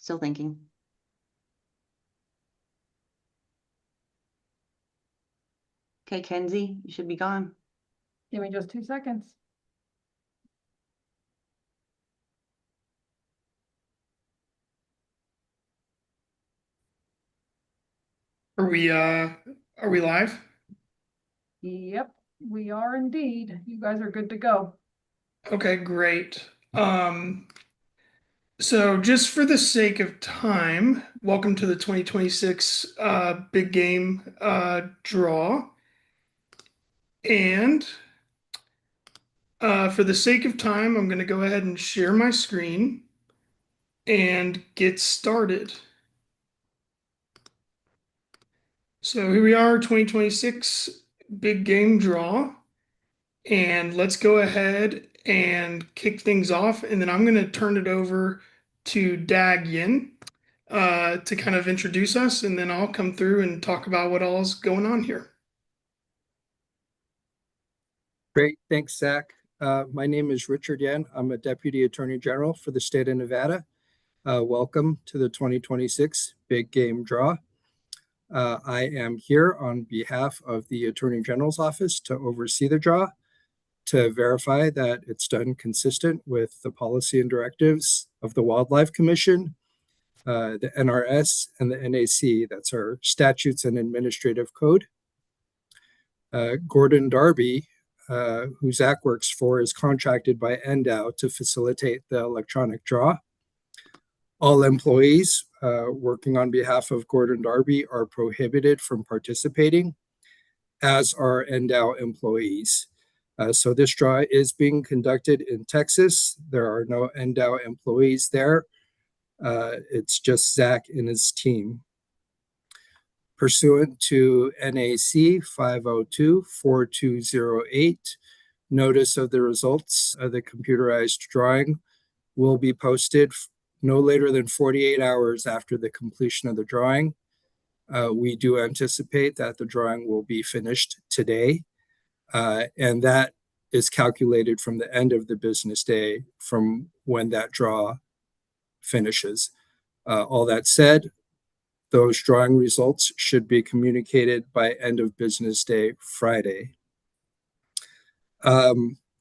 Still thinking. Okay, Kenzie, you should be gone. Give me just 2 seconds. Are we live? Yep, we are indeed. You guys are good to go. Okay, great. So just for the sake of time, welcome to the 2026 big game draw. And for the sake of time, I'm going to go ahead and share my screen and get started. So here we are, 2026 big game draw. And let's go ahead and kick things off. And then I'm going to turn it over to Dag Yin to kind of introduce us. And then I'll come through and talk about what all is going on here. Great, thanks, Zach. My name is Richard Yen. I'm a Deputy Attorney General for the state of Nevada. Welcome to the 2026 Big Game Draw. I am here on behalf of the Attorney General's office to oversee the draw, to verify that it's done consistent with the policy and directives of the Wildlife Commission, the NRS, and the NAC. That's our statutes and administrative code. Gordon Darby, who Zach works for, is contracted by NDOW to facilitate the electronic draw. All employees working on behalf of Gordon Darby are prohibited from participating, as are NDOW employees. So this draw is being conducted in Texas. There are no NDOW employees there. It's just Zach and his team. Pursuant to NAC 502-4208, notice of the results of the computerized drawing will be posted no later than 48 hours after the completion of the drawing. We do anticipate that the drawing will be finished today, and that is calculated from the end of the business day from when that draw finishes. All that said, those drawing results should be communicated by end of business day Friday.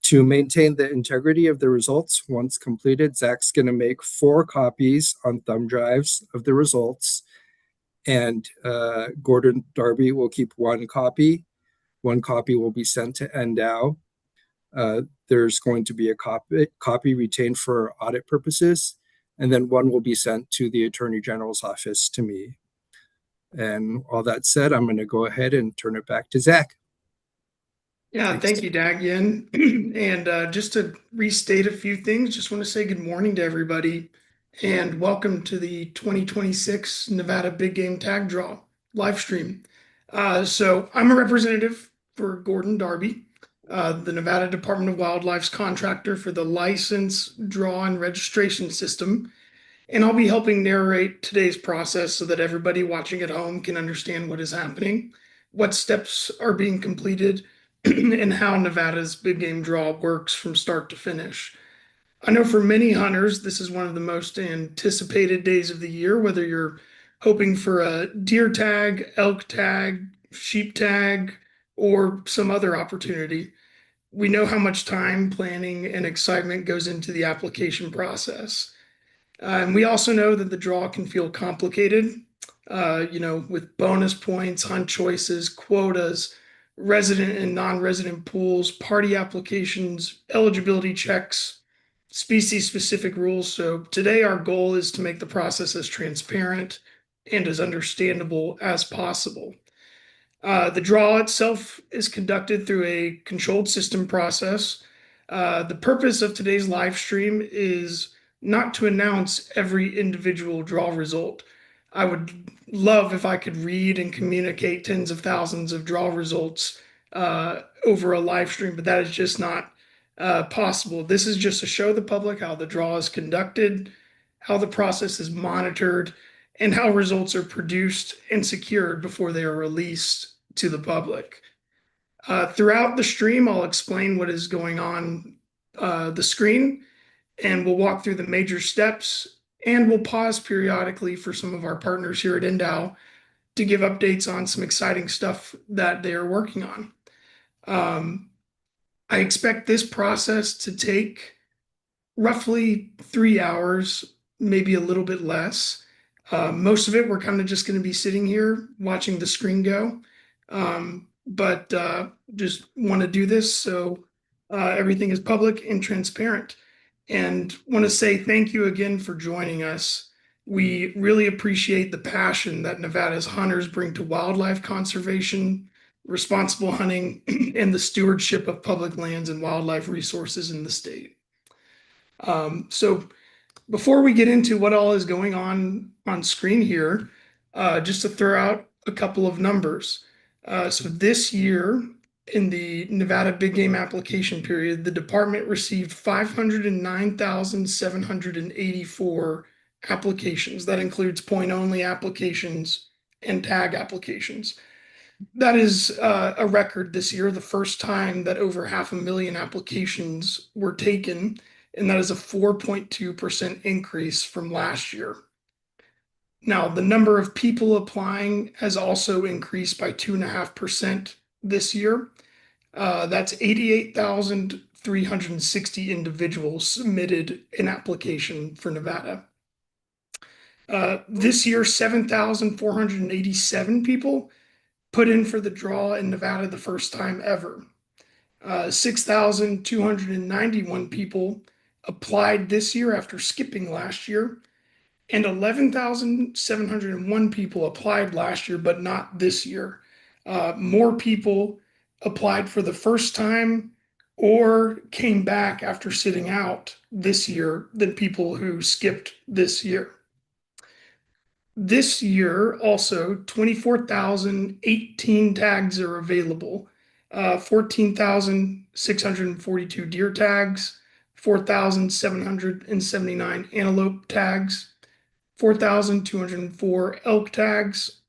To maintain the integrity of the results once completed, Zach's going to make 4 copies on thumb drives of the results, and Gordon Darby will keep 1 copy. 1 copy will be sent to NDOW. There's going to be a copy retained for audit purposes, and then 1 will be sent to the Attorney General's office, to me. And all that said, I'm going to go ahead and turn it back to Zach. Yeah, Thanks. thank you, Dag Yin. And just to restate a few things, just want to say good morning to everybody and welcome to the 2026 Nevada Big Game Tag Draw live stream. So I'm a representative for Gordon Darby, the Nevada Department of Wildlife's contractor for the license, draw, and registration system. And I'll be helping narrate today's process so that everybody watching at home can understand what is happening, what steps are being completed, and how Nevada's big game draw works from start to finish. I know for many hunters, this is one of the most anticipated days of the year, whether you're hoping for a deer tag, elk tag, sheep tag, or some other opportunity. We know how much time, planning, and excitement goes into the application process. And we also know that the draw can feel complicated, with bonus points, hunt choices, quotas, resident and non-resident pools, party applications, eligibility checks, species-specific rules. So today our goal is to make the process as transparent and as understandable as possible. The draw itself is conducted through a controlled system process. The purpose of today's live stream is not to announce every individual draw result. I would love if I could read and communicate tens of thousands of draw results over a live stream, but that is just not possible. This is just to show the public how the draw is conducted, how the process is monitored, and how results are produced and secured before they are released to the public. Throughout the stream, I'll explain what is going on the screen, and we'll walk through the major steps And we'll pause periodically for some of our partners here at NDOW to give updates on some exciting stuff that they are working on. I expect this process to take roughly 3 hours, maybe a little bit less. Most of it, we're kind of just going to be sitting here watching the screen go. But just want to do this so everything is public and transparent. And want to say thank you again for joining us. We really appreciate the passion that Nevada's hunters bring to wildlife conservation, responsible hunting, and the stewardship of public lands and wildlife resources in the state. So before we get into what all is going on screen here, just to throw out a couple of numbers. So this year, in the Nevada big game application period, the department received 509,784 applications. That includes point only applications and tag applications. That is a record this year, the first time that over 500,000 applications were taken, and that is a 4.2% increase from last year. Now, the number of people applying has also increased by 2.5% this year. That's 88,360 individuals submitted an application for Nevada. This year, 7,487 people put in for the draw in Nevada the first time ever. 6,291 people applied this year after skipping last year, and 11,701 people applied last year, but not this year. More people applied for the first time or came back after sitting out this year than people who skipped this year. This year, also, 24,018 tags are available. 14,642 deer tags, 4,779 antelope tags, 4,204 elk tags,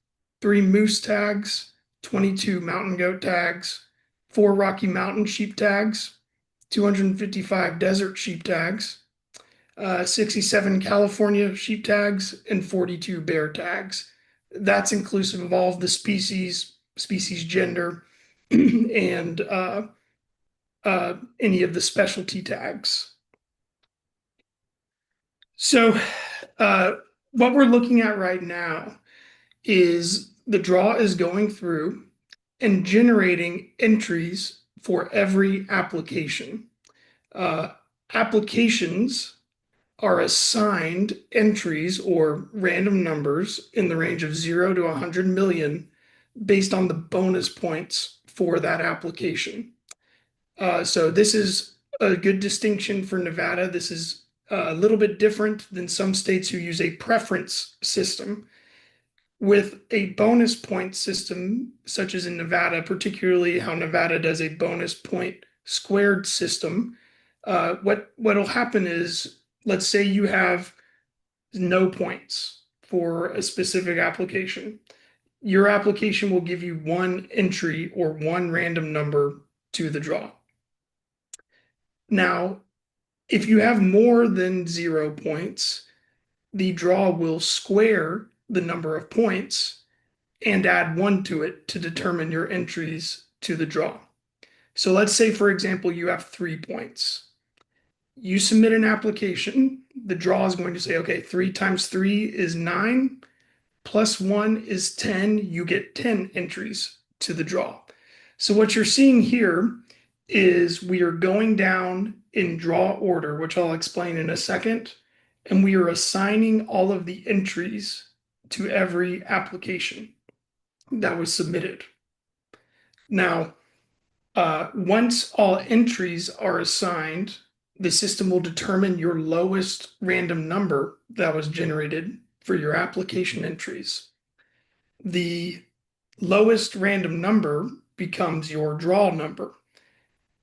3 moose tags, 22 mountain goat tags, 4 Rocky Mountain sheep tags, 255 desert sheep tags, 67 California sheep tags, and 42 bear tags. That's inclusive of all of the species gender, and any of the specialty tags. So what we're looking at right now is the draw is going through and generating entries for every application. Applications are assigned entries or random numbers in the range of 0 to 100 million based on the bonus points for that application. So this is a good distinction for Nevada. This is a little bit different than some states who use a preference system. With a bonus point system, such as in Nevada, particularly how Nevada does a bonus point squared system, what'll happen is, let's say you have no points for a specific application. Your application will give you 1 entry or 1 random number to the draw. Now, if you have more than 0 points, the draw will square the number of points and add 1 to it to determine your entries to the draw. So let's say, for example, you have 3 points. You submit an application, the draw is going to say, okay, 3 times 3 is 9, plus 1 is 10, you get 10 entries to the draw. So what you're seeing here is we are going down in draw order, which I'll explain in a second, and we are assigning all of the entries to every application that was submitted. Now, once all entries are assigned, the system will determine your lowest random number that was generated for your application entries. The lowest random number becomes your draw number,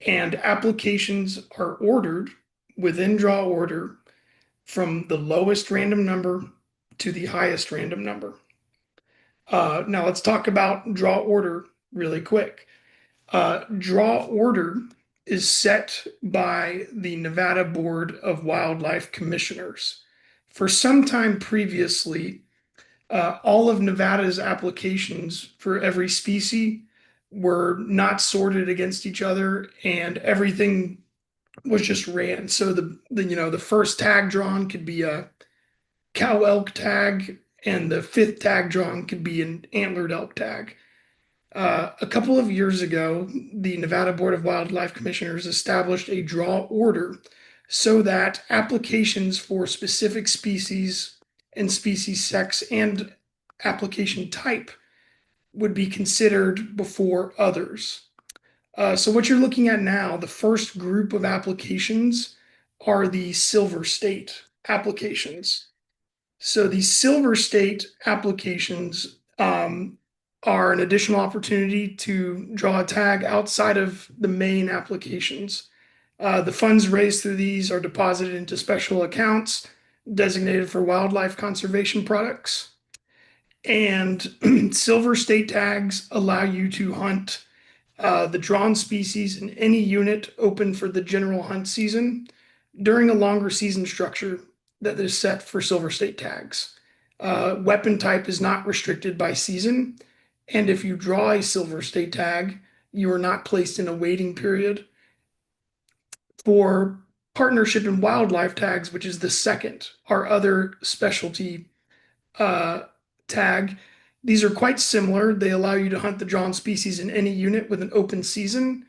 and applications are ordered within draw order from the lowest random number to the highest random number. Now let's talk about draw order really quick. Draw order is set by the Nevada Board of Wildlife Commissioners. For some time previously, all of Nevada's applications for every species were not sorted against each other, and everything was just ran. So the first tag drawn could be a cow elk tag, and the fifth tag drawn could be an antlered elk tag. A couple of years ago, the Nevada Board of Wildlife Commissioners established a draw order so that applications for specific species and species sex and application type would be considered before others. So what you're looking at now, the first group of applications are the Silver State applications. So these Silver State applications are an additional opportunity to draw a tag outside of the main applications. The funds raised through these are deposited into special accounts designated for wildlife conservation products. And Silver State tags allow you to hunt the drawn species in any unit open for the general hunt season during a longer season structure that is set for Silver State tags. Weapon type is not restricted by season, and if you draw a Silver State tag, you are not placed in a waiting period. For partnership and wildlife tags, which is the second, our other specialty tag, these are quite similar. They allow you to hunt the drawn species in any unit with an open season,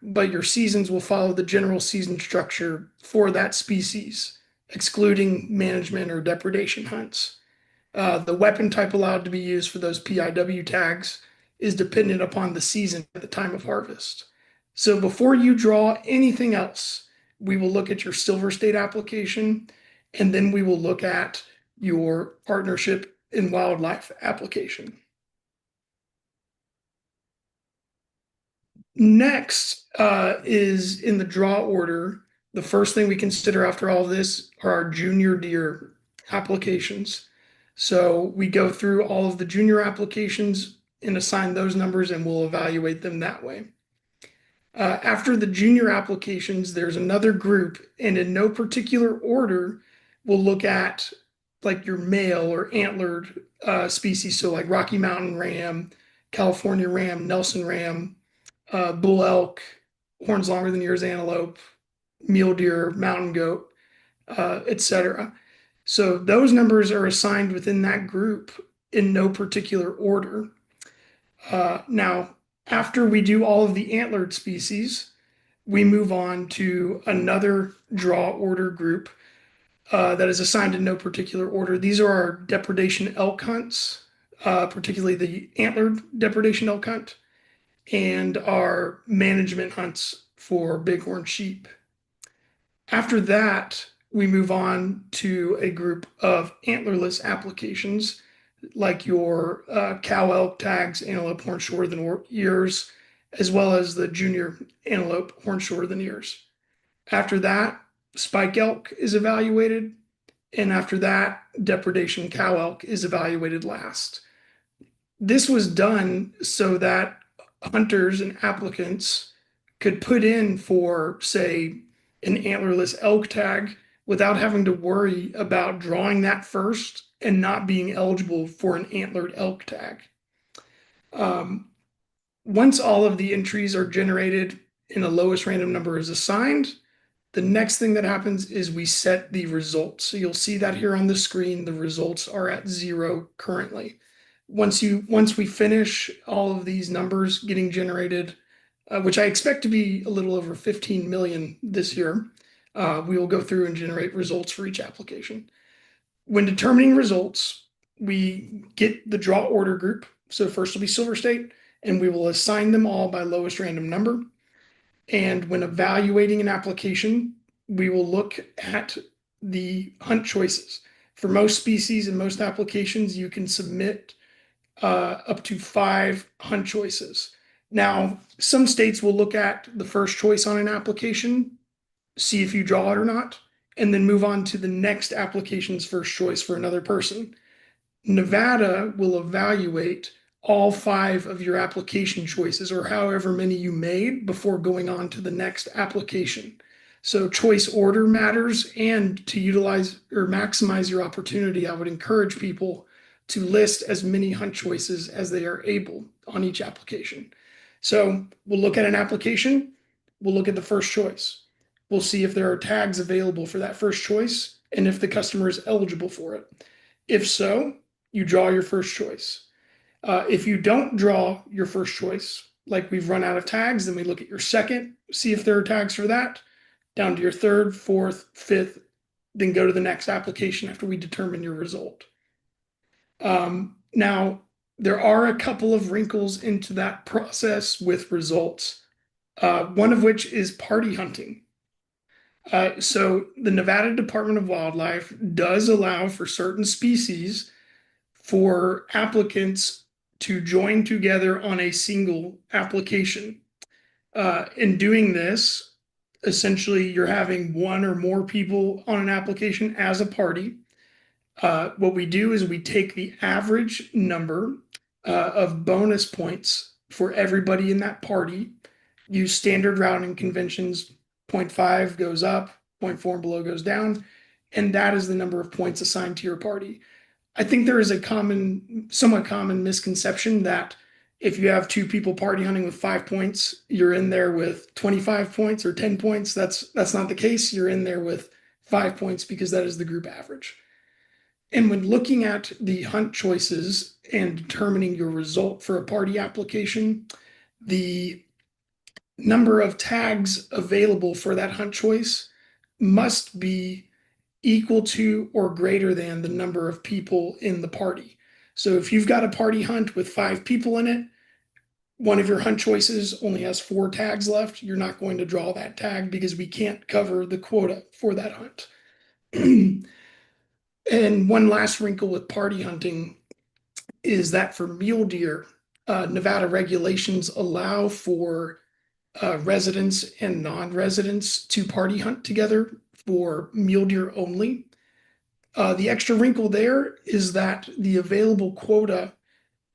but your seasons will follow the general season structure for that species, excluding management or depredation hunts. The weapon type allowed to be used for those PIW tags is dependent upon the season at the time of harvest. So before you draw anything else, we will look at your Silver State application, and then we will look at your partnership in wildlife application. Next is in the draw order. The first thing we consider after all this are our junior deer applications. So we go through all of the junior applications and assign those numbers, and we'll evaluate them that way. After the junior applications, there's another group, and in no particular order, we'll look at like your male or antlered species. So like Rocky Mountain ram, California ram, Nelson ram, bull elk, horns longer than yours antelope, mule deer, mountain goat, etc. So those numbers are assigned within that group in no particular order. Now, after we do all of the antlered species, we move on to another draw order group that is assigned in no particular order. These are our depredation elk hunts, particularly the antlered depredation elk hunt, and our management hunts for bighorn sheep. After that, we move on to a group of antlerless applications like your cow elk tags, antelope horn shorter than ears, as well as the junior antelope horn shorter than ears. After that, spike elk is evaluated, and after that, depredation cow elk is evaluated last. This was done so that hunters and applicants could put in for, say, an antlerless elk tag without having to worry about drawing that first and not being eligible for an antlered elk tag. Once all of the entries are generated and a lowest random number is assigned, the next thing that happens is we set the results. So you'll see that here on the screen, the results are at 0 currently. Once we finish all of these numbers getting generated, which I expect to be a little over 15 million this year, we will go through and generate results for each application. When determining results, we get the draw order group. So first will be Silver State, and we will assign them all by lowest random number. And when evaluating an application, we will look at the hunt choices. For most species and most applications, you can submit up to 5 hunt choices. Now, some states will look at the first choice on an application, see if you draw it or not, and then move on to the next application's first choice for another person. Nevada will evaluate all 5 of your application choices, or however many you made, before going on to the next application. So choice order matters, and to utilize or maximize your opportunity, I would encourage people to list as many hunt choices as they are able on each application. So we'll look at an application, we'll look at the first choice. We'll see if there are tags available for that first choice and if the customer is eligible for it. If so, you draw your first choice. If you don't draw your first choice, like we've run out of tags, then we look at your second, see if there are tags for that, down to your third, fourth, fifth, then go to the next application after we determine your result. Now, there are a couple of wrinkles into that process with results, one of which is party hunting. So the Nevada Department of Wildlife does allow for certain species for applicants to join together on a single application. In doing this, essentially you're having one or more people on an application as a party. What we do is we take the average number of bonus points for everybody in that party, use standard rounding conventions, 0.5 goes up, 0.4 and below goes down, and that is the number of points assigned to your party. I think there is a somewhat common misconception that if you have two people party hunting with 5 points, you're in there with 25 points or 10 points. That's not the case. You're in there with 5 points because that is the group average. And when looking at the hunt choices and determining your result for a party application, the number of tags available for that hunt choice must be equal to or greater than the number of people in the party. So if you've got a party hunt with 5 people in it, one of your hunt choices only has 4 tags left, you're not going to draw that tag because we can't cover the quota for that hunt. And one last wrinkle with party hunting is that for mule deer, Nevada regulations allow for residents and non-residents to party hunt together for mule deer only. The extra wrinkle there is that the available quota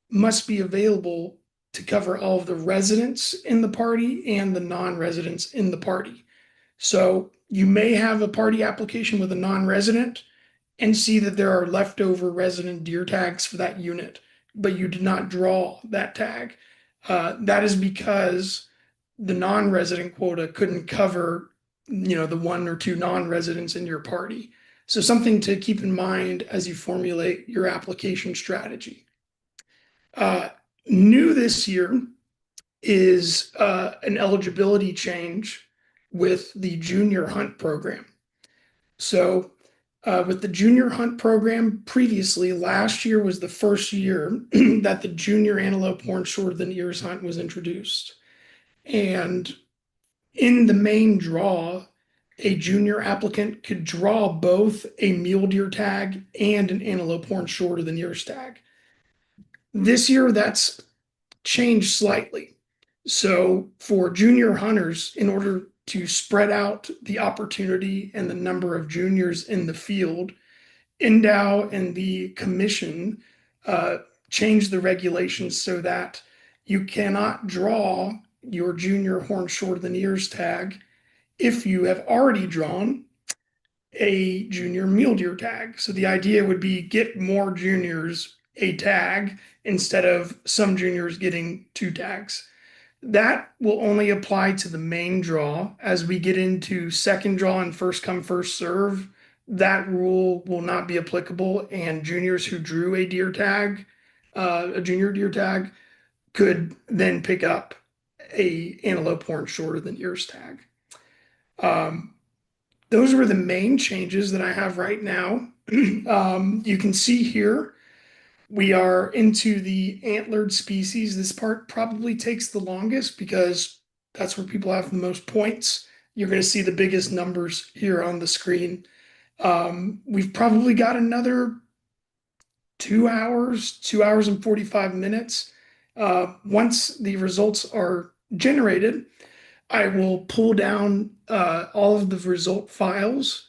must be available to cover all of the residents in the party and the non-residents in the party. So you may have a party application with a non-resident and see that there are leftover resident deer tags for that unit, but you did not draw that tag. That is because the non-resident quota couldn't cover, the 1 or 2 non-residents in your party. So something to keep in mind as you formulate your application strategy. New this year is an eligibility change with the junior hunt program. So with the junior hunt program previously, last year was the first year that the junior antelope horn shorter than ears hunt was introduced. And in the main draw, a junior applicant could draw both a mule deer tag and an antelope horn shorter than ears tag. This year, that's changed slightly. So for junior hunters, in order to spread out the opportunity and the number of juniors in the field, NDOW and the commission changed the regulations so that you cannot draw your junior horn shorter than ears tag if you have already drawn a junior mule deer tag. So the idea would be get more juniors a tag instead of some juniors getting 2 tags. That will only apply to the main draw. As we get into second draw and first come, first serve, that rule will not be applicable, and juniors who drew a deer tag, a junior deer tag, could then pick up a antelope horn shorter than ears tag. Those were the main changes that I have right now. You can see here, we are into the antlered species. This part probably takes the longest because that's where people have the most points. You're going to see the biggest numbers here on the screen. We've probably got another 2 hours and 45 minutes. Once the results are generated, I will pull down all of the result files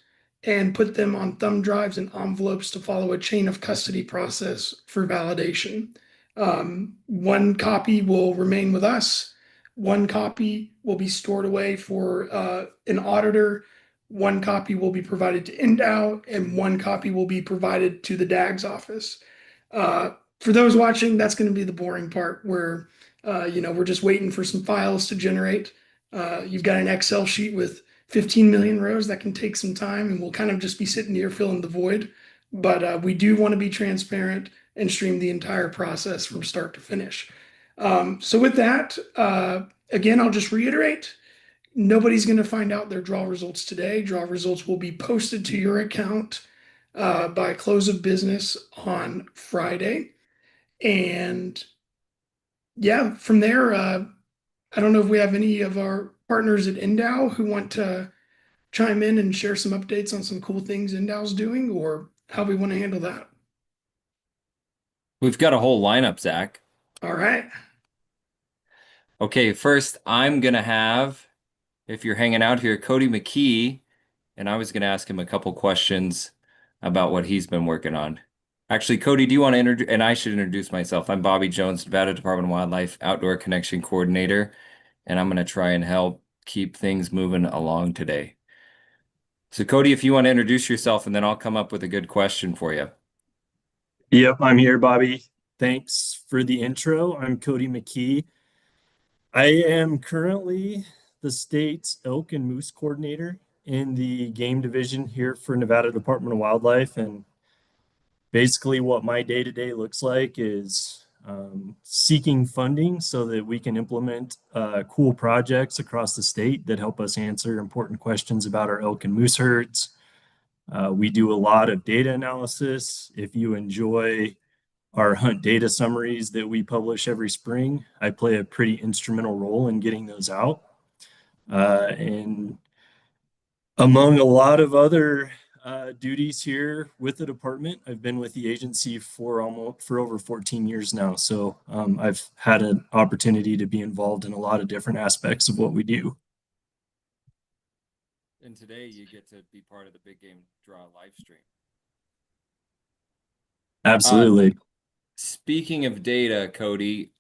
and put them on thumb drives and envelopes to follow a chain of custody process for validation. One copy will remain with us. One copy will be stored away for an auditor one copy will be provided to NDOW, and one copy will be provided to the DAG's office. For those watching, that's going to be the boring part where, we're just waiting for some files to generate. You've got an Excel sheet with 15 million rows that can take some time, and we'll kind of just be sitting here filling the void. But we do want to be transparent and stream the entire process from start to finish. So with that, again, I'll just reiterate, nobody's going to find out their draw results today. Draw results will be posted to your account by close of business on Friday. And yeah, from there, I don't know if we have any of our partners at NDOW who want to chime in and share some updates on some cool things NDOW's doing, or how we want to handle that. We've got a whole lineup, Zach. All right. Okay, first I'm gonna have, if you're hanging out here, Cody McKee, and I was gonna ask him a couple questions about what he's been working on. Actually, Cody, do you want to introduce, and I should introduce myself. I'm Bobby Jones, Nevada Department of Wildlife Outdoor Connection Coordinator, and I'm gonna try and help keep things moving along today. So Cody, if you want to introduce yourself, and then I'll come up with a good question for you. Yep, I'm here, Bobby. Thanks for the intro. I'm Cody McKee. I am currently the state's elk and moose coordinator in the game division here for Nevada Department of Wildlife. And basically, what my day-to-day looks like is seeking funding so that we can implement cool projects across the state that help us answer important questions about our elk and moose herds. We do a lot of data analysis. If you enjoy our hunt data summaries that we publish every spring, I play a pretty instrumental role in getting those out. And among a lot of other duties here with the department, I've been with the agency for over 14 years now. So I've had an opportunity to be involved in a lot of different aspects of what we do. And today you get to be part of the Big Game Draw live stream. Absolutely. Speaking of data, Cody,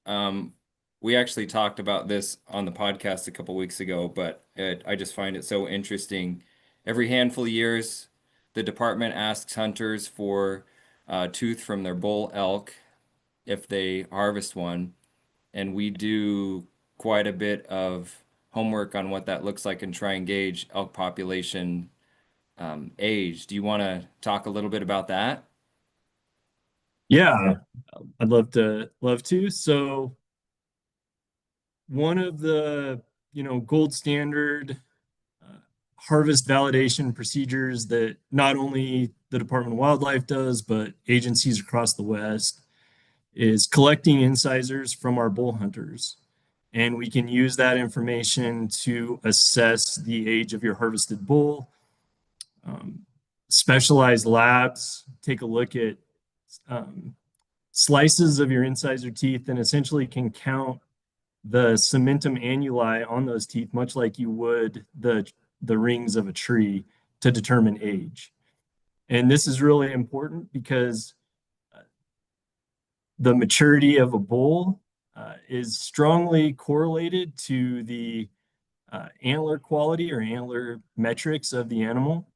we actually talked about this on the podcast a couple weeks ago, but I just find it so interesting. Every handful of years, the department asks hunters for tooth from their bull elk if they harvest one, and we do quite a bit of homework on what that looks like and try and gauge elk population age. Do you want to talk a little bit about that? Yeah, I'd love to. So one of the, gold standard harvest validation procedures that not only the Department of Wildlife does, but agencies across the West is collecting incisors from our bull hunters. And we can use that information to assess the age of your harvested bull. Specialized labs take a look at slices of your incisor teeth and essentially can count the cementum annuli on those teeth, much like you would the rings of a tree, to determine age. And this is really important because the maturity of a bull is strongly correlated to the antler quality or antler metrics of the animal.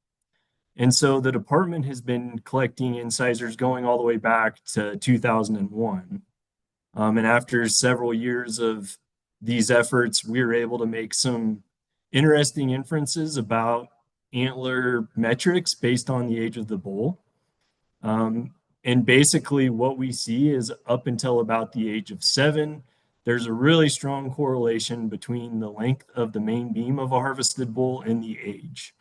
And so the department has been collecting incisors going all the way back to 2001. And after several years of these efforts, we were able to make some interesting inferences about antler metrics based on the age of the bull. And basically what we see is up until about the age of 7, there's a really strong correlation between the length of the main beam of a harvested bull and the age.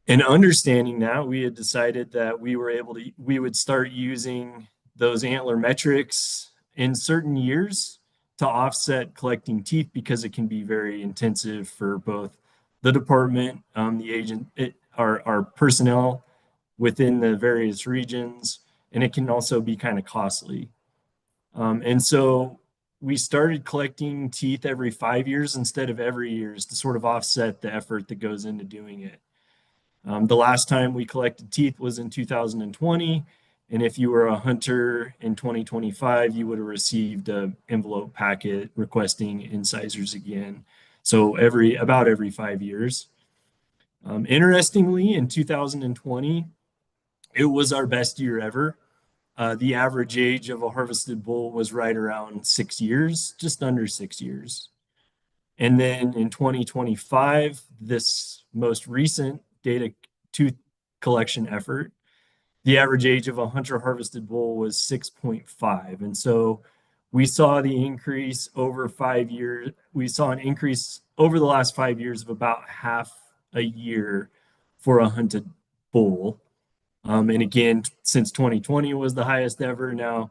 And understanding that, we had decided that we would start using those antler metrics in certain years to offset collecting teeth, because it can be very intensive for both the department, the agent, our personnel within the various regions, and it can also be kind of costly. And so we started collecting teeth every 5 years instead of every year to sort of offset the effort that goes into doing it. The last time we collected teeth was in 2020. And if you were a hunter in 2025, you would have received an envelope packet requesting incisors again. So about every 5 years. Interestingly, in 2020, it was our best year ever. The average age of a harvested bull was right around 6 years, just under 6 years. And then in 2025, this most recent data tooth collection effort, the average age of a hunter harvested bull was 6.5. And so we saw the increase over 5 years. We saw an increase over the last 5 years of about half a year for a hunted bull. And again, since 2020 was the highest ever, now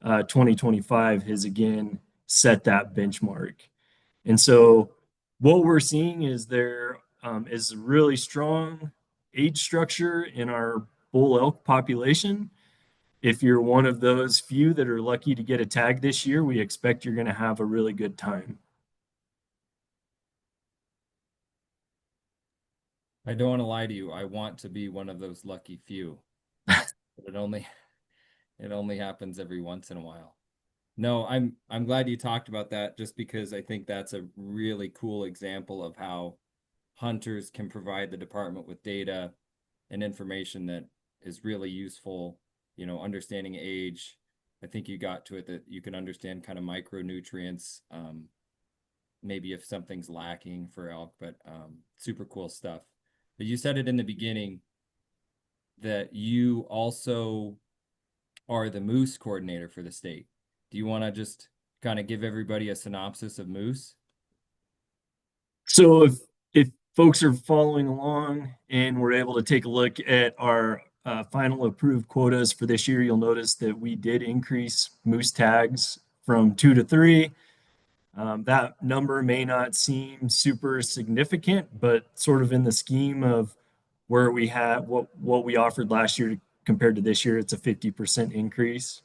2025 has again set that benchmark. And so what we're seeing is there is really strong age structure in our bull elk population. If you're one of those few that are lucky to get a tag this year, we expect you're going to have a really good time. I don't want to lie to you. I want to be one of those lucky few. But it only happens every once in a while. No, I'm glad you talked about that, just because I think that's a really cool example of how hunters can provide the department with data and information that is really useful, understanding age. I think you got to it that you can understand kind of micronutrients, maybe if something's lacking for elk, but super cool stuff. But you said it in the beginning that you also are the moose coordinator for the state. Do you want to just kind of give everybody a synopsis of moose? So if folks are following along and we're able to take a look at our final approved quotas for this year, you'll notice that we did increase moose tags from 2 to 3. That number may not seem super significant, but sort of in the scheme of where we had what we offered last year compared to this year, it's a 50% increase.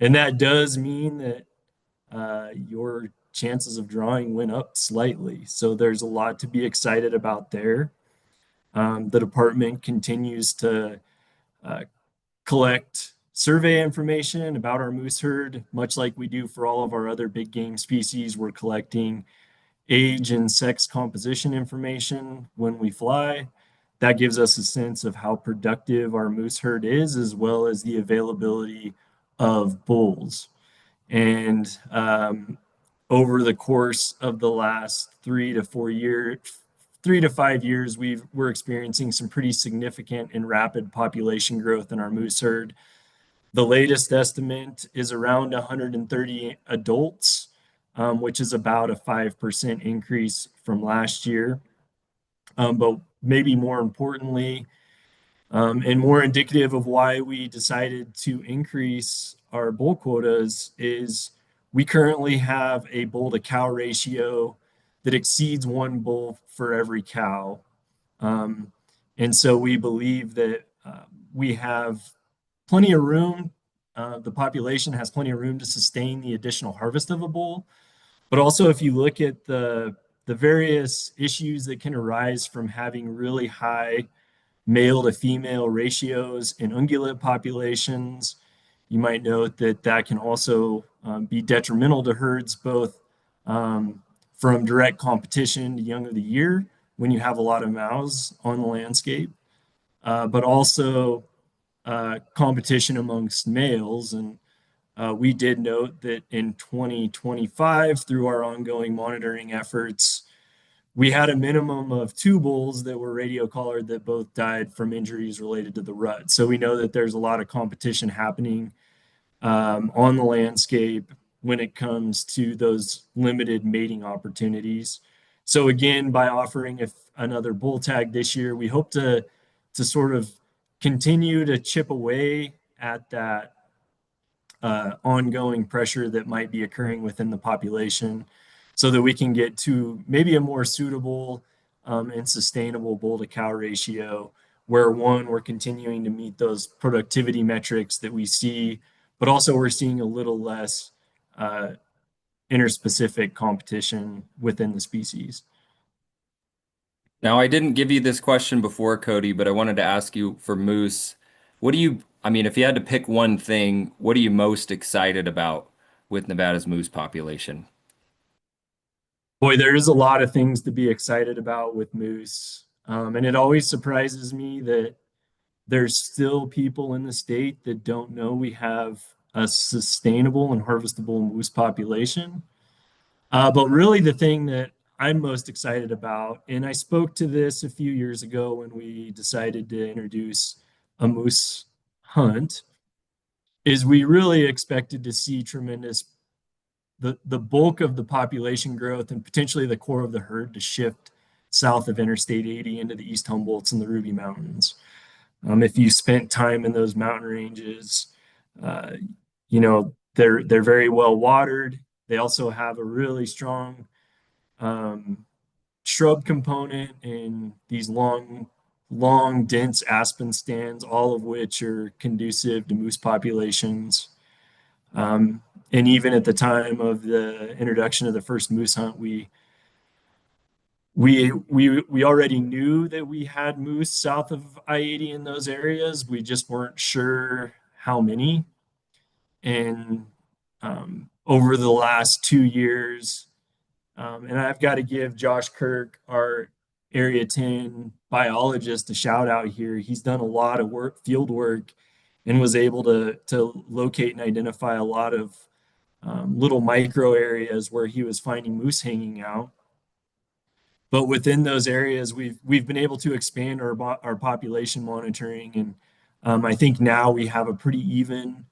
And that does mean that your chances of drawing went up slightly. So there's a lot to be excited about there. The department continues to collect survey information about our moose herd, much like we do for all of our other big game species. We're collecting age and sex composition information when we fly. That gives us a sense of how productive our moose herd is, as well as the availability of bulls. And over the course of the last 3 to 5 years, we're experiencing some pretty significant and rapid population growth in our moose herd. The latest estimate is around 130 adults, which is about a 5% increase from last year. But maybe more importantly, and more indicative of why we decided to increase our bull quotas, is we currently have a bull to cow ratio that exceeds 1 bull for every cow. And so we believe that we have plenty of room. The population has plenty of room to sustain the additional harvest of a bull. But also, if you look at the various issues that can arise from having really high male to female ratios in ungulate populations, you might note that that can also be detrimental to herds, both from direct competition to young of the year when you have a lot of mouths on the landscape, but also competition amongst males. And we did note that in 2025, through our ongoing monitoring efforts, we had a minimum of 2 bulls that were radio collared that both died from injuries related to the rut. So we know that there's a lot of competition happening on the landscape when it comes to those limited mating opportunities. So again, by offering another bull tag this year, we hope to sort of continue to chip away at that ongoing pressure that might be occurring within the population, so that we can get to maybe a more suitable and sustainable bull to cow ratio, where we're continuing to meet those productivity metrics that we see, but also we're seeing a little less interspecific competition within the species. Now, I didn't give you this question before, Cody, but I wanted to ask you for moose. If you had to pick one thing, what are you most excited about with Nevada's moose population? Boy, there is a lot of things to be excited about with moose. And it always surprises me that there's still people in the state that don't know we have a sustainable and harvestable moose population. But really, the thing that I'm most excited about, and I spoke to this a few years ago when we decided to introduce a moose hunt, is we really expected to see tremendous the bulk of the population growth and potentially the core of the herd to shift south of Interstate 80 into the East Humboldts and the Ruby Mountains. If you spent time in those mountain ranges, uh, they're very well watered. They also have a really strong shrub component in these long, dense aspen stands, all of which are conducive to moose populations. And even at the time of the introduction of the first moose hunt, we already knew that we had moose south of I-80 in those areas. We just weren't sure how many. And over the last 2 years, and I've got to give Josh Kirk, our Area 10 biologist, a shout out here. He's done a lot of field work, and was able to locate and identify a lot of little micro areas where he was finding moose hanging out. But within those areas, we've been able to expand our population monitoring, and I think now we have a pretty even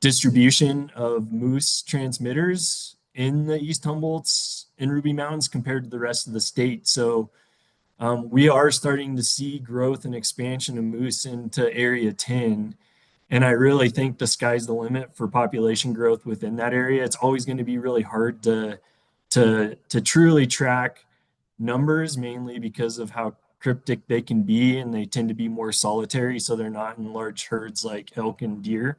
distribution of moose transmitters in the East Humboldts and Ruby Mountains compared to the rest of the state. So we are starting to see growth and expansion of moose into Area 10. And I really think the sky's the limit for population growth within that area. It's always going to be really hard to truly track numbers, mainly because of how cryptic they can be, and they tend to be more solitary, so they're not in large herds like elk and deer.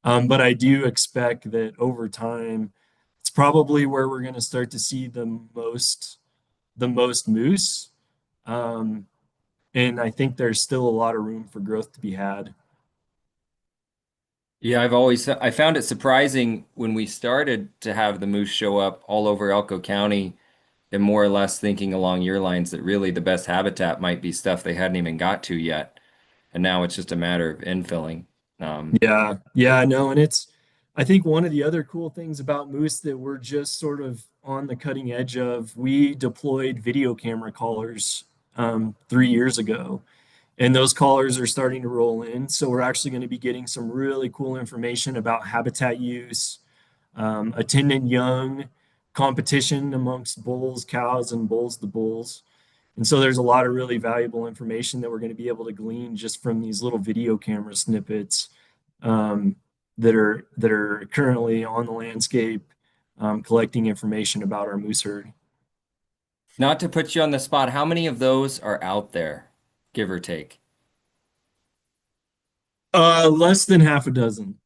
But I do expect that over time, it's probably where we're going to start to see the most moose. And I think there's still a lot of room for growth to be had. Yeah, I found it surprising when we started to have the moose show up all over Elko County, and more or less thinking along your lines that really the best habitat might be stuff they hadn't even got to yet. And now it's just a matter of infilling. Yeah, no, and I think one of the other cool things about moose that we're just sort of on the cutting edge of, we deployed video camera collars 3 years ago, and those collars are starting to roll in. So we're actually going to be getting some really cool information about habitat use, attendant young, competition amongst bulls, cows, and bulls to bulls. And so there's a lot of really valuable information that we're going to be able to glean just from these little video camera snippets that are currently on the landscape, collecting information about our moose herd. Not to put you on the spot, how many of those are out there, give or take? Less than half a dozen.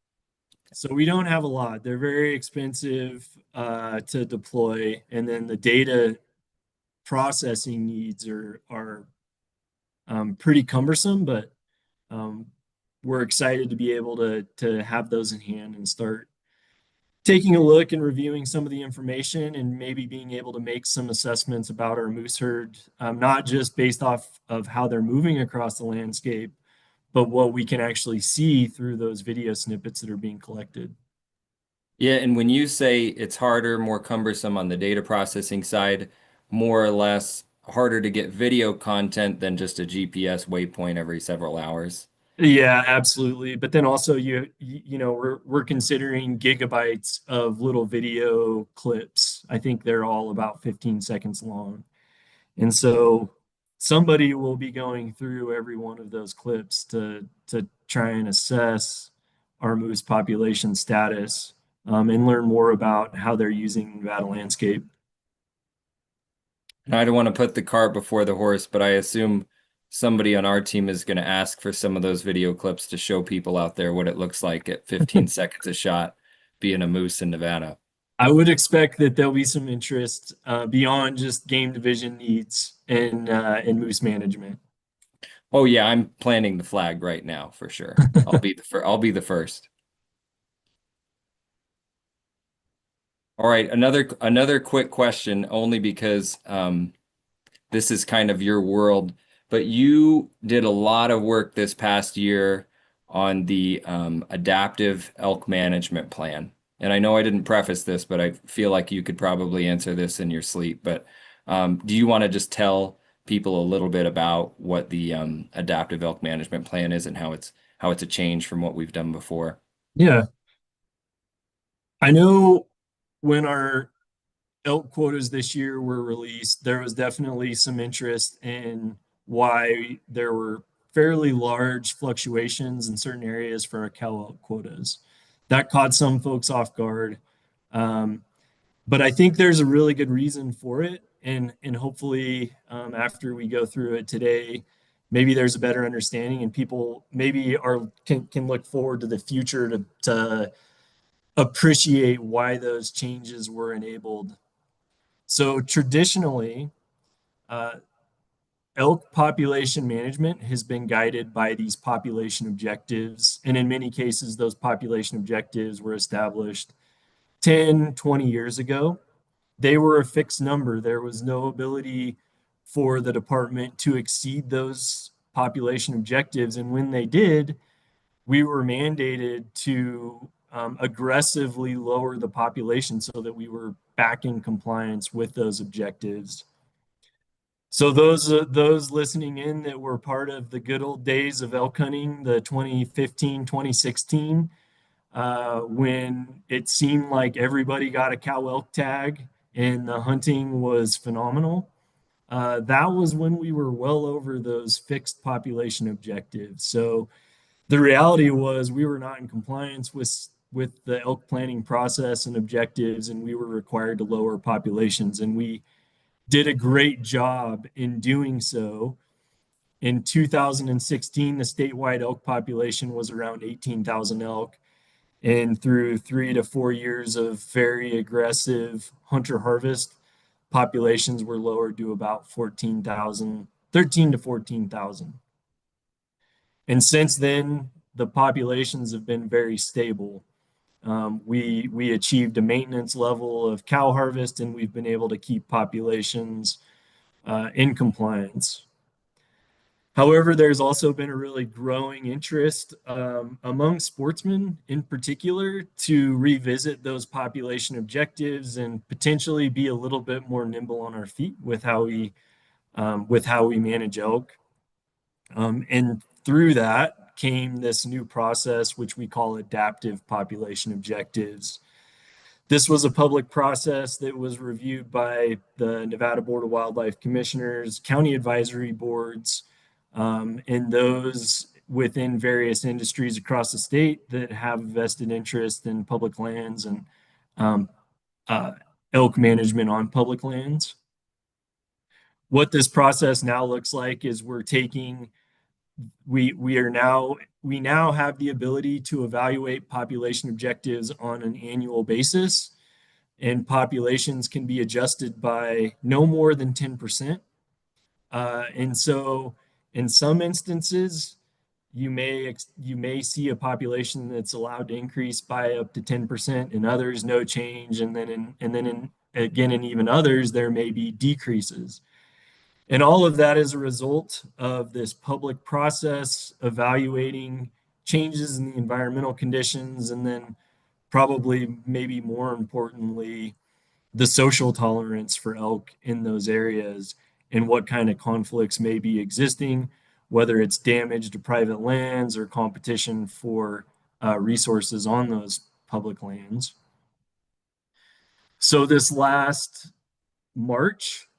So we don't have a lot. They're very expensive to deploy, and then the data processing needs are pretty cumbersome, but we're excited to be able to have those in hand and start taking a look and reviewing some of the information, and maybe being able to make some assessments about our moose herd, not just based off of how they're moving across the landscape, but what we can actually see through those video snippets that are being collected. Yeah, and when you say it's harder, more cumbersome on the data processing side, more or less harder to get video content than just a GPS waypoint every several hours. Yeah, absolutely. But then also we're considering gigabytes of little video clips. I think they're all about 15 seconds long. And so somebody will be going through every one of those clips to try and assess our moose population status, and learn more about how they're using Nevada landscape. And I don't want to put the cart before the horse, but I assume somebody on our team is going to ask for some of those video clips to show people out there what it looks like at 15 seconds a shot being a moose in Nevada. I would expect that there'll be some interest beyond just game division needs and moose management. Oh yeah, I'm planting the flag right now for sure. I'll be the first. All right, another quick question, only because this is kind of your world, but you did a lot of work this past year on the adaptive elk management plan. And I know I didn't preface this, but I feel like you could probably answer this in your sleep. But do you want to just tell people a little bit about what the adaptive elk management plan is and how it's a change from what we've done before? Yeah, I know when our elk quotas this year were released, there was definitely some interest in why there were fairly large fluctuations in certain areas for our cow elk quotas. That caught some folks off guard. But I think there's a really good reason for it. And hopefully, after we go through it today, maybe there's a better understanding and people maybe can look forward to the future to appreciate why those changes were enabled. So traditionally, uh, elk population management has been guided by these population objectives. And in many cases, those population objectives were established 10, 20 years ago. They were a fixed number. There was no ability for the department to exceed those population objectives. And when they did, we were mandated to aggressively lower the population so that we were back in compliance with those objectives. So those listening in that were part of the good old days of elk hunting, the 2015, 2016, when it seemed like everybody got a cow elk tag and the hunting was phenomenal. That was when we were well over those fixed population objectives. So the reality was we were not in compliance with the elk planning process and objectives, and we were required to lower populations. And we did a great job in doing so. In 2016, the statewide elk population was around 18,000 elk. And through 3 to 4 years of very aggressive hunter harvest, populations were lowered to about 14,000, 13 to 14,000. And since then, the populations have been very stable. We achieved a maintenance level of cow harvest, and we've been able to keep populations in compliance. However, there's also been a really growing interest among sportsmen in particular to revisit those population objectives and potentially be a little bit more nimble on our feet with how we manage elk. And through that came this new process, which we call adaptive population objectives. This was a public process that was reviewed by the Nevada Board of Wildlife Commissioners, county advisory boards, and those within various industries across the state that have vested interest in public lands and um, elk management on public lands. What this process now looks like is we now have the ability to evaluate population objectives on an annual basis, and populations can be adjusted by no more than 10%. And so in some instances, you may see a population that's allowed to increase by up to 10%, in others no change, and then in even others there may be decreases. And all of that is a result of this public process evaluating changes in the environmental conditions, and then probably maybe more importantly, the social tolerance for elk in those areas and what kind of conflicts may be existing, whether it's damage to private lands or competition for resources on those public lands. So this last March,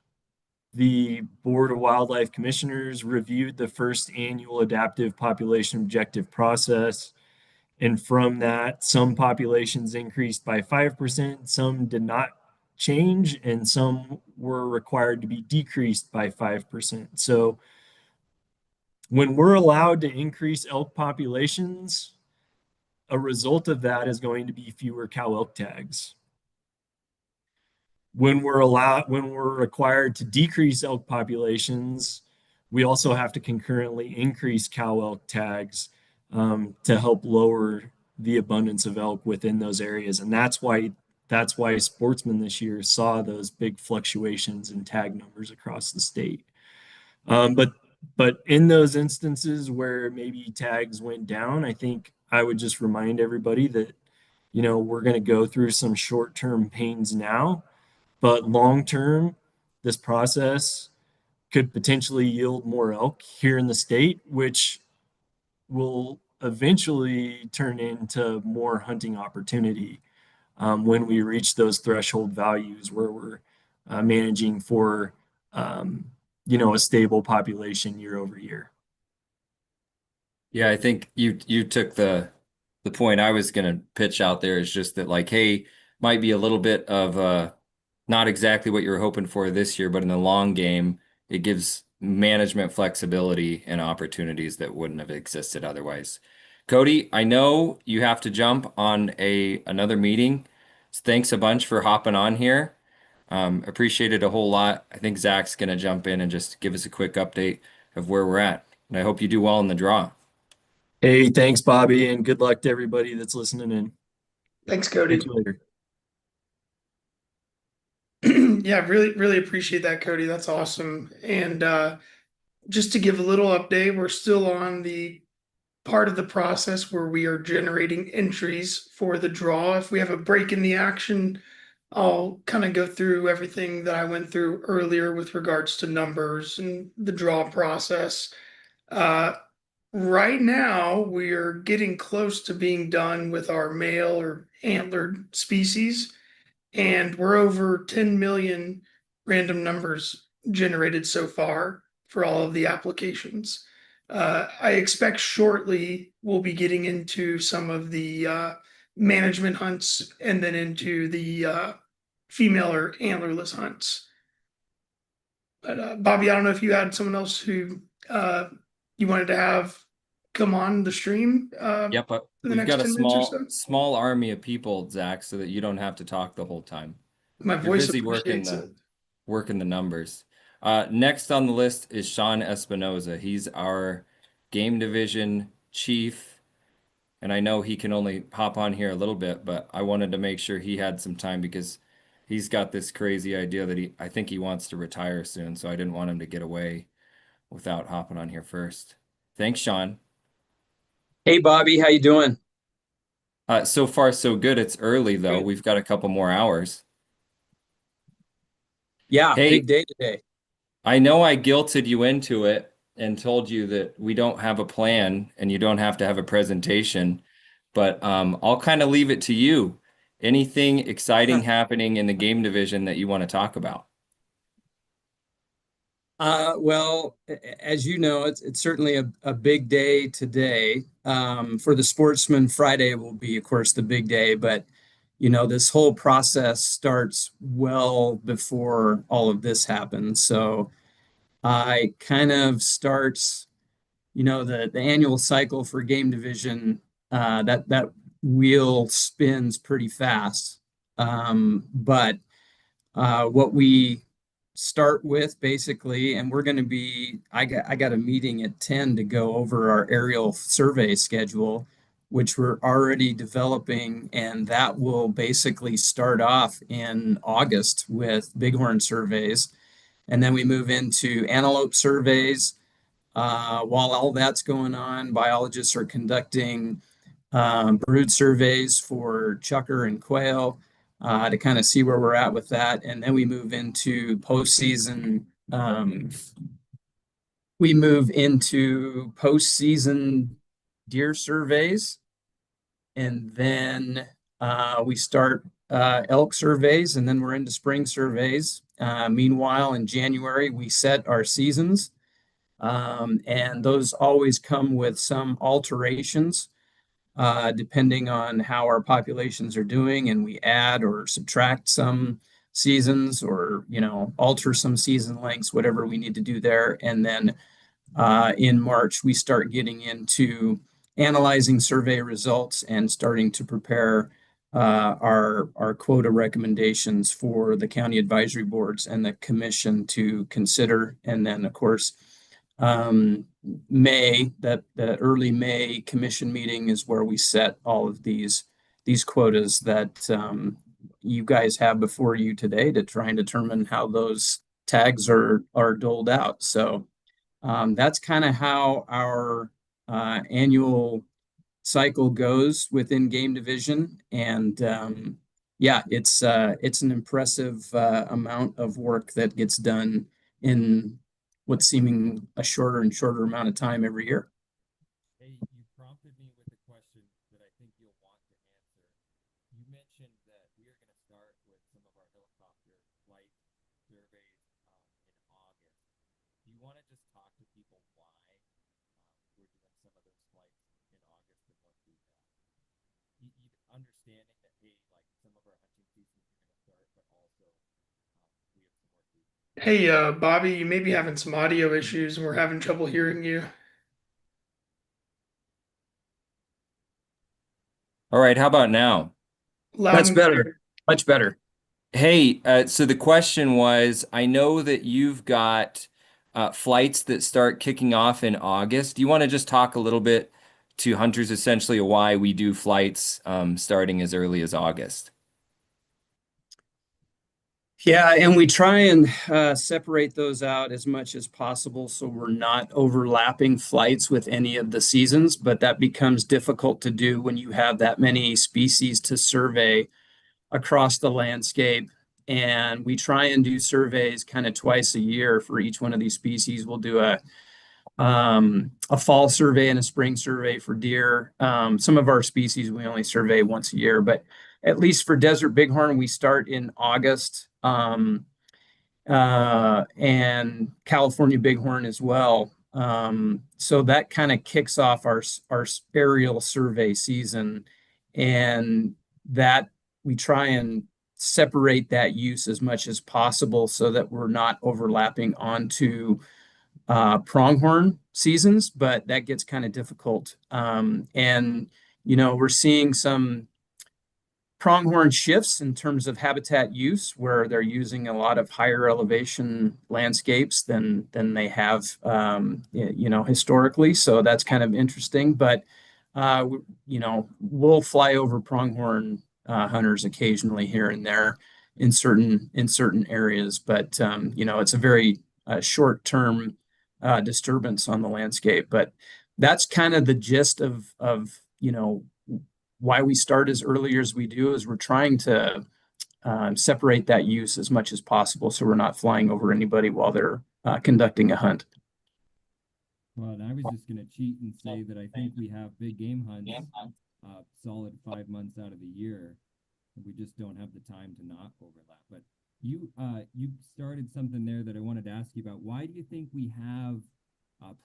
the Board of Wildlife Commissioners reviewed the first annual adaptive population objective process. And from that, some populations increased by 5%, some did not change, and some were required to be decreased by 5%. So when we're allowed to increase elk populations, a result of that is going to be fewer cow elk tags. When we're required to decrease elk populations, we also have to concurrently increase cow elk tags to help lower the abundance of elk within those areas. And that's that's why sportsmen this year saw those big fluctuations in tag numbers across the state. But in those instances where maybe tags went down, I think I would just remind everybody that, we're going to go through some short-term pains now, but long-term, this process could potentially yield more elk here in the state, which will eventually turn into more hunting opportunity when we reach those threshold values where we're managing for a stable population year over year. Yeah, I think you took the point I was gonna pitch out there is just that like, hey, might be a little bit of not exactly what you're hoping for this year, but in the long game, it gives management flexibility and opportunities that wouldn't have existed otherwise. Cody, I know you have to jump on another meeting. Thanks a bunch for hopping on here. Appreciate it a whole lot. I think Zach's gonna jump in and just give us a quick update of where we're at. And I hope you do well in the draw. Hey, thanks, Bobby, and good luck to everybody that's listening in. Thanks, Catch Cody. you later. Yeah, really appreciate that, Cody. That's awesome. And just to give a little update, we're still on the part of the process where we are generating entries for the draw. If we have a break in the action, I'll kind of go through everything that I went through earlier with regards to numbers and the draw process. Right now, we are getting close to being done with our male or antlered species, and we're over 10 million random numbers generated so far for all of the applications. I expect shortly we'll be getting into some of the management hunts and then into the female or antlerless hunts. But Bobby, I don't know if you had someone else who you wanted to have come on the stream Yep, for the we've next got a 10 minutes or so. small army of people, Zach, so that you don't have to talk the whole time. My You're voice busy working appreciates it. the numbers. Next on the list is Sean Espinoza. He's our game division chief, and I know he can only hop on here a little bit, but I wanted to make sure he had some time because he's got this crazy idea that I think he wants to retire soon, so I didn't want him to get away without hopping on here first. Thanks, Sean. Hey Bobby, how you doing? So far so good. It's early though. Good. We've got a couple more hours. Yeah, Hey, big day today. I know I guilted you into it and told you that we don't have a plan and you don't have to have a presentation, but I'll kind of leave it to you. Anything exciting happening in the game division that you want to talk about? Well, as you know, it's certainly a big day today. For the sportsman, Friday will be, of course, the big day, but this whole process starts well before all of this happens. So I kind of starts, the annual cycle for game division, that wheel spins pretty fast. But what we start with basically, and we're going to be, I got a meeting at 10 to go over our aerial survey schedule, which we're already developing, and that will basically start off in August with bighorn surveys. And then we move into antelope surveys. While all that's going on, biologists are conducting brood surveys for chukar and quail to kind of see where we're at with that. And then we move into postseason. We move into postseason deer surveys, and then we start elk surveys, and then we're into spring surveys. Meanwhile, in January, we set our seasons, and those always come with some alterations depending on how our populations are doing, and we add or subtract some seasons or alter some season lengths, whatever we need to do there. And then in March we start getting into analyzing survey results and starting to prepare our quota recommendations for the county advisory boards and the commission to consider. And then of course the early May commission meeting is where we set all of these quotas that you guys have before you today to try and determine how those tags are doled out. So that's kind of how our annual cycle goes within game division. And yeah, it's an impressive amount of work that gets done in what's seeming a shorter and shorter amount of time every year. Hey, you prompted me with a question that I think you'll want to answer. You mentioned that we are going to start with some of our helicopter flight surveys in August. Do you want to just talk to people why we're doing some of those flights in August and what the understanding that, hey, like some of our hunting seasons are going to start, but also we have some work to do. Hey, Bobby, you may be having some audio issues and we're having trouble hearing you. All right, how about now? Loud That's and better, clear. much better. Hey, so the question was, I know that you've got flights that start kicking off in August. Do you want to just talk a little bit to hunters essentially why we do flights starting as early as August? Yeah, and we try and separate those out as much as possible so we're not overlapping flights with any of the seasons, but that becomes difficult to do when you have that many species to survey across the landscape. And we try and do surveys kind of twice a year for each one of these species. We'll do a fall survey and a spring survey for deer. Some of our species we only survey once a year, but at least for desert bighorn, we start in August, and California bighorn as well. So that kind of kicks off our aerial survey season, and that we try and separate that use as much as possible so that we're not overlapping onto pronghorn seasons, but that gets kind of difficult. And, we're seeing some pronghorn shifts in terms of habitat use, where they're using a lot of higher elevation landscapes than they have, historically. So that's kind of interesting. But, we'll fly over pronghorn hunters occasionally here and there in certain areas. But, it's a very short-term disturbance on the landscape. But that's kind of the gist of why we start as early as we do, is we're trying to separate that use as much as possible so we're not flying over anybody while they're conducting a hunt. Well, and I was just going to cheat and say that I think we have big game hunts solid 5 months out of the year. And we just don't have the time to not overlap. But you started something there that I wanted to ask you about. Why do you think we have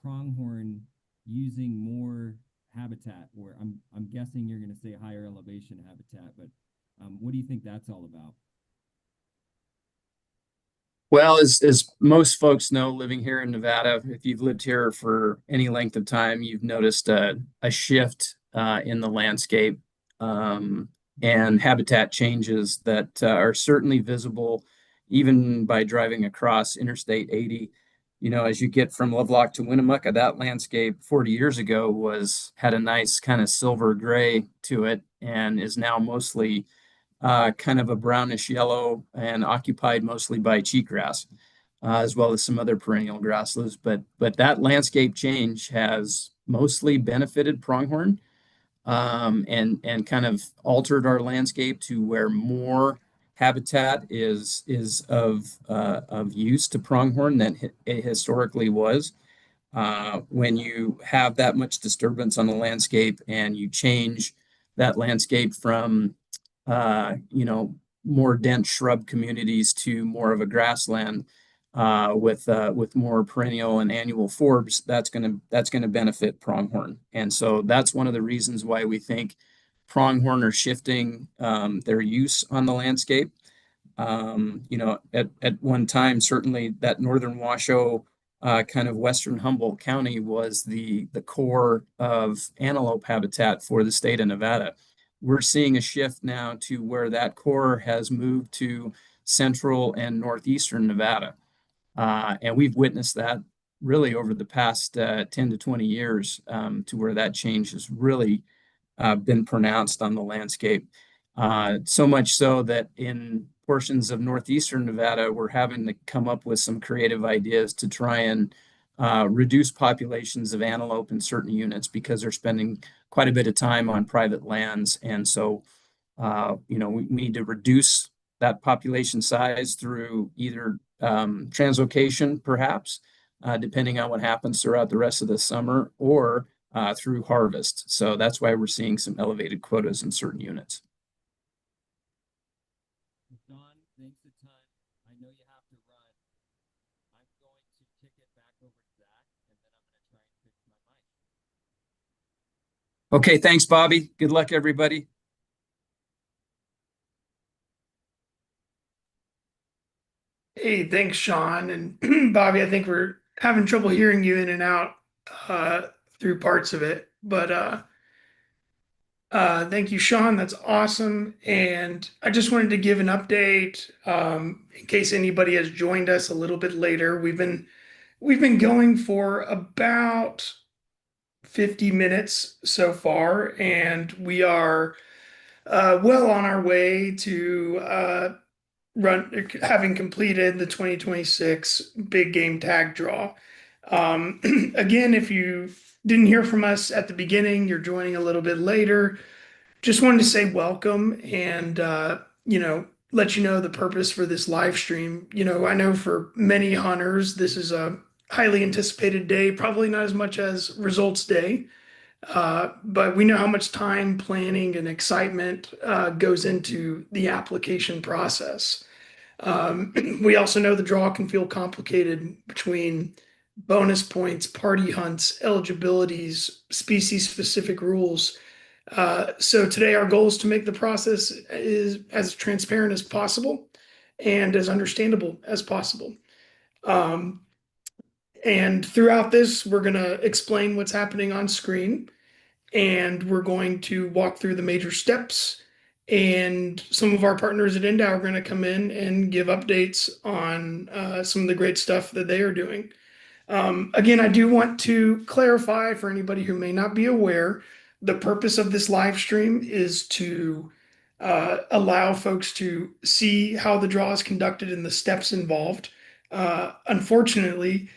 pronghorn using more habitat? Or I'm guessing you're going to say higher elevation habitat, but what do you think that's all about? Well, as most folks know, living here in Nevada, if you've lived here for any length of time, you've noticed a shift in the landscape and habitat changes that are certainly visible even by driving across Interstate 80. As you get from Lovelock to Winnemucca, that landscape 40 years ago had a nice kind of silver gray to it and is now mostly kind of a brownish yellow and occupied mostly by cheatgrass, as well as some other perennial grasses. But that landscape change has mostly benefited pronghorn, and kind of altered our landscape to where more habitat is of use to pronghorn than it historically was. When you have that much disturbance on the landscape and you change that landscape from more dense shrub communities to more of a grassland with more perennial and annual forbs, that's gonna benefit pronghorn. And so that's one of the reasons why we think pronghorn are shifting their use on the landscape. At one time, certainly that northern Washoe, kind of western Humboldt County was the core of antelope habitat for the state of Nevada. We're seeing a shift now to where that core has moved to central and northeastern Nevada. And we've witnessed that really over the past 10 to 20 years, to where that change has really been pronounced on the landscape. So much so that in portions of northeastern Nevada, we're having to come up with some creative ideas to try and reduce populations of antelope in certain units because they're spending quite a bit of time on private lands. And so, we need to reduce that population size through either translocation, perhaps, depending on what happens throughout the rest of the summer, or through harvest. So that's why we're seeing some elevated quotas in certain units. Don, thanks a ton. I know you have to run. I'm going to kick it back over to Zach, and then I'm going to try and fix my mic. Okay, thanks, Bobby. Good luck, everybody. Hey, thanks, Sean. And Bobby, I think we're having trouble hearing you in and out uh, through parts of it. But thank you, Sean. That's awesome. And I just wanted to give an update in case anybody has joined us a little bit later. We've been going for about 50 minutes so far, and we are well on our way to having completed the 2026 big game tag draw. Again, if you didn't hear from us at the beginning, you're joining a little bit later, just wanted to say welcome and let you know the purpose for this live stream. I know for many hunters this is a highly anticipated day, probably not as much as results day, but we know how much time, planning, and excitement goes into the application process. We also know the draw can feel complicated between bonus points, party hunts, eligibilities, species specific rules. So today our goal is to make the process is as transparent as possible and as understandable as possible. Um, and throughout this, we're going to explain what's happening on screen, and we're going to walk through the major steps. And some of our partners at NDOW are going to come in and give updates on some of the great stuff that they are doing. Again, I do want to clarify for anybody who may not be aware, the purpose of this live stream is to allow folks to see how the draw is conducted and the steps involved. Unfortunately,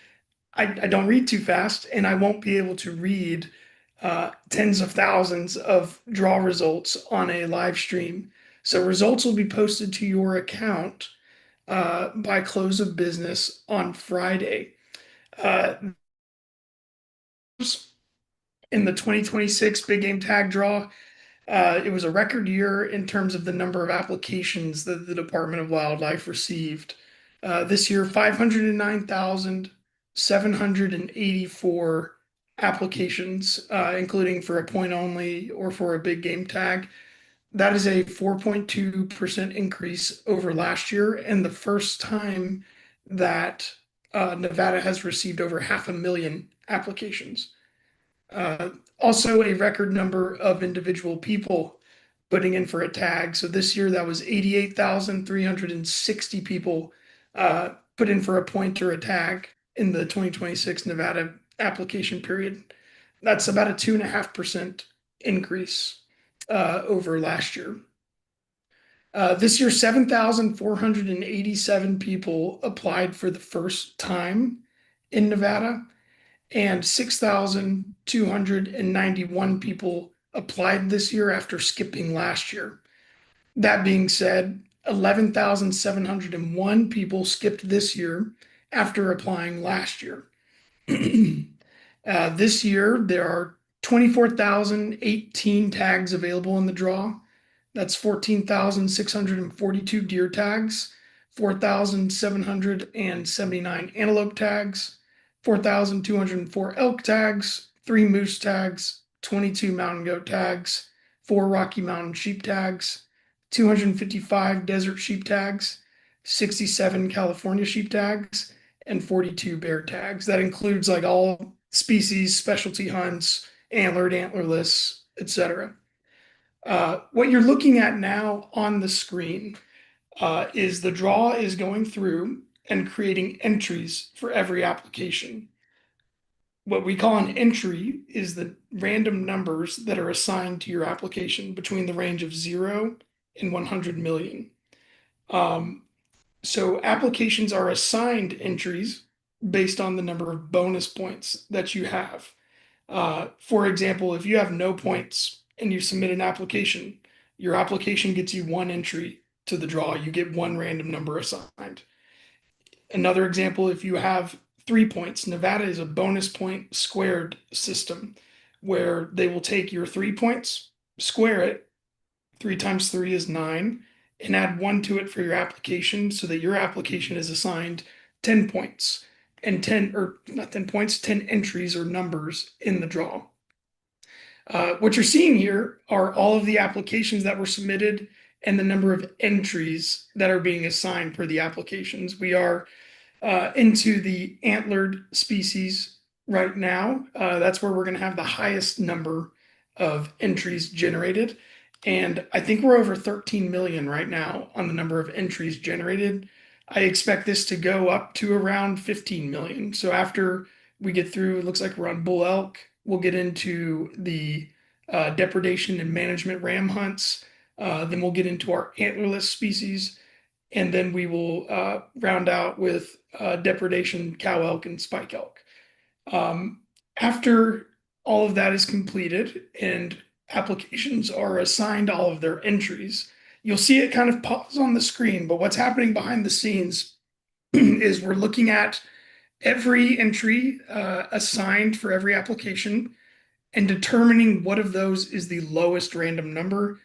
I don't read too fast, and I won't be able to read tens of thousands of draw results on a live stream. So results will be posted to your account by close of business on Friday. In the 2026 Big Game Tag Draw, it was a record year in terms of the number of applications that the Department of Wildlife received. This year, 509,784 applications, including for a point only or for a big game tag. That is a 4.2% increase over last year, and the first time that Nevada has received over 500,000 applications. Also, a record number of individual people putting in for a tag. So this year, that was 88,360 people put in for a point or a tag in the 2026 Nevada application period. That's about a 2.5% increase over last year. This year, 7,487 people applied for the first time in Nevada, and 6,291 people applied this year after skipping last year. That being said, 11,701 people skipped this year after applying last year. This year, there are 24,018 tags available in the draw. That's 14,642 deer tags, 4,779 antelope tags, 4,204 elk tags, 3 moose tags, 22 mountain goat tags, 4 Rocky Mountain sheep tags, 255 desert sheep tags, 67 California sheep tags, and 42 bear tags. That includes like all species, specialty hunts, antlered, antlerless, etc. What you're looking at now on the screen is the draw is going through and creating entries for every application. What we call an entry is the random numbers that are assigned to your application between the range of 0 and 100 million. So applications are assigned entries based on the number of bonus points that you have. For example, if you have no points and you submit an application, your application gets you one entry to the draw. You get one random number assigned. Another example, if you have 3 points, Nevada is a bonus point squared system where they will take your 3 points, square it, 3 times 3 is 9, and add one to it for your application so that your application is assigned 10 points and 10, or not 10 points, 10 entries or numbers in the draw. What you're seeing here are all of the applications that were submitted and the number of entries that are being assigned per the applications. We are into the antlered species right now. That's where we're going to have the highest number of entries generated. And I think we're over 13 million right now on the number of entries generated. I expect this to go up to around 15 million. So after we get through, it looks like we're on bull elk. We'll get into the depredation and management ram hunts. Then we'll get into our antlerless species. And then we will round out with depredation, cow elk, and spike elk. After all of that is completed and applications are assigned all of their entries, you'll see it kind of pause on the screen, but what's happening behind the scenes is we're looking at every entry assigned for every application and determining what of those is the lowest random number.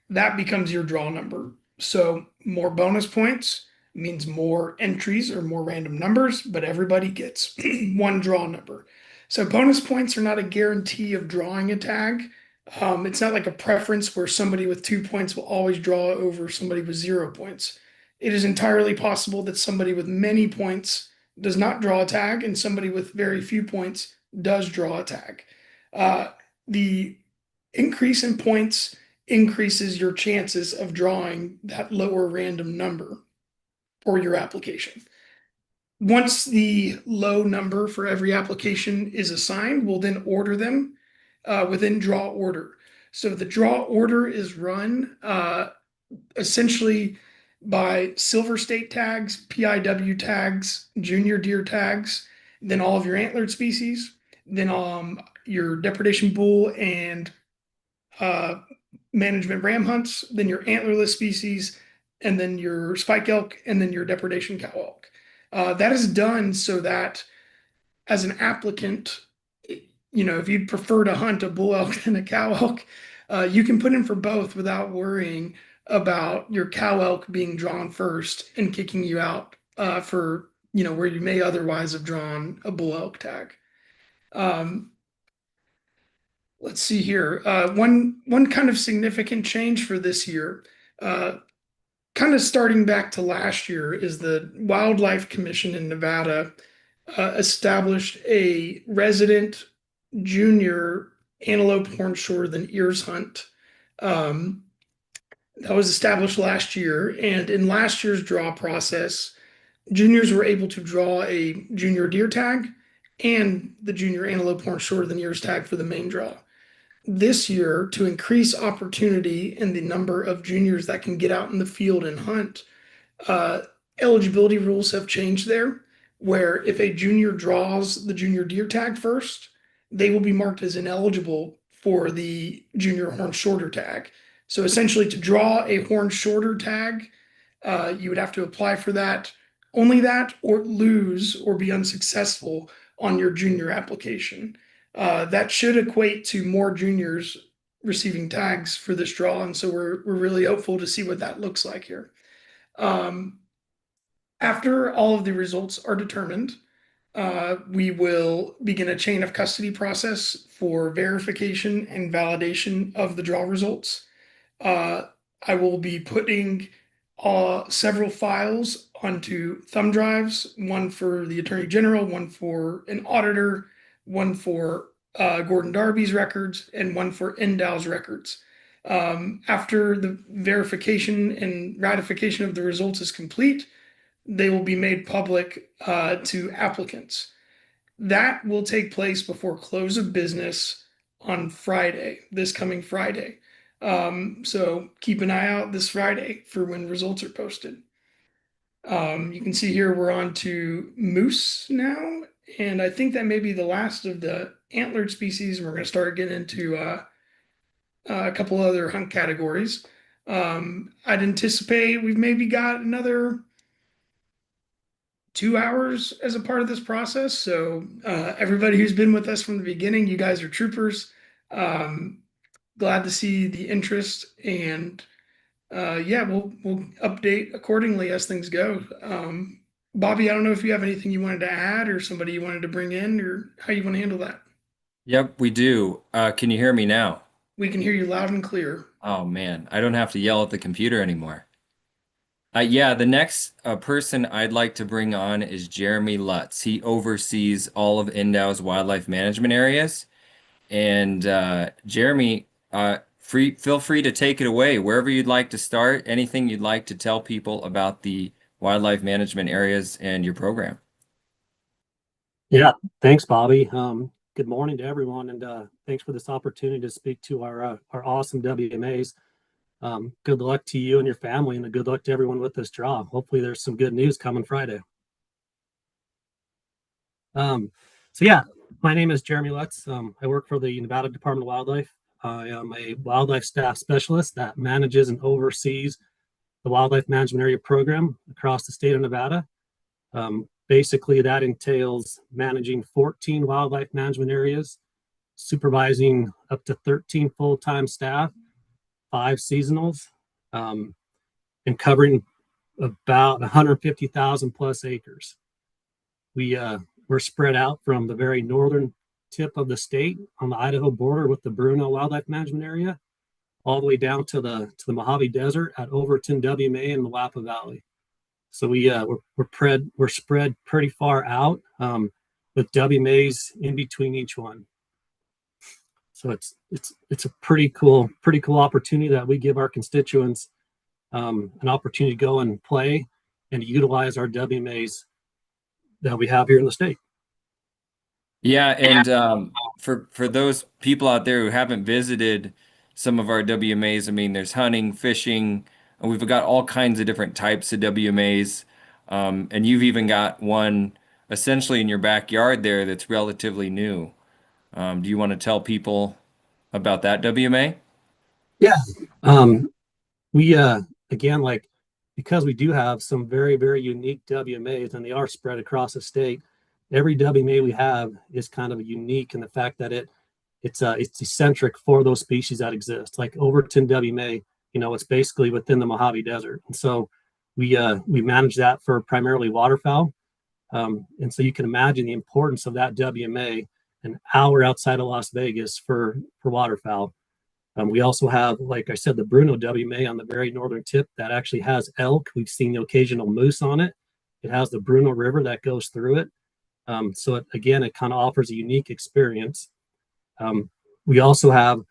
That becomes your draw number. So more bonus points means more entries or more random numbers, but everybody gets one draw number. So bonus points are not a guarantee of drawing a tag. It's not like a preference where somebody with 2 points will always draw over somebody with 0 points. It is entirely possible that somebody with many points does not draw a tag and somebody with very few points does draw a tag. The increase in points increases your chances of drawing that lower random number for your application. Once the low number for every application is assigned, we'll then order them within draw order. So the draw order is run essentially by silver state tags, PIW tags, junior deer tags, then all of your antlered species, then your depredation bull and management ram hunts, then your antlerless species, and then your spike elk, and then your depredation cow elk. That is done so that as an applicant, if you'd prefer to hunt a bull elk and a cow elk, you can put in for both without worrying about your cow elk being drawn first and kicking you out for where you may otherwise have drawn a bull elk tag. Let's see here. One kind of significant change for this year, kind of starting back to last year, is the Wildlife Commission in Nevada established a resident junior antelope horn shorter than ears hunt. That was established last year, and in last year's draw process, juniors were able to draw a junior deer tag and the junior antelope horn shorter than ears tag for the main draw. This year, to increase opportunity in the number of juniors that can get out in the field and hunt, eligibility rules have changed there, where if a junior draws the junior deer tag first, they will be marked as ineligible for the junior horn shorter tag. So essentially, to draw a horn shorter tag, you would have to apply for that, only that, or lose or be unsuccessful on your junior application. That should equate to more juniors receiving tags for this draw, and so we're really hopeful to see what that looks like here. After all of the results are determined, we will begin a chain of custody process for verification and validation of the draw results. I will be putting several files onto thumb drives, one for the Attorney General, one for an auditor, one for Gordon Darby's records, and one for NDOW's records. After the verification and ratification of the results is complete, they will be made public to applicants. That will take place before close of business on Friday, this coming Friday. So keep an eye out this Friday for when results are posted. You can see here we're on to moose now, and I think that may be the last of the antlered species. We're going to start getting into a couple other hunt categories. I'd anticipate we've maybe got another 2 hours as a part of this process. So everybody who's been with us from the beginning, you guys are troopers. Glad to see the interest, and yeah, we'll update accordingly as things go. Bobby, I don't know if you have anything you wanted to add or somebody you wanted to bring in, or how you want to handle that. Yep, we do. Can you hear me now? We can hear you loud and clear. Oh man, I don't have to yell at the computer anymore. Yeah, the next person I'd like to bring on is Jeremy Lutz. He oversees all of NDOW's wildlife management areas. And Jeremy, feel free to take it away wherever you'd like to start. Anything you'd like to tell people about the wildlife management areas and your program. Yeah, thanks, Bobby. Good morning to everyone, and thanks for this opportunity to speak to our awesome WMAs. Good luck to you and your family, and good luck to everyone with this draw. Hopefully, there's some good news coming Friday. So yeah, my name is Jeremy Lutz. I work for the Nevada Department of Wildlife. I am a wildlife staff specialist that manages and oversees the wildlife management area program across the state of Nevada. Basically, that entails managing 14 wildlife management areas, supervising up to 13 full-time staff, 5 seasonals, and covering about 150,000 plus acres. We're spread out from the very northern tip of the state on the Idaho border with the Bruno Wildlife Management Area, all the way down to the Mojave Desert at Overton WMA in the Lapa Valley. So we're spread pretty far out, with WMAs in between each one. So it's a pretty cool opportunity that we give our constituents, an opportunity to go and play and utilize our WMAs that we have here in the state. Yeah, and for those people out there who haven't visited some of our WMAs, I mean, there's hunting, fishing, and we've got all kinds of different types of WMAs. And you've even got one essentially in your backyard there that's relatively new. Do you want to tell people about that WMA? Yeah. We again, like, because we do have some very unique WMAs and they are spread across the state. Every WMA we have is kind of unique in the fact that it's eccentric for those species that exist. Like Overton WMA, it's basically within the Mojave Desert, and so we manage that for primarily waterfowl. And so you can imagine the importance of that WMA an hour outside of Las Vegas for waterfowl. We also have, like I said, the Bruno WMA on the very northern tip that actually has elk. We've seen the occasional moose on it. It has the Bruno River that goes through it. So it kind of offers a unique experience. We also have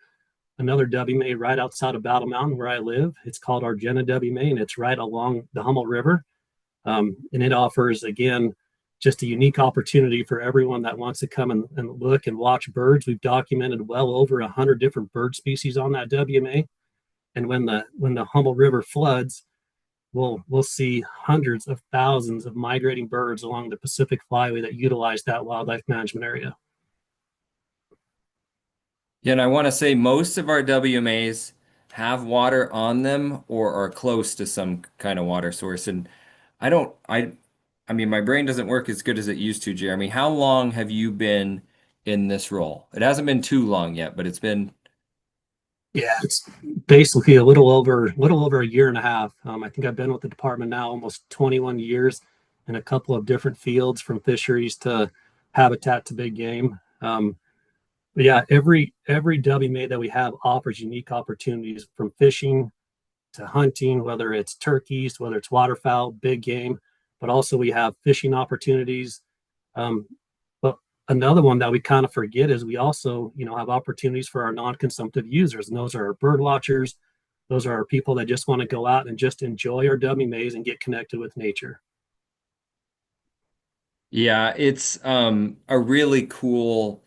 another WMA right outside of Battle Mountain where I live. It's called Argenta WMA, and it's right along the Hummel River. And it offers, again, just a unique opportunity for everyone that wants to come and look and watch birds. We've documented well over 100 different bird species on that WMA. And when the Hummel River floods, we'll see hundreds of thousands of migrating birds along the Pacific Flyway that utilize that wildlife management area. Yeah, and I want to say most of our WMAs have water on them or are close to some kind of water source. And I mean, my brain doesn't work as good as it used to, Jeremy. How long have you been in this role? It hasn't been too long yet, but it's been. Yeah, it's basically a little over a year and a half. I think I've been with the department now almost 21 years in a couple of different fields, from fisheries to habitat to big game. But yeah, every WMA that we have offers unique opportunities, from fishing to hunting, whether it's turkeys, whether it's waterfowl, big game, but also we have fishing opportunities. But another one that we kind of forget is we also, have opportunities for our non-consumptive users, and those are our bird watchers. Those are our people that just want to go out and just enjoy our WMAs and get connected with nature. Yeah, it's a really cool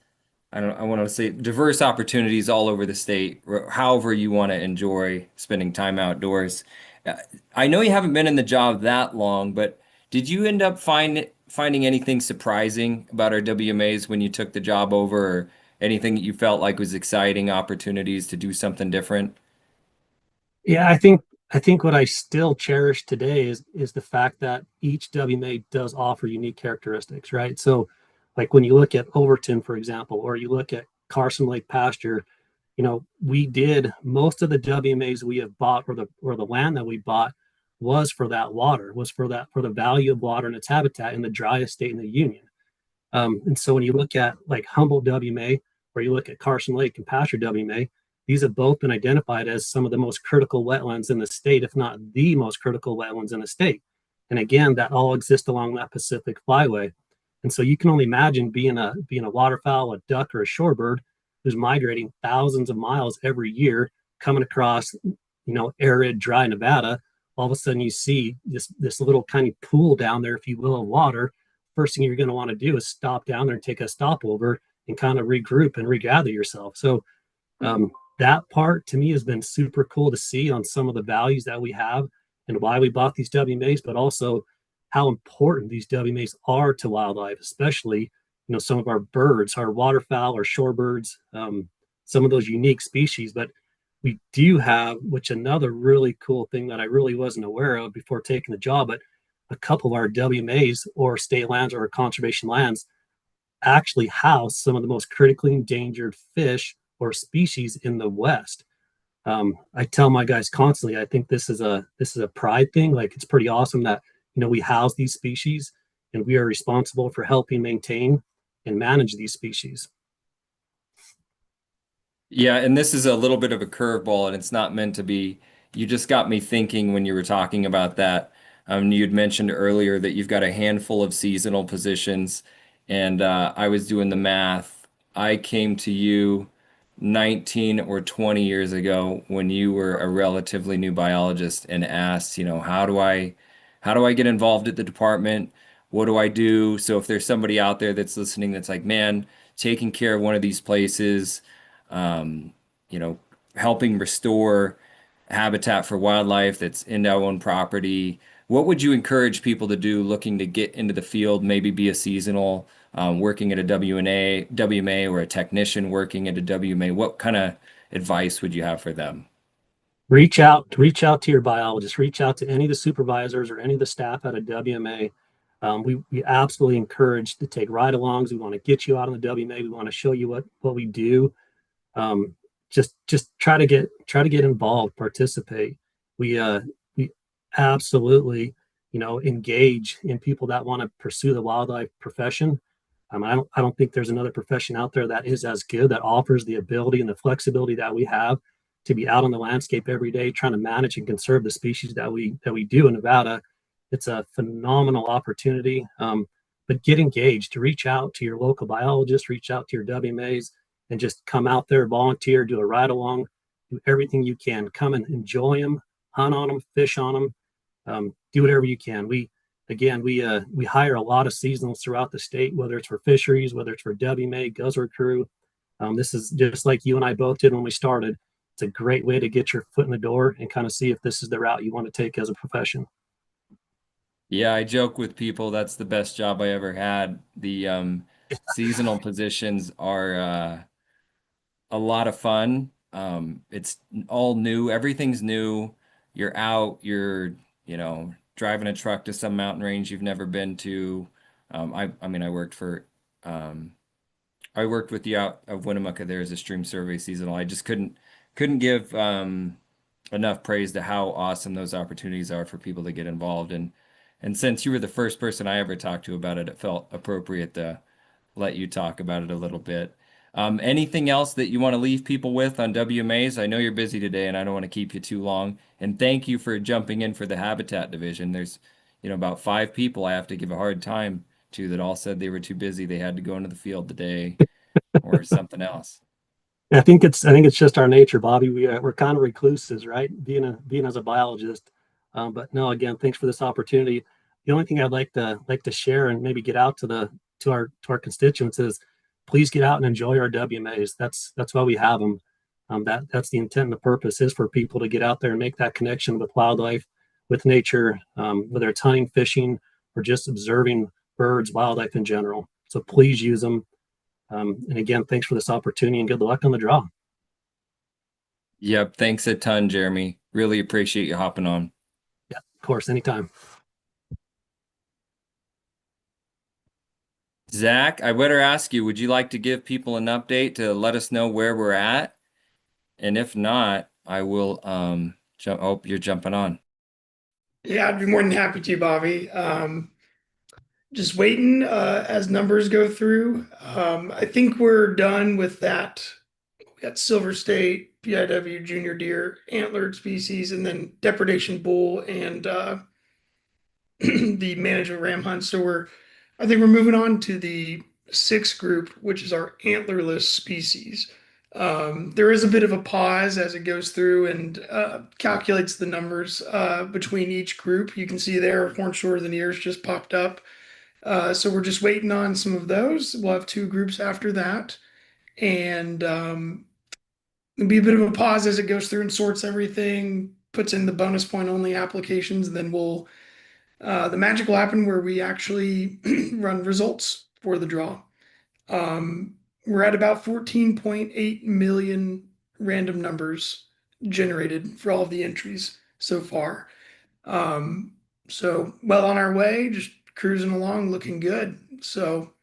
I want to say diverse opportunities all over the state, however you want to enjoy spending time outdoors. Uh, I know you haven't been in the job that long, but did you end up finding anything surprising about our WMAs when you took the job over, or anything that you felt like was exciting opportunities to do something different? Yeah, I think what I still cherish today is the fact that each WMA does offer unique characteristics, right? So, like when you look at Overton, for example, or you look at Carson Lake Pasture, we did most of the WMAs we have bought, or the land that we bought was for that water, was for the value of water and its habitat in the driest state in the union. And so when you look at like Humboldt WMA, or you look at Carson Lake and Pasture WMA, these have both been identified as some of the most critical wetlands in the state, if not the most critical wetlands in the state. And again, that all exists along that Pacific Flyway. And so you can only imagine being a waterfowl, a duck, or a shorebird who's migrating thousands of miles every year, coming across, arid, dry Nevada. All of a sudden, you see this little tiny pool down there, if you will, of water. First thing you're going to want to do is stop down there and take a stopover and kind of regroup and regather yourself. So that part to me has been super cool to see on some of the values that we have and why we bought these WMAs, but also how important these WMAs are to wildlife, especially some of our birds, our waterfowl, our shorebirds, some of those unique species. But we do have, which another really cool thing that I really wasn't aware of before taking the job, but a couple of our WMAs or state lands or conservation lands actually house some of the most critically endangered fish or species in the West. I tell my guys constantly, I think this is a pride thing. Like it's pretty awesome that we house these species and we are responsible for helping maintain and manage these species. Yeah, and this is a little bit of a curveball, and it's not meant to be. You just got me thinking when you were talking about that. You'd mentioned earlier that you've got a handful of seasonal positions, and I was doing the math. I came to you 19 or 20 years ago when you were a relatively new biologist and asked, how do I get involved at the department? What do I do? So if there's somebody out there that's listening that's like, man, taking care of one of these places, um, you know, helping restore habitat for wildlife that's NDOW owned property. What would you encourage people to do looking to get into the field, maybe be a seasonal, working at a WMA, or a technician working at a WMA? What kind of advice would you have for them? Reach out to your biologist, reach out to any of the supervisors or any of the staff at a WMA. We absolutely encourage to take ride-alongs. We want to get you out on the WMA. We want to show you what we do. um, just try to get involved, participate. We absolutely engage in people that want to pursue the wildlife profession. I don't think there's another profession out there that is as good, that offers the ability and the flexibility that we have to be out on the landscape every day trying to manage and conserve the species that we do in Nevada. It's a phenomenal opportunity. But get engaged, reach out to your local biologist, reach out to your WMAs, and just come out there, volunteer, do a ride along, do everything you can. Come and enjoy them, hunt on them, fish on them, do whatever you can. We hire a lot of seasonals throughout the state, whether it's for fisheries, whether it's for WMA, guzzler crew. This is just like you and I both did when we started. It's a great way to get your foot in the door and kind of see if this is the route you want to take as a profession. Yeah, I joke with people that's the best job I ever had. The seasonal positions are a lot of fun. It's all new. Everything's new. You're out, driving a truck to some mountain range you've never been to. I mean, um, I worked with you out of Winnemucca there as a stream survey seasonal. I just couldn't give enough praise to how awesome those opportunities are for people to get involved. And since you were the first person I ever talked to about it, it felt appropriate to let you talk about it a little bit. Anything else that you want to leave people with on WMAs? I know you're busy today and I don't want to keep you too long. And thank you for jumping in for the Habitat division. There's, about 5 people I have to give a hard time to that all said they were too busy. They had to go into the field today or something else. I think it's just our nature, Bobby. We're kind of recluses, right? Being as a biologist. But no, again, thanks for this opportunity. The only thing I'd like to share and maybe get out to our constituents is please get out and enjoy our WMAs. That's why we have them. That's the intent and the purpose is for people to get out there and make that connection with wildlife, with nature, whether it's hunting, fishing, or just observing birds, wildlife in general. So please use them. And again, thanks for this opportunity and good luck on the draw. Yep. Thanks a ton, Jeremy. Really appreciate you hopping on. Yeah, of course, anytime. Zach, I better ask you, would you like to give people an update to let us know where we're at? And if not, I will jump. Oh, you're jumping on. Yeah, I'd be more than happy to, Bobby. Just waiting as numbers go through. I think we're done with that. We got Silver State, PIW, junior deer, antlered species, and then depredation bull and the management ram hunt. So I think we're moving on to the sixth group, which is our antlerless species. There is a bit of a pause as it goes through and calculates the numbers between each group. You can see there, horn shorter than ears just popped up. So we're just waiting on some of those. We'll have two groups after that. And there'll be a bit of a pause as it goes through and sorts everything, puts in the bonus point only applications. Then the magic will happen where we actually run results for the draw. We're at about 14.8 million random numbers generated for all of the entries so far. So well on our way, just cruising along, looking good. So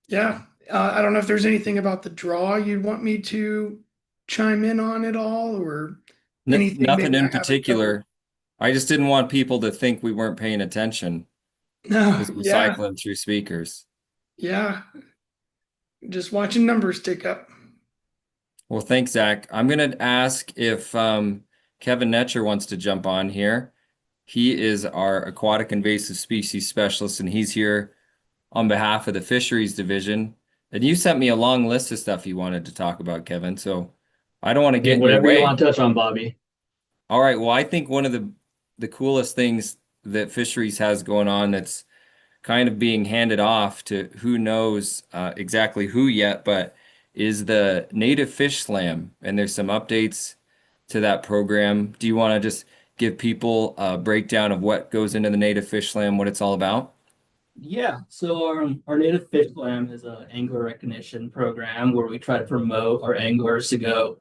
yeah, I don't know if there's anything about the draw you'd want me to chime in on at all, or anything Nothing maybe I in haven't particular. I just didn't want people to think we weren't paying attention covered. because No, we're yeah, cycling through speakers. yeah, just watching numbers tick up. Well, thanks, Zach. I'm going to ask if Kevin Netcher wants to jump on here. He is our aquatic invasive species specialist, and he's here on behalf of the fisheries division. And you sent me a long list of stuff you wanted to talk about, Kevin. So I don't want to get in your Whatever you way. want to touch on, Bobby. All right. Well, I think one of the coolest things that fisheries has going on that's kind of being handed off to who knows exactly who yet, but is the Native Fish Slam. And there's some updates to that program. Do you want to just give people a breakdown of what goes into the Native Fish Slam, what it's all about? Yeah, so our Native Fish Slam is an angler recognition program where we try to promote our anglers to go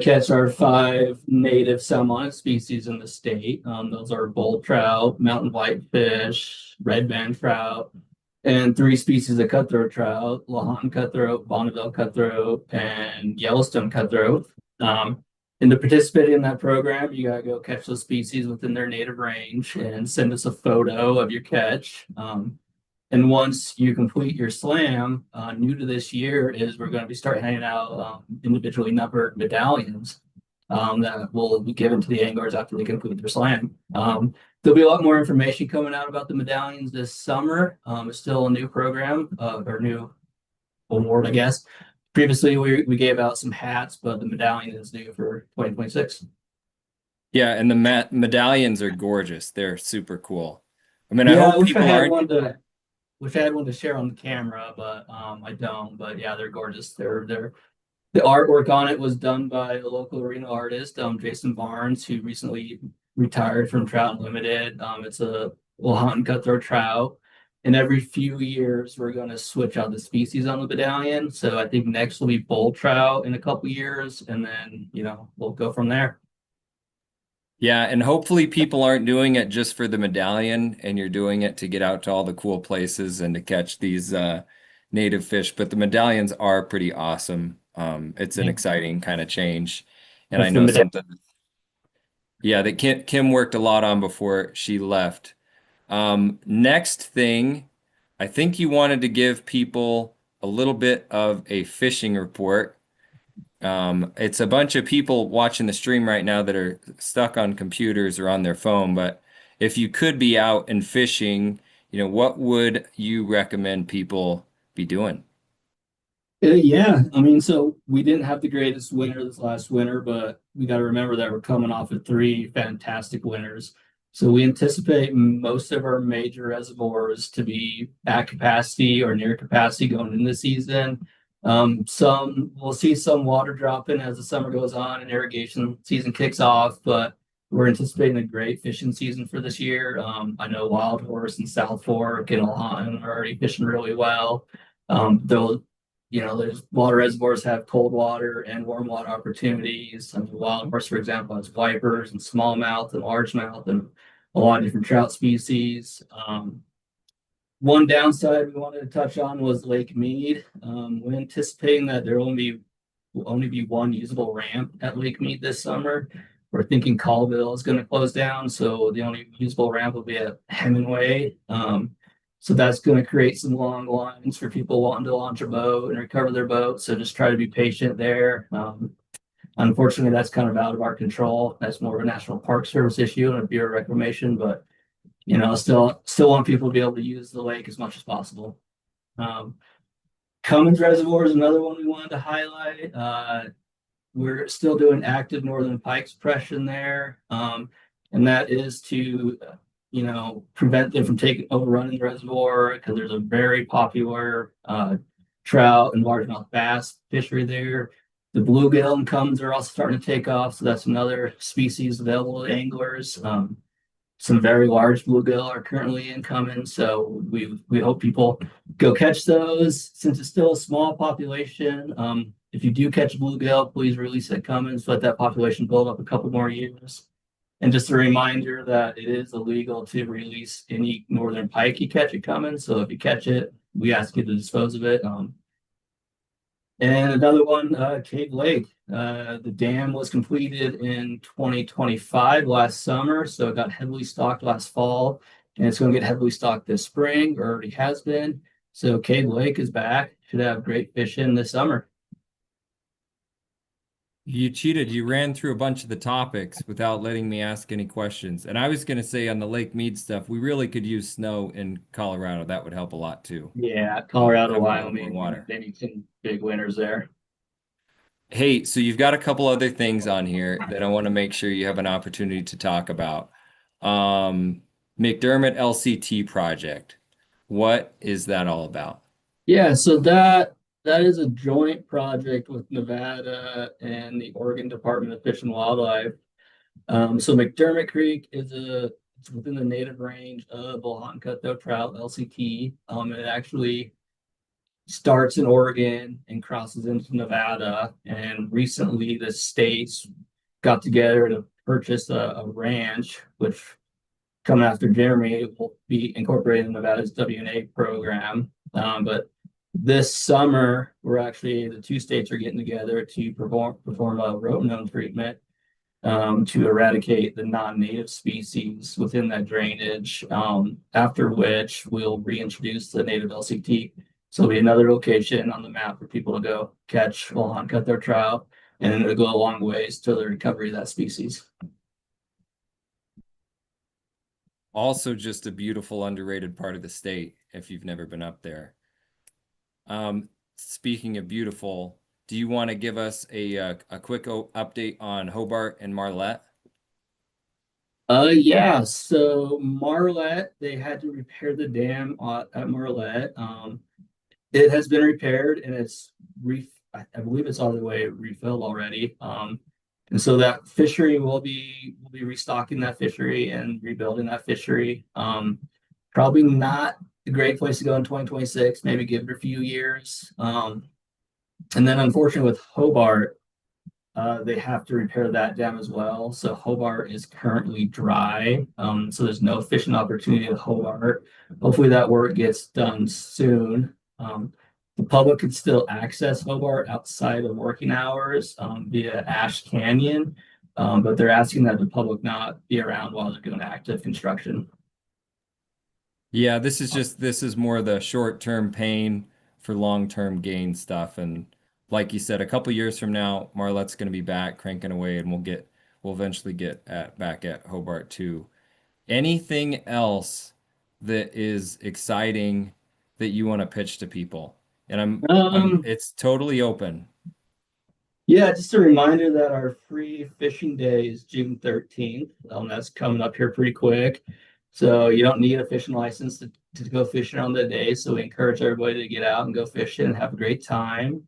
catch our 5 native salmoniid species in the state. Those are bull trout, mountain whitefish, red band trout, and 3 species of cutthroat trout: Lahontan cutthroat, Bonneville cutthroat, and Yellowstone cutthroat. And to participate in that program, you gotta go catch those species within their native range and send us a photo of your catch. And once you complete your slam, new to this year is we're going to be start handing out individually numbered medallions that will be given to the anglers after they complete their slam. There'll be a lot more information coming out about the medallions this summer. It's still a new program or new award, I guess. Previously, we gave out some hats, but the medallion is new for 2026. Yeah, and the medallions are gorgeous. They're super cool. I mean, I Yeah, I hope wish I people had aren't. one to wish I had one to share on the camera, but I don't. But yeah, they're gorgeous. They're the artwork on it was done by a local arena artist, Jason Barnes, who recently retired from Trout Unlimited. It's a Lahontan cutthroat trout. And every few years, we're going to switch out the species on the medallion. So I think next will be bull trout in a couple years, and then we'll go from there. Yeah, and hopefully people aren't doing it just for the medallion and you're doing it to get out to all the cool places and to catch these native fish. But the medallions are pretty awesome. It's an exciting kind of change. And I know something, yeah, that Kim worked a lot on before she left. Next thing, I think you wanted to give people a little bit of a fishing report. It's a bunch of people watching the stream right now that are stuck on computers or on their phone, but if you could be out and fishing, what would you recommend people be doing? Yeah, I mean, so we didn't have the greatest winter this last winter, but we got to remember that we're coming off of 3 fantastic winters. So we anticipate most of our major reservoirs to be at capacity or near capacity going into the season. We'll see some water dropping as the summer goes on and irrigation season kicks off, but we're anticipating a great fishing season for this year. I know Wild Horse and South Fork and Ohio are already fishing really well. Though, there's water reservoirs have cold water and warm water opportunities. I mean, Wild Horse, for example, has wipers and smallmouth and largemouth and a lot of different trout species. One downside we wanted to touch on was Lake Mead. We're anticipating that there will only be one usable ramp at Lake Mead this summer. We're thinking Colville is going to close down, so the only usable ramp will be at Hemingway. So that's going to create some long lines for people wanting to launch a boat and recover their boat. So just try to be patient there. Unfortunately, that's kind of out of our control. That's more of a National Park Service issue and a Bureau of Reclamation, but still want people to be able to use the lake as much as possible. Cummins Reservoir is another one we wanted to highlight. We're still doing active northern pike suppression there, and that is to prevent them from overrunning the reservoir because there's a very popular trout and largemouth bass fishery there. The bluegill and Cummins are also starting to take off, so that's another species available to anglers. Some very large bluegill are currently in Cummins, so we hope people go catch those. Since it's still a small population, if you do catch a bluegill, please release at Cummins, let that population build up a couple more years. And just a reminder that it is illegal to release any northern pike you catch at Cummins. So if you catch it, we ask you to dispose of it. And another one, Cave Lake. The dam was completed in 2025 last summer, so it got heavily stocked last fall, and it's going to get heavily stocked this spring, or already has been. So Cave Lake is back. Should have great fishing this summer. You cheated. You ran through a bunch of the topics without letting me ask any questions. And I was going to say on the Lake Mead stuff, we really could use snow in Colorado. That would help a lot too. Yeah, Colorado, Have a lot more Wyoming, water. they need some big winners there. Hey, so you've got a couple other things on here that I want to make sure you have an opportunity to talk about. McDermott LCT project. What is that all about? Yeah, so that is a joint project with Nevada and the Oregon Department of Fish and Wildlife. So McDermott Creek it's within the native range of Wilhott and Cutthroat Trout (LCT). It actually starts in Oregon and crosses into Nevada. And recently, the states got together to purchase a ranch, which coming after Jeremy will be incorporated in Nevada's WNA program. But this summer, the two states are getting together to perform a rotenone treatment to eradicate the non-native species within that drainage, after which we'll reintroduce the native LCT. So it'll be another location on the map for people to go catch Wilhott, cut their trout, and it'll go a long ways to the recovery of that species. Also, just a beautiful, underrated part of the state if you've never been up there. Speaking of beautiful, do you want to give us a quick update on Hobart and Marlette? Yeah. So Marlette, they had to repair the dam at Marlette. It has been repaired and I believe it's all the way refilled already. And so that fishery will be restocking that fishery and rebuilding that fishery. Probably not a great place to go in 2026. Maybe give it a few years. And then unfortunately with Hobart, they have to repair that dam as well. So Hobart is currently dry. So there's no fishing opportunity at Hobart. Hopefully that work gets done soon. The public can still access Hobart outside of working hours via Ash Canyon, but they're asking that the public not be around while they're doing active construction. Yeah, this is more the short-term pain for long-term gain stuff. And like you said, a couple years from now, Marlette's going to be back cranking away, and we'll eventually get back at Hobart too. Anything else that is exciting that you want to pitch to people? And it's totally open. Yeah, just a reminder that our free fishing day is June 13th. That's coming up here pretty quick. So you don't need a fishing license to go fishing on the day. So we encourage everybody to get out and go fishing and have a great time.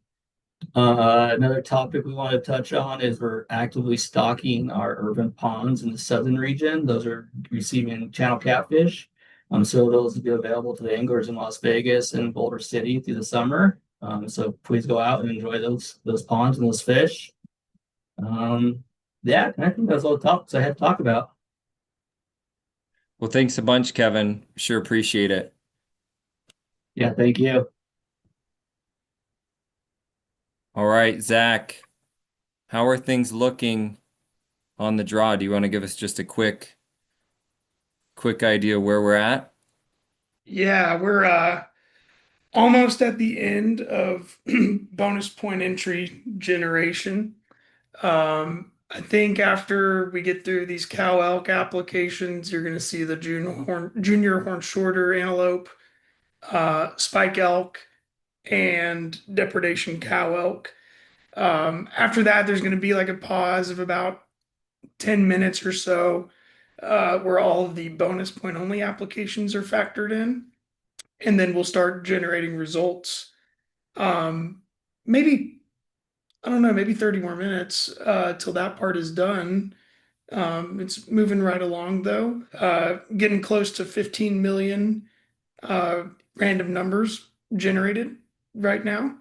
Another topic we want to touch on is we're actively stocking our urban ponds in the southern region. Those are receiving channel catfish. So those will be available to the anglers in Las Vegas and Boulder City through the summer. So please go out and enjoy those ponds and those fish. Yeah, I think that's all the topics I had to talk about. Well, thanks a bunch, Kevin. Sure appreciate it. Yeah, thank you. All right, Zach, how are things looking on the draw? Do you want to give us just a quick idea where we're at? Yeah, we're almost at the end of bonus point entry generation. I think after we get through these cow elk applications, you're going to see the junior horn shorter antelope, spike elk, and depredation cow elk. After that, there's going to be like a pause of about 10 minutes or so, where all of the bonus point only applications are factored in. And then we'll start generating results. Um, maybe, I don't know, maybe 30 more minutes till that part is done. It's moving right along though, getting close to 15 million random numbers generated right now.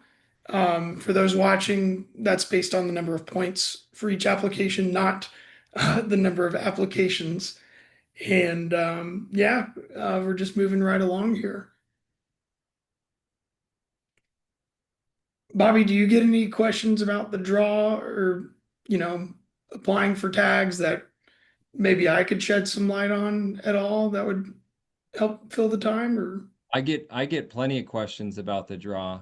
For those watching, that's based on the number of points for each application, not the number of applications. And yeah, we're just moving right along here. Bobby, do you get any questions about the draw or, you know, applying for tags that maybe I could shed some light on at all that would help fill the time? Or I get plenty of questions about the draw.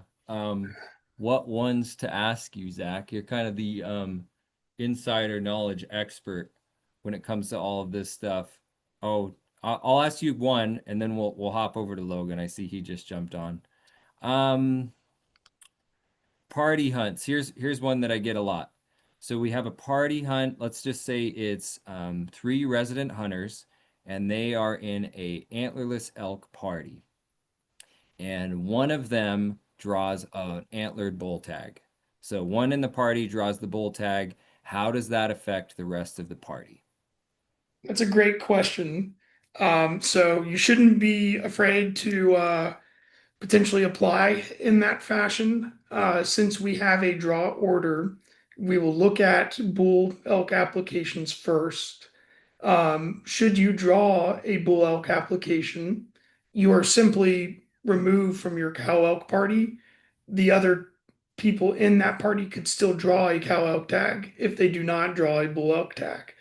What ones to ask you, Zach? You're kind of the insider knowledge expert when it comes to all of this stuff. Oh, I'll ask you one, and then we'll hop over to Logan. I see he just jumped on. Um, Party hunts. Here's one that I get a lot. So we have a party hunt. Let's just say it's 3 resident hunters, and they are in a antlerless elk party, and one of them draws an antlered bull tag. So one in the party draws the bull tag. How does that affect the rest of the party? that's a great question. So you shouldn't be afraid to potentially apply in that fashion. Since we have a draw order, we will look at bull elk applications first. Should you draw a bull elk application, you are simply removed from your cow elk party. The other people in that party could still draw a cow elk tag if they do not draw a bull elk tag.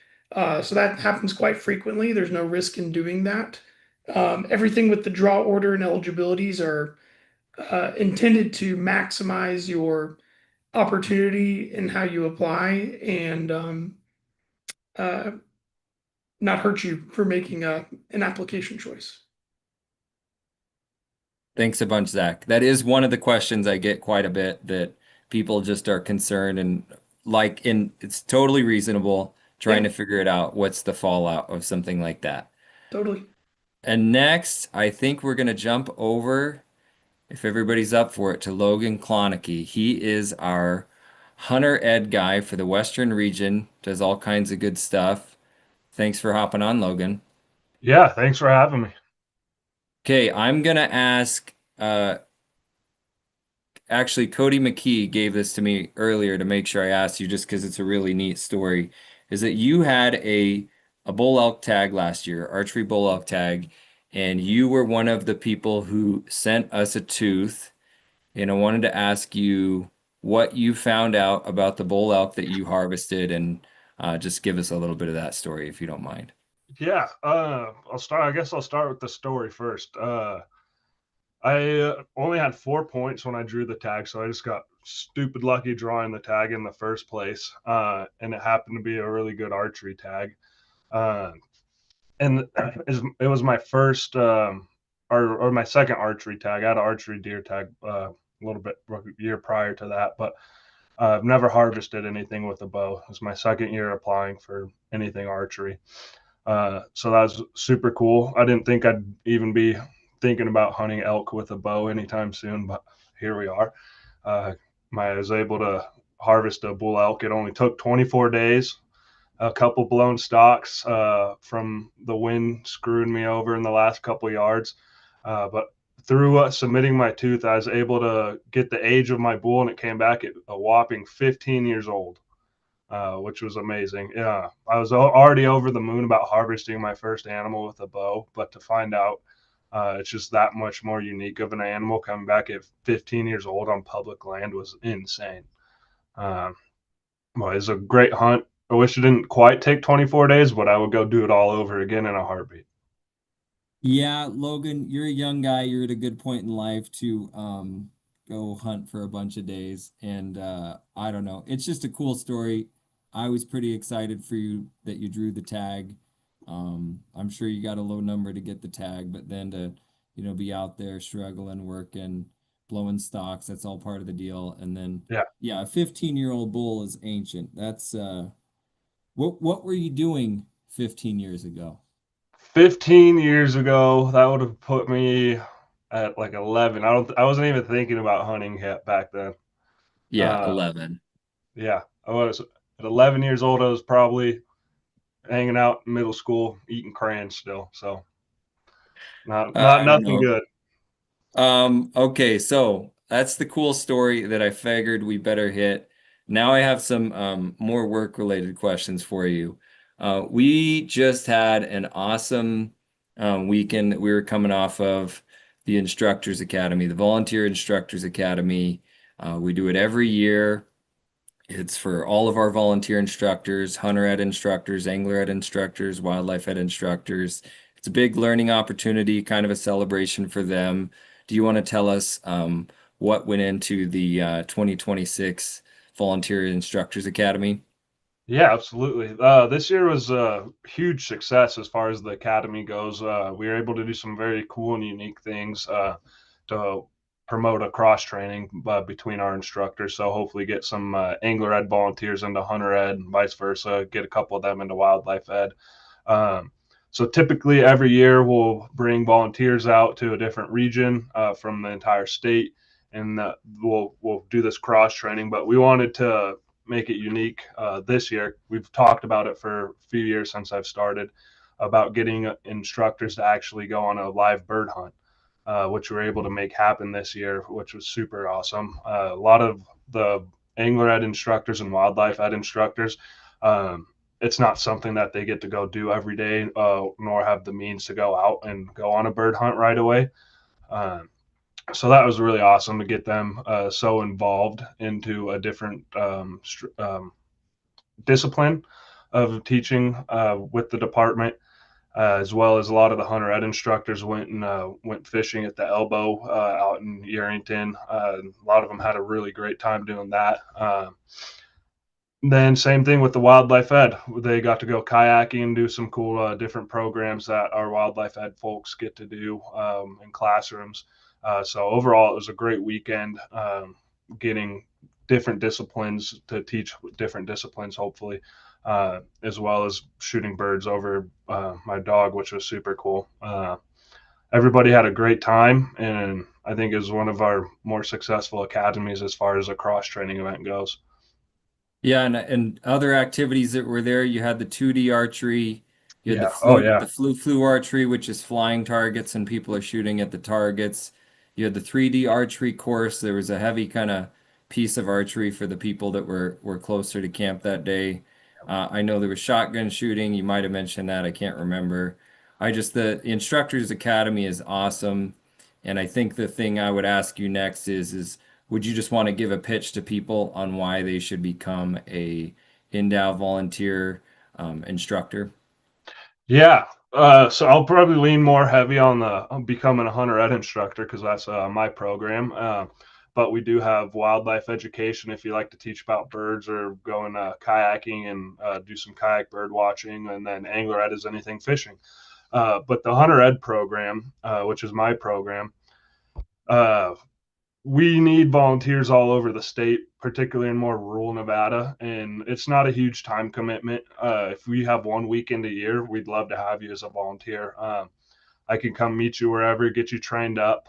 So that happens quite frequently. There's no risk in doing that. Everything with the draw order and eligibilities are intended to maximize your opportunity in how you apply and uh, not hurt you for making an application choice. Thanks a bunch, Zach. That is one of the questions I get quite a bit, that people just are concerned and it's totally reasonable trying Yeah. to figure it out. What's the fallout of something like that? Totally. And next, I think we're going to jump over, if everybody's up for it, to Logan Clonakey. He is our hunter ed guy for the Western region, does all kinds of good stuff. Thanks for hopping on, Logan. Yeah, thanks for having me. Okay, I'm going to ask, actually, Cody McKee gave this to me earlier to make sure I asked you, just because it's a really neat story, is that you had a bull elk tag last year, archery bull elk tag, and you were one of the people who sent us a tooth. And I wanted to ask you what you found out about the bull elk that you harvested, and just give us a little bit of that story, if you don't mind. Yeah, I guess I'll start with the story first. I only had 4 points when I drew the tag, so I just got stupid lucky drawing the tag in the first place. And it happened to be a really good archery tag. And it was my first or my second archery tag. I had an archery deer tag a little bit year prior to that, but I've never harvested anything with a bow. It's my second year applying for anything archery. So that was super cool. I didn't think I'd even be thinking about hunting elk with a bow anytime soon, but here we are. I was able to harvest a bull elk. It only took 24 days, a couple blown stalks from the wind screwing me over in the last couple yards. But through submitting my tooth, I was able to get the age of my bull, and it came back at a whopping 15 years old, which was amazing. Yeah, I was already over the moon about harvesting my first animal with a bow, but to find out it's just that much more unique of an animal coming back at 15 years old on public land was insane. Um, well, it's a great hunt. I wish it didn't quite take 24 days, but I would go do it all over again in a heartbeat. Yeah, Logan, you're a young guy. You're at a good point in life to go hunt for a bunch of days. And I don't know. It's just a cool story. I was pretty excited for you that you drew the tag. I'm sure you got a low number to get the tag, but then to, be out there struggling, working, blowing stocks, that's all part of the deal. And then, Yeah. yeah, a 15-year-old bull is ancient. That's what were you doing 15 years ago? 15 years ago, that would have put me at like 11. I wasn't even thinking about hunting yet back then. Yeah, 11. Yeah, I was at 11 years old. I was probably hanging out in middle school, eating crayons still. So not I don't nothing know. good. Okay, so that's the cool story that I figured we better hit. Now I have some more work-related questions for you. We just had an awesome weekend that we were coming off of the Instructors Academy, the Volunteer Instructors Academy. We do it every year. It's for all of our volunteer instructors, hunter ed instructors, angler ed instructors, wildlife ed instructors. It's a big learning opportunity, kind of a celebration for them. Do you want to tell us what went into the 2026 Volunteer Instructors Academy? Yeah, absolutely. This year was a huge success as far as the academy goes. We were able to do some very cool and unique things to promote a cross training between our instructors. So hopefully get some angler ed volunteers into hunter ed and vice versa. Get a couple of them into wildlife ed. Um, so typically every year we'll bring volunteers out to a different region from the entire state, and we'll do this cross training. But we wanted to make it unique this year. We've talked about it for a few years since I've started about getting instructors to actually go on a live bird hunt, which we were able to make happen this year, which was super awesome. A lot of the angler ed instructors and wildlife ed instructors, it's not something that they get to go do every day, nor have the means to go out and go on a bird hunt right away. So that was really awesome to get them so involved into a different discipline of teaching with the department, as well as a lot of the hunter ed instructors went fishing at the Elbow out in Yerington. A lot of them had a really great time doing that. Then same thing with the wildlife ed. They got to go kayaking and do some cool different programs that our wildlife ed folks get to do in classrooms. So overall, it was a great weekend, getting different disciplines to teach different disciplines, hopefully, as well as shooting birds over my dog, which was super cool. Everybody had a great time, and I think it was one of our more successful academies as far as a cross training event goes. Yeah, and other activities that were there, you had the 2D archery, you had Yeah. Oh, yeah. the flu archery, which is flying targets and people are shooting at the targets. You had the 3D archery course. There was a heavy kind of piece of archery for the people that were closer to camp that day. I know there was shotgun shooting. You might have mentioned that. I can't remember. The Instructors Academy is awesome. And I think the thing I would ask you next is would you just want to give a pitch to people on why they should become a NDOW volunteer instructor? Yeah. So I'll probably lean more heavy on becoming a hunter ed instructor because that's my program. But we do have wildlife education if you like to teach about birds or going kayaking and do some kayak bird watching, and then angler ed is anything fishing. But the hunter ed program, which is my program, uh, we need volunteers all over the state, particularly in more rural Nevada, and it's not a huge time commitment. If we have 1 weekend a year, we'd love to have you as a volunteer. I can come meet you wherever, get you trained up,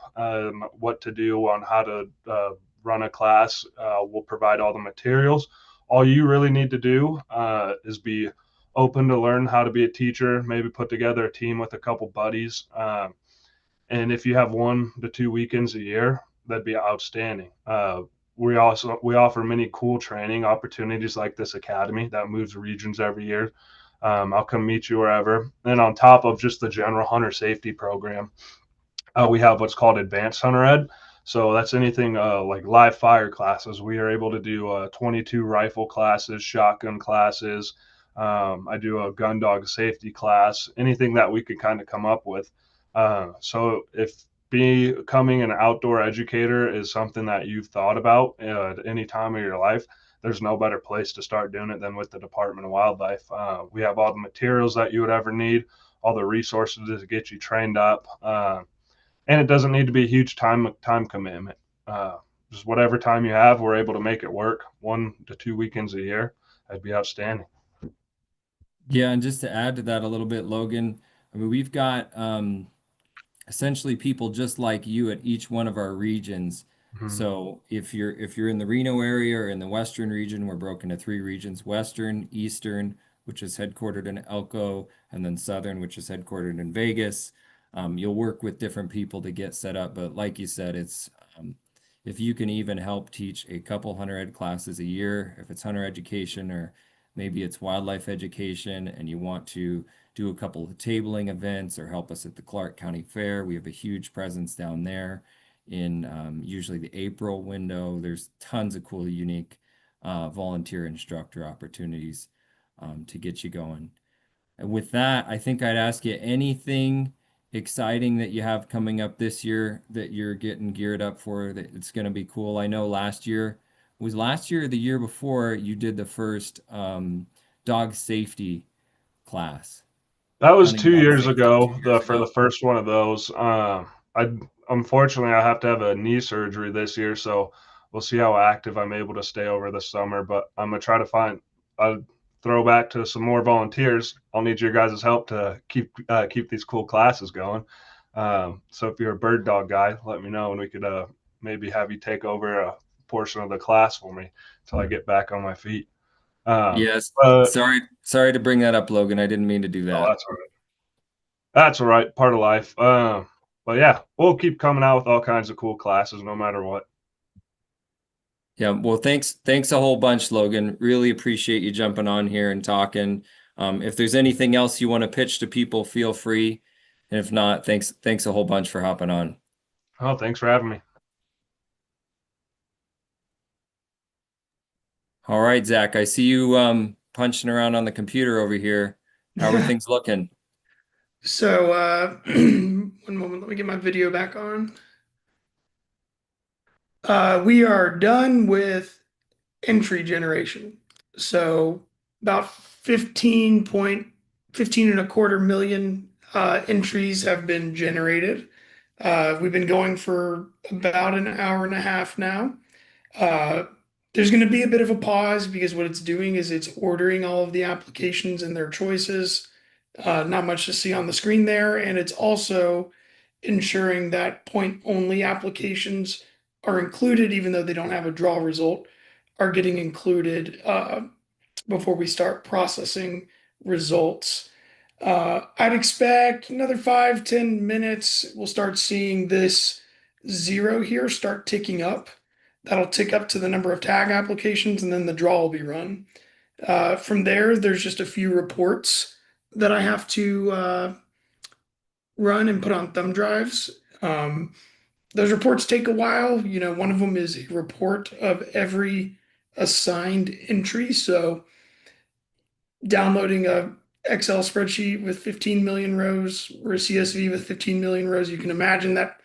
what to do on how to run a class. We'll provide all the materials. All you really need to do is be open to learn how to be a teacher, maybe put together a team with a couple buddies. And if you have 1 to 2 weekends a year, that'd be outstanding. We offer many cool training opportunities like this academy that moves regions every year. I'll come meet you wherever. And on top of just the general hunter safety program, we have what's called advanced hunter ed. So that's anything like live fire classes. We are able to do 22 rifle classes, shotgun classes. I do a gun dog safety class, anything that we could kind of come up with. So if becoming an outdoor educator is something that you've thought about at any time of your life, there's no better place to start doing it than with the Department of Wildlife. We have all the materials that you would ever need, all the resources to get you trained up. And it doesn't need to be a huge time commitment. Just whatever time you have, we're able to make it work. 1 to 2 weekends a year, that'd be outstanding. Yeah, and just to add to that a little bit, Logan, I mean, we've got essentially people just like you at each one of our regions. Mhm. So if you're in the Reno area or in the Western region, we're broken into 3 regions: Western, Eastern, which is headquartered in Elko, and then Southern, which is headquartered in Vegas. You'll work with different people to get set up, but like you said, it's if you can even help teach a couple hunter ed classes a year, if it's hunter education or maybe it's wildlife education, and you want to do a couple of tabling events or help us at the Clark County Fair. We have a huge presence down there in usually the April window. There's tons of cool, unique volunteer instructor opportunities to get you going. And with that, I think I'd ask you anything exciting that you have coming up this year that you're getting geared up for that it's going to be cool. I know last year or the year before you did the first dog safety class. That was Hunting two dog years safety 2 ago. years For the ago. first one of those, I unfortunately I have to have a knee surgery this year, so we'll see how active I'm able to stay over the summer. But I'm gonna try to find a throwback to some more volunteers. I'll need your guys' help to keep these cool classes going. So if you're a bird dog guy, let me know, and we could maybe have you take over a portion of the class for me until I get back on my feet. Yes. But Sorry to bring that up, Logan. I didn't mean to do oh, that. that's all right. That's all right, part of life. But yeah, we'll keep coming out with all kinds of cool classes, no matter what. Yeah, well, thanks a whole bunch, Logan. Really appreciate you jumping on here and talking. If there's anything else you want to pitch to people, feel free. And if not, thanks a whole bunch for hopping on. Oh, thanks for having me. All right, Zach, I see you punching around on the computer over here. How are things looking? So, one moment, let me get my video back on. We are done with entry generation. So about 15 and a quarter million entries have been generated. We've been going for about an hour and a half now. There's going to be a bit of a pause because what it's doing is it's ordering all of the applications and their choices. Not much to see on the screen there. And it's also ensuring that point only applications are included, even though they don't have a draw result, are getting included before we start processing results. I'd expect another 5-10 minutes. We'll start seeing this 0 here start ticking up. That'll tick up to the number of tag applications, and then the draw will be run. From there, there's just a few reports that I have to run and put on thumb drives. Those reports take a while. One of them is a report of every assigned entry. So downloading a Excel spreadsheet with 15 million rows or a CSV with 15 million rows, you can imagine that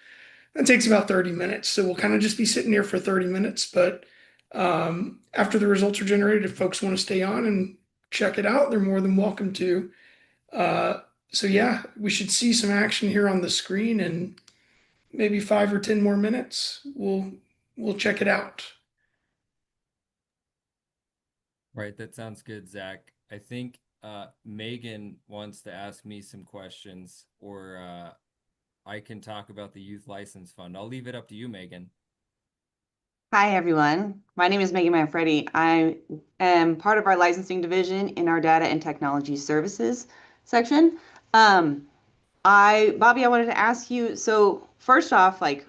takes about 30 minutes. So we'll kind of just be sitting here for 30 minutes. But after the results are generated, if folks want to stay on and check it out, they're more than welcome to. So yeah, we should see some action here on the screen in maybe 5 or 10 more minutes. We'll we'll check it out. Right, that sounds good, Zach. I think Megan wants to ask me some questions, or I can talk about the Youth License Fund. I'll leave it up to you, Megan. Hi, everyone. My name is Megan Manfredi. I am part of our licensing division in our data and technology services section. Bobby, I wanted to ask you, so first off, like,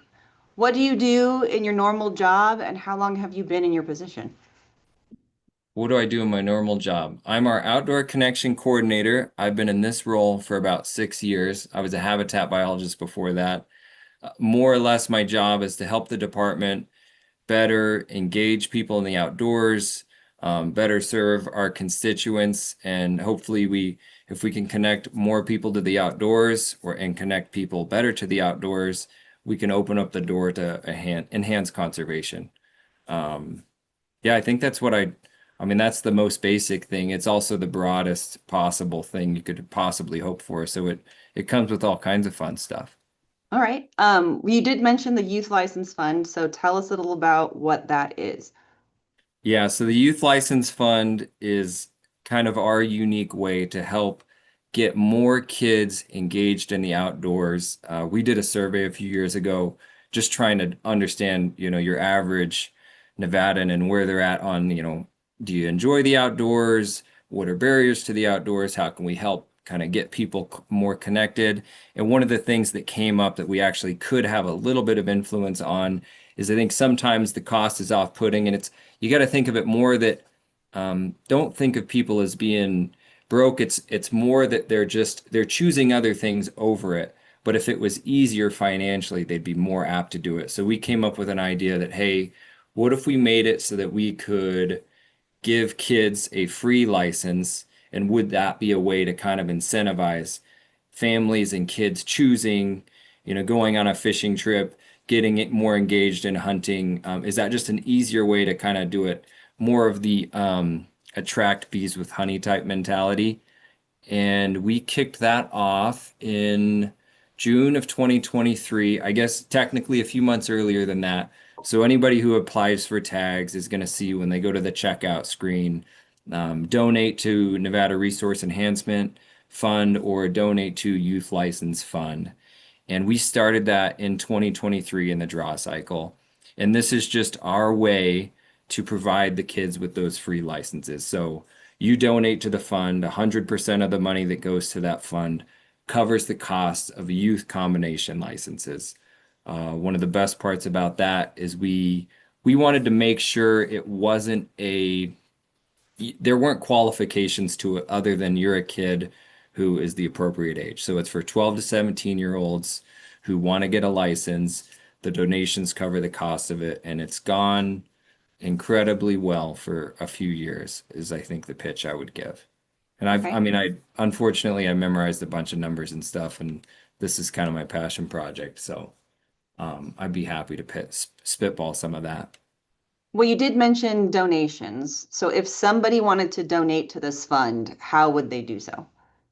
what do you do in your normal job and how long have you been in your position? What do I do in my normal job? I'm our outdoor connection coordinator. I've been in this role for about 6 years. I was a habitat biologist before that. More or less, my job is to help the department better engage people in the outdoors, better serve our constituents, and hopefully if we can connect more people to the outdoors and connect people better to the outdoors, we can open up the door to enhance conservation. Yeah, I think I mean, that's the most basic thing. It's also the broadest possible thing you could possibly hope for. So it comes with all kinds of fun stuff. All right. You did mention the Youth License Fund, so tell us a little about what that is. Yeah, so the Youth License Fund is kind of our unique way to help get more kids engaged in the outdoors. We did a survey a few years ago, just trying to understand, your average Nevadan and where they're at on, do you enjoy the outdoors? What are barriers to the outdoors? How can we help kind of get people more connected? And one of the things that came up that we actually could have a little bit of influence on is I think sometimes the cost is off-putting, and you got to think of it more that don't think of people as being broke. It's more that they're choosing other things over it. But if it was easier financially, they'd be more apt to do it. So we came up with an idea that, hey, what if we made it so that we could give kids a free license? And would that be a way to kind of incentivize families and kids choosing, going on a fishing trip, getting it more engaged in hunting? Is that just an easier way to kind of do it? More of the attract bees with honey type mentality. And we kicked that off in June of 2023. I guess technically a few months earlier than that. So anybody who applies for tags is going to see when they go to the checkout screen, donate to Nevada Resource Enhancement Fund or donate to Youth License Fund. And we started that in 2023 in the draw cycle. And this is just our way to provide the kids with those free licenses. So you donate to the fund, 100% of the money that goes to that fund covers the cost of youth combination licenses. One of the best parts about that is we wanted to make sure there weren't qualifications to it other than you're a kid who is the appropriate age. So it's for 12 to 17-year-olds who want to get a license. The donations cover the cost of it, and it's gone incredibly well for a few years, is I think the pitch I would give. And Okay. I unfortunately I memorized a bunch of numbers and stuff, and this is kind of my passion project. So I'd be happy to spitball some of that. Well, you did mention donations. So if somebody wanted to donate to this fund, how would they do so?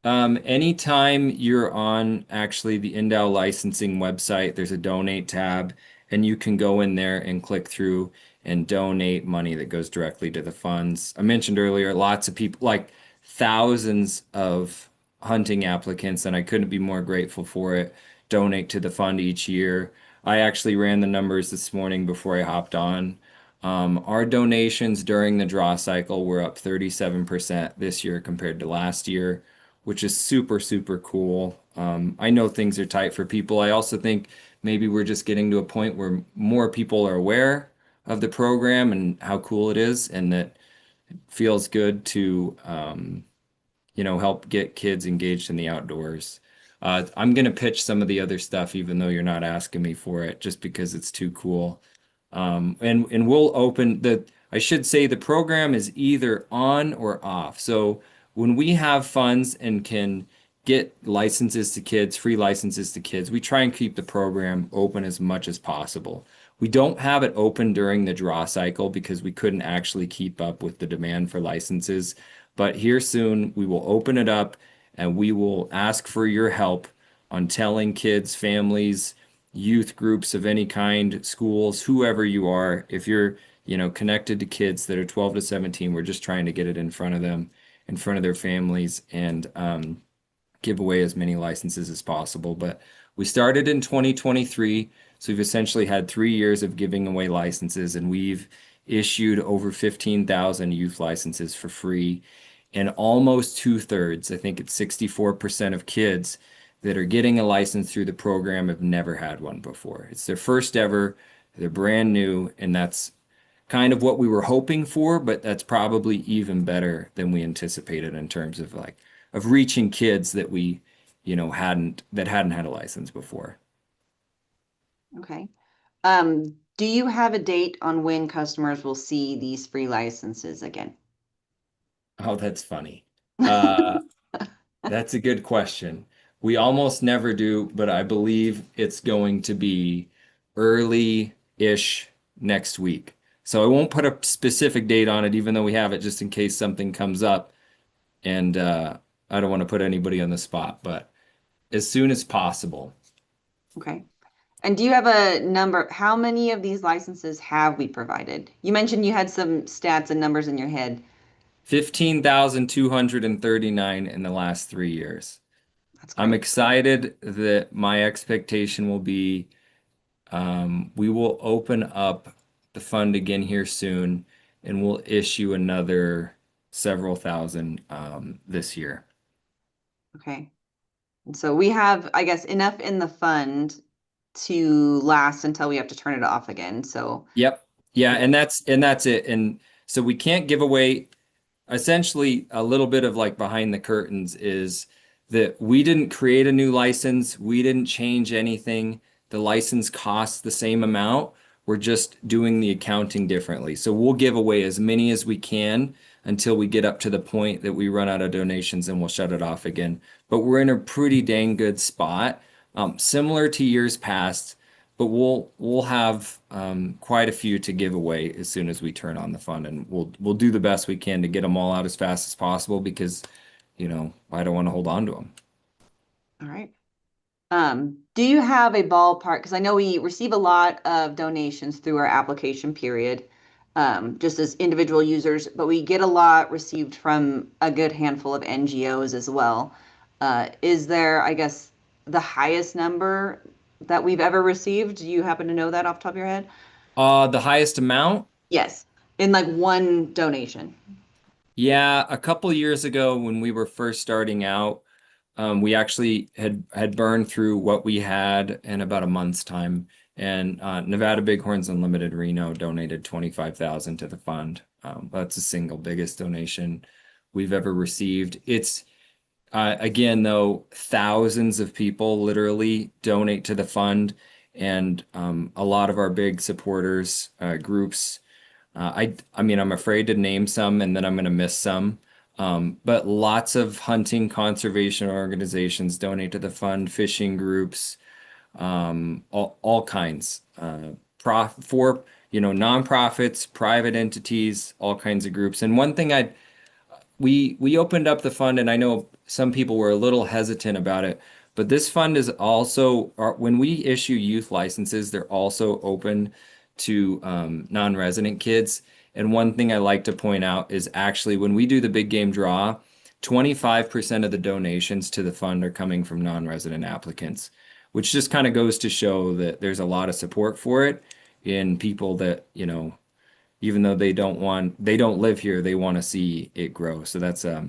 Anytime you're on actually the NDOW licensing website, there's a donate tab, and you can go in there and click through and donate money that goes directly to the funds. I mentioned earlier, lots of people, like thousands of hunting applicants, and I couldn't be more grateful for it, donate to the fund each year. I actually ran the numbers this morning before I hopped on. Our donations during the draw cycle were up 37% this year compared to last year, which is super, super cool. I know things are tight for people. I also think maybe we're just getting to a point where more people are aware of the program and how cool it is, and that it feels good to, help get kids engaged in the outdoors. I'm going to pitch some of the other stuff, even though you're not asking me for it, just because it's too cool. And we'll I should say the program is either on or off. So when we have funds and can get licenses to kids, free licenses to kids, we try and keep the program open as much as possible. We don't have it open during the draw cycle because we couldn't actually keep up with the demand for licenses. But here soon, we will open it up and we will ask for your help on telling kids, families, youth groups of any kind, schools, whoever you are, if you're, connected to kids that are 12 to 17, we're just trying to get it in front of them, in front of their families, and give away as many licenses as possible. But we started in 2023, so we've essentially had 3 years of giving away licenses, and we've issued over 15,000 youth licenses for free. And almost two-thirds, I think it's 64% of kids that are getting a license through the program have never had one before. It's their first ever, they're brand new, and that's kind of what we were hoping for, but that's probably even better than we anticipated in terms of of reaching kids that we, hadn't had a license before. Okay. Do you have a date on when customers will see these free licenses again? Oh, that's funny. That's a good question. We almost never do, but I believe it's going to be early-ish next week. So I won't put a specific date on it, even though we have it, just in case something comes up. And I don't want to put anybody on the spot, but as soon as possible. Okay. And do you have a number? How many of these licenses have we provided? You mentioned you had some stats and numbers in your head. 15,239 in the last 3 years. That's I'm great. excited that my expectation will be we will open up the fund again here soon, and we'll issue another several thousand this year. Okay. And so we have, I guess, enough in the fund to last until we have to turn it off again. So, Yep. Yeah, and that's it. And so we can't give away essentially a little bit of like behind the curtains is that we didn't create a new license. We didn't change anything. The license costs the same amount. We're just doing the accounting differently. So we'll give away as many as we can until we get up to the point that we run out of donations and we'll shut it off again. But we're in a pretty dang good spot, similar to years past. But we'll have quite a few to give away as soon as we turn on the fund, and we'll do the best we can to get them all out as fast as possible because, I don't want to hold on to them. all right. Do you have a ballpark? Because I know we receive a lot of donations through our application period, just as individual users, but we get a lot received from a good handful of NGOs as well. Is there, I guess, the highest number that we've ever received? Do you happen to know that off the top of your head? The highest amount? Yes, in like one donation. Yeah, a couple years ago when we were first starting out, we actually had burned through what we had in about a month's time, and Nevada Bighorns Unlimited Reno donated 25,000 to the fund. That's the single biggest donation we've ever received. It's again, though, thousands of people literally donate to the fund, and a lot of our big supporters groups. I mean, I'm afraid to name some, and then I'm going to miss some. But lots of hunting conservation organizations donate to the fund, fishing groups, all kinds, nonprofits, private entities, all kinds of groups. And one thing we opened up the fund, and I know some people were a little hesitant about it, but this fund is also, when we issue youth licenses, they're also open to non-resident kids. And one thing I like to point out is actually when we do the big game draw, 25% of the donations to the fund are coming from non-resident applicants, which just kind of goes to show that there's a lot of support for it in people that, even though they don't live here, they want to see it grow. So that's, I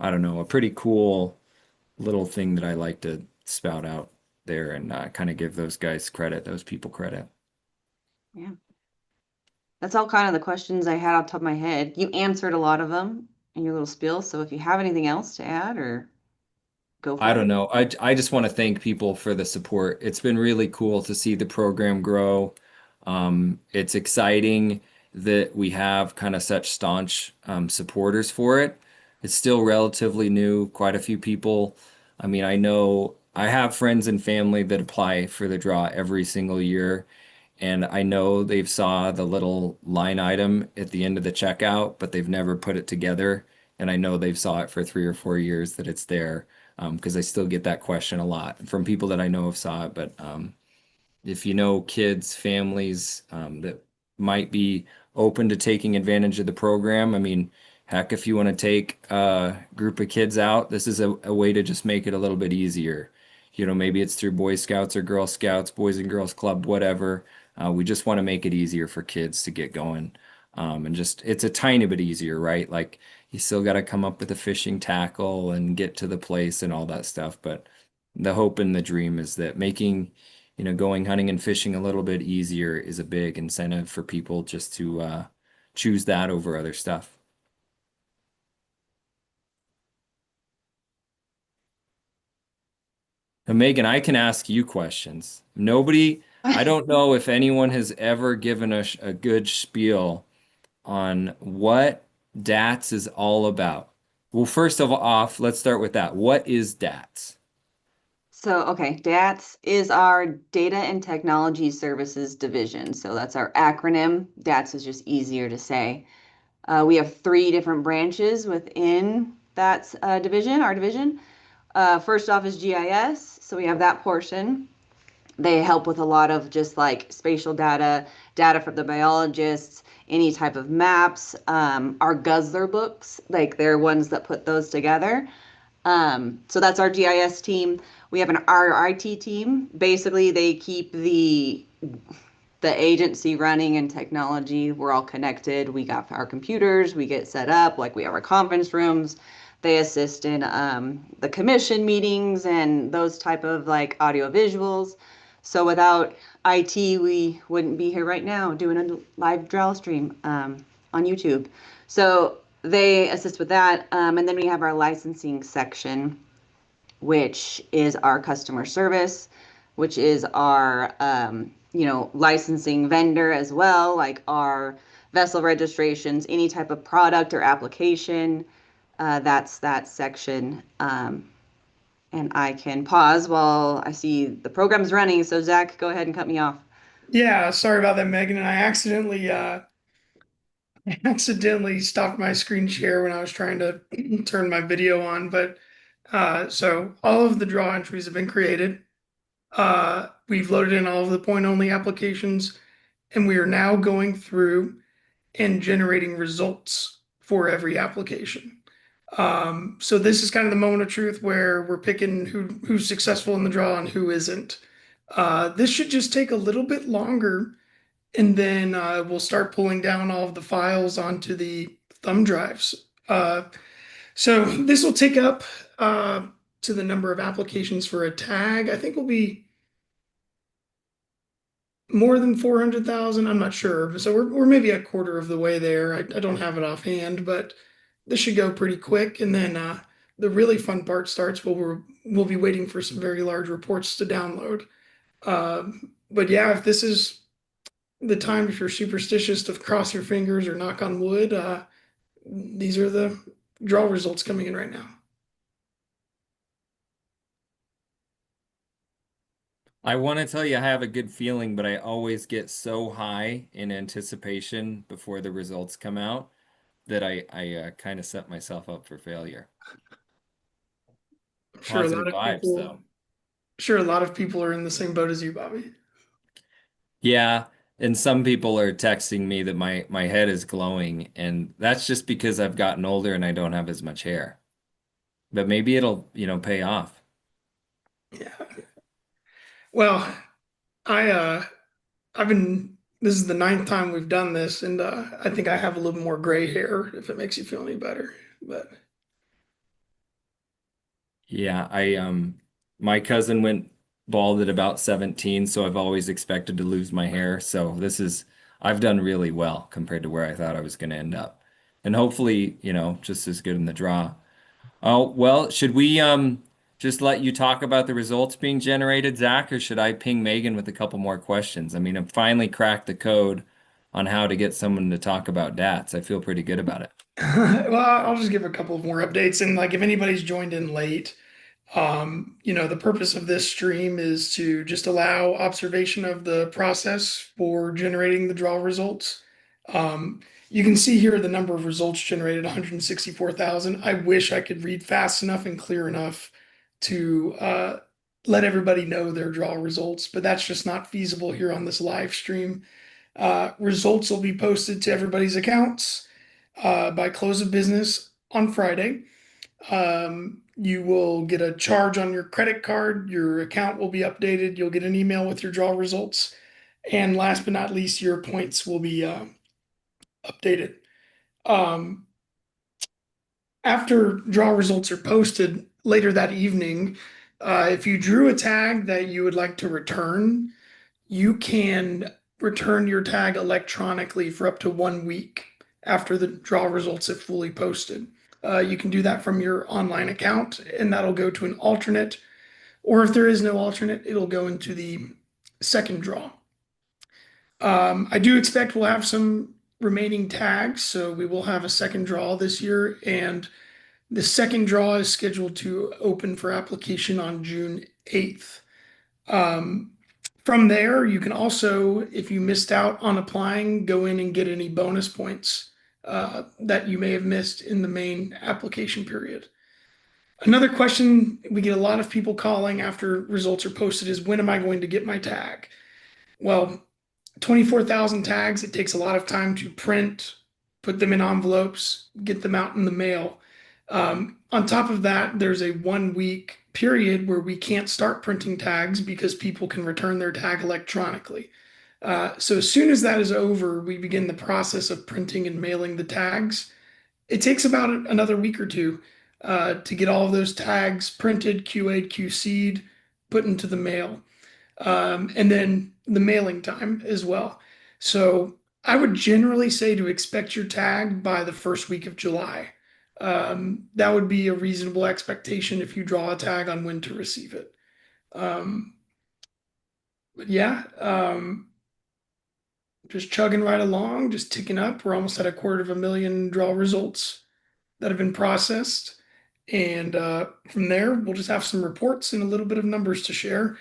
don't know, a pretty cool little thing that I like to spout out there and kind of give those guys credit, those people credit. Yeah. That's all kind of the questions I had off the top of my head. You answered a lot of them in your little spiel. So if you have anything else to add or go for I it. don't know. I just want to thank people for the support. It's been really cool to see the program grow. It's exciting that we have kind of such staunch supporters for it. It's still relatively new, quite a few people. I mean, I know I have friends and family that apply for the draw every single year, and I know they've saw the little line item at the end of the checkout, but they've never put it together. And I know they've saw it for 3 or 4 years that it's there, because I still get that question a lot from people that I know have saw it. But if you know kids, families that might be open to taking advantage of the program, I mean, heck, if you want to take a group of kids out, this is a way to just make it a little bit easier. You know, maybe it's through Boy Scouts or Girl Scouts, Boys and Girls Club, whatever. We just want to make it easier for kids to get going. And just, it's a tiny bit easier, right? Like you still got to come up with a fishing tackle and get to the place and all that stuff. But the hope and the dream is that making, you know, going hunting and fishing a little bit easier is a big incentive for people just to choose that over other stuff. Now, Megan, I can ask you questions. I don't know if anyone has ever given us a good spiel on what DATS is all about. Well, first of all, let's start with that. What is DATS? So, okay, DATS is our Data and Technology Services Division. So that's our acronym. DATS is just easier to say. We have three different branches within that division, our division. First off is GIS. So we have that portion. They help with a lot of just like spatial data, data from the biologists, any type of maps. Our Guzzler books, like they're ones that put those together. So that's our GIS team. We have an RIT team. Basically, they keep the agency running and technology. We're all connected. We got our computers. We get set up. Like we have our conference rooms. They assist in the commission meetings and those type of like audio visuals. So without IT, we wouldn't be here right now doing a live draw stream on YouTube. So they assist with that. And then we have our licensing section, which is our customer service, which is our, licensing vendor as well, like our vessel registrations, any type of product or application. That's that section. And I can pause while I see the program's running. So Zach, go ahead and cut me off. Yeah, sorry about that, Megan. And I accidentally stopped my screen share when I was trying to turn my video on. But so all of the draw entries have been created. We've loaded in all of the point only applications, and we are now going through and generating results for every application. So this is kind of the moment of truth where we're picking who's successful in the draw and who isn't. This should just take a little bit longer, and then we'll start pulling down all of the files onto the thumb drives. So this will take up to the number of applications for a tag. I think will be more than 400,000. I'm not sure. So we're maybe a quarter of the way there. I don't have it offhand, but this should go pretty quick. And then the really fun part starts where we'll be waiting for some very large reports to download. But yeah, if this is the time, if you're superstitious, to cross your fingers or knock on wood, these are the draw results coming in right now. I want to tell you I have a good feeling, but I always get so high in anticipation before the results come out that I kind of set myself up for failure. Sure, a Positive lot of vibes, people. though. Sure, a lot of people are in the same boat as you, Bobby. Yeah, and some people are texting me that my head is glowing, and that's just because I've gotten older and I don't have as much hair. But maybe it'll, pay off. Yeah. Well, I I've been this is the ninth time we've done this, and I think I have a little more gray hair, if it makes you feel any better. But Yeah, my cousin went bald at about 17, so I've always expected to lose my hair. So I've done really well compared to where I thought I was going to end up. And hopefully, just as good in the draw. Oh, well, should we just let you talk about the results being generated, Zach, or should I ping Megan with a couple more questions? I mean, I've finally cracked the code on how to get someone to talk about DATS. I feel pretty good about it. well, I'll just give a couple of more updates. And like if anybody's joined in late, the purpose of this stream is to just allow observation of the process for generating the draw results. You can see here the number of results generated, 164,000. I wish I could read fast enough and clear enough to let everybody know their draw results, but that's just not feasible here on this live stream. Results will be posted to everybody's accounts by close of business on Friday. You will get a charge on your credit card. Your account will be updated. You'll get an email with your draw results. And last but not least, your points will be updated. Um, After draw results are posted later that evening, if you drew a tag that you would like to return, you can return your tag electronically for up to 1 week after the draw results have fully posted. You can do that from your online account, and that'll go to an alternate, or if there is no alternate, it'll go into the second draw. I do expect we'll have some remaining tags, so we will have a second draw this year, and the second draw is scheduled to open for application on June 8th. From there, you can also, if you missed out on applying, go in and get any bonus points that you may have missed in the main application period. Another question we get a lot of people calling after results are posted is, when am I going to get my tag? Well, 24,000 tags, it takes a lot of time to print, put them in envelopes, get them out in the mail. On top of that, there's a 1 week period where we can't start printing tags because people can return their tag electronically. So as soon as that is over, we begin the process of printing and mailing the tags. It takes about another week or two to get all of those tags printed, QA'd, QC'd, put into the mail, and then the mailing time as well. So I would generally say to expect your tag by the first week of July. That would be a reasonable expectation if you draw a tag on when to receive it. But yeah, just chugging right along, just ticking up. We're almost at 250,000 draw results that have been processed. And from there, we'll just have some reports and a little bit of numbers to share.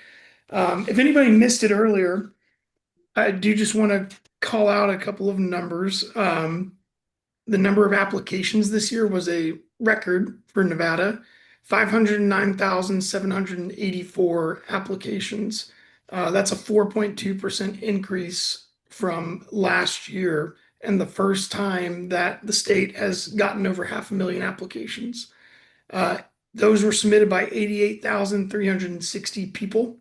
If anybody missed it earlier, I do just want to call out a couple of numbers. The number of applications this year was a record for Nevada, 509,784 applications. That's a 4.2% increase from last year, and the first time that the state has gotten over 500,000 applications. Those were submitted by 88,360 people.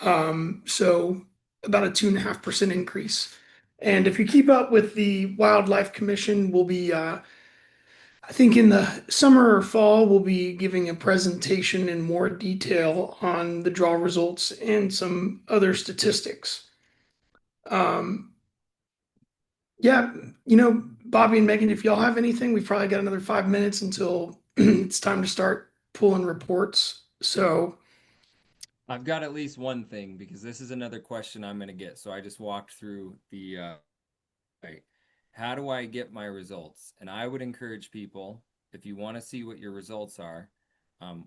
So about a 2.5% increase. And if you keep up with the Wildlife Commission, we'll be, I think in the summer or fall, we'll be giving a presentation in more detail on the draw results and some other statistics. Yeah, Bobby and Megan, if y'all have anything, we've probably got another 5 minutes until it's time to start pulling reports. So I've got at least one thing, because this is another question I'm going to get. So I just walked through the, right, how do I get my results? And I would encourage people, if you want to see what your results are,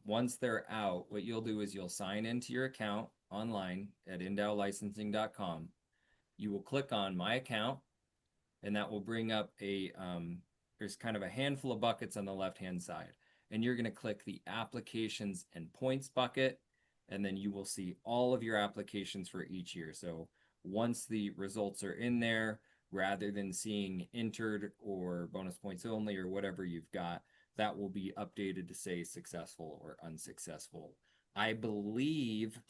once they're out, what you'll do is you'll sign into your account online at ndowlicensing.com. You will click on my account, and that will bring up there's kind of a handful of buckets on the left-hand side. And you're going to click the applications and points bucket, and then you will see all of your applications for each year. So once the results are in there, rather than seeing entered or bonus points only or whatever you've got, that will be updated to say successful or unsuccessful. I believe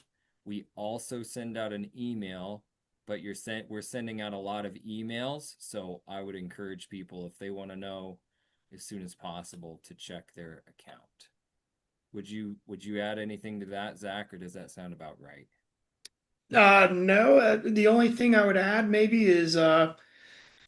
we also send out an email, but we're sending out a lot of emails. So I would encourage people, if they want to know as soon as possible, to check their account. Would you add anything to that, Zach, or does that sound about right? no, the only thing I would add maybe is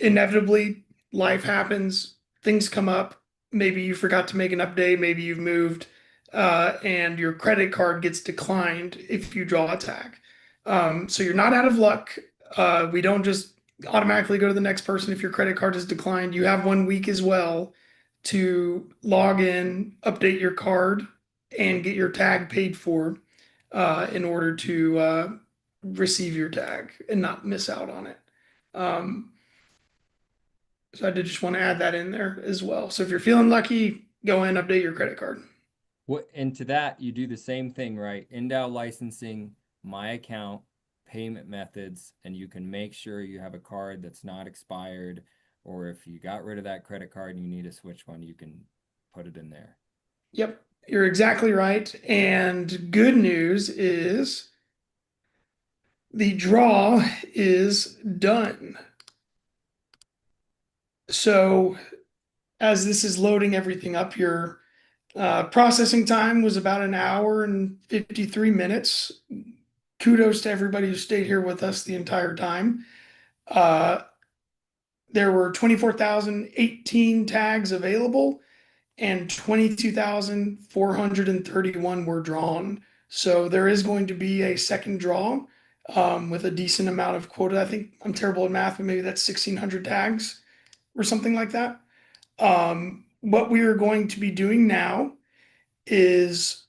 inevitably life happens, things come up. Maybe you forgot to make an update, maybe you've moved, and your credit card gets declined if you draw a tag. So you're not out of luck. We don't just automatically go to the next person if your credit card is declined. You have 1 week as well to log in, update your card, and get your tag paid for in order to receive your tag and not miss out on it. So I did just want to add that in there as well. So if you're feeling lucky, go in, update your credit card. What, and to that, you do the same thing, right? NDOW licensing, my account, payment methods, and you can make sure you have a card that's not expired, or if you got rid of that credit card and you need to switch one, you can put it in there. Yep, you're exactly right. And good news is the draw is done. So as this is loading everything up here, processing time was about an hour and 53 minutes. Kudos to everybody who stayed here with us the entire time. There were 24,018 tags available and 22,431 were drawn. So there is going to be a second draw with a decent amount of quota. I think I'm terrible at math, but maybe that's 1,600 tags or something like that. What we are going to be doing now is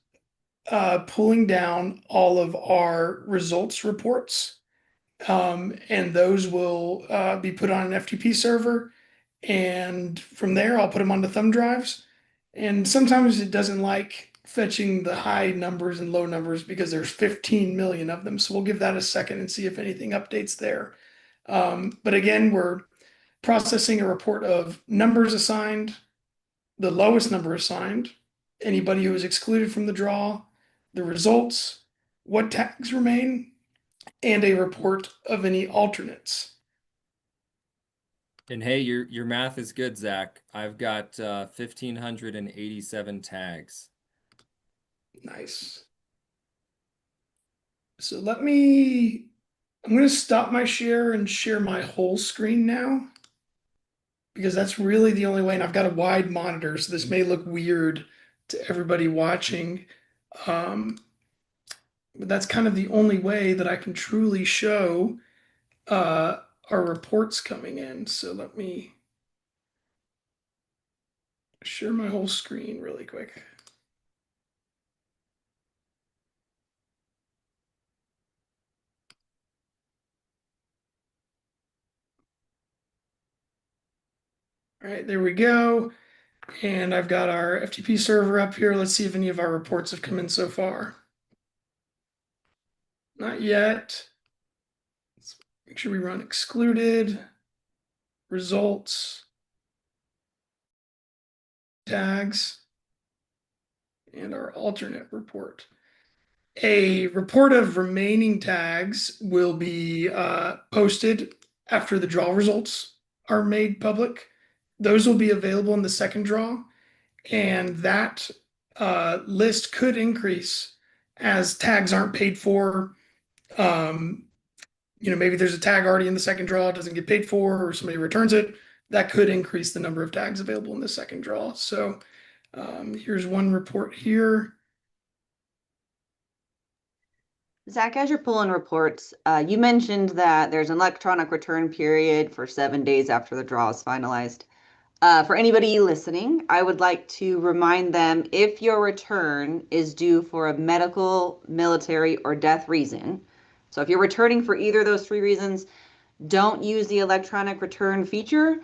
pulling down all of our results reports. And those will be put on an FTP server. And from there, I'll put them onto thumb drives. And sometimes it doesn't like fetching the high numbers and low numbers because there's 15 million of them. So we'll give that a second and see if anything updates there. But again, we're processing a report of numbers assigned, the lowest number assigned, anybody who was excluded from the draw, the results, what tags remain, and a report of any alternates. And hey, your math is good, Zach. I've got 1,587 tags. Nice. So I'm going to stop my share and share my whole screen now because that's really the only way. And I've got a wide monitor, so this may look weird to everybody watching. But that's kind of the only way that I can truly show our reports coming in. So let me share my whole screen really quick. All right, there we go. And I've got our FTP server up here. Let's see if any of our reports have come in so far. Not yet. Let's make sure we run excluded, results, tags, and our alternate report. A report of remaining tags will be posted after the draw results are made public. Those will be available in the second draw, and that list could increase as tags aren't paid for. Maybe there's a tag already in the second draw, it doesn't get paid for, or somebody returns it. That could increase the number of tags available in the second draw. So here's one report here. Zach, as you're pulling reports, you mentioned that there's an electronic return period for 7 days after the draw is finalized. For anybody listening, I would like to remind them if your return is due for a medical, military, or death reason. So if you're returning for either of those 3 reasons, don't use the electronic return feature.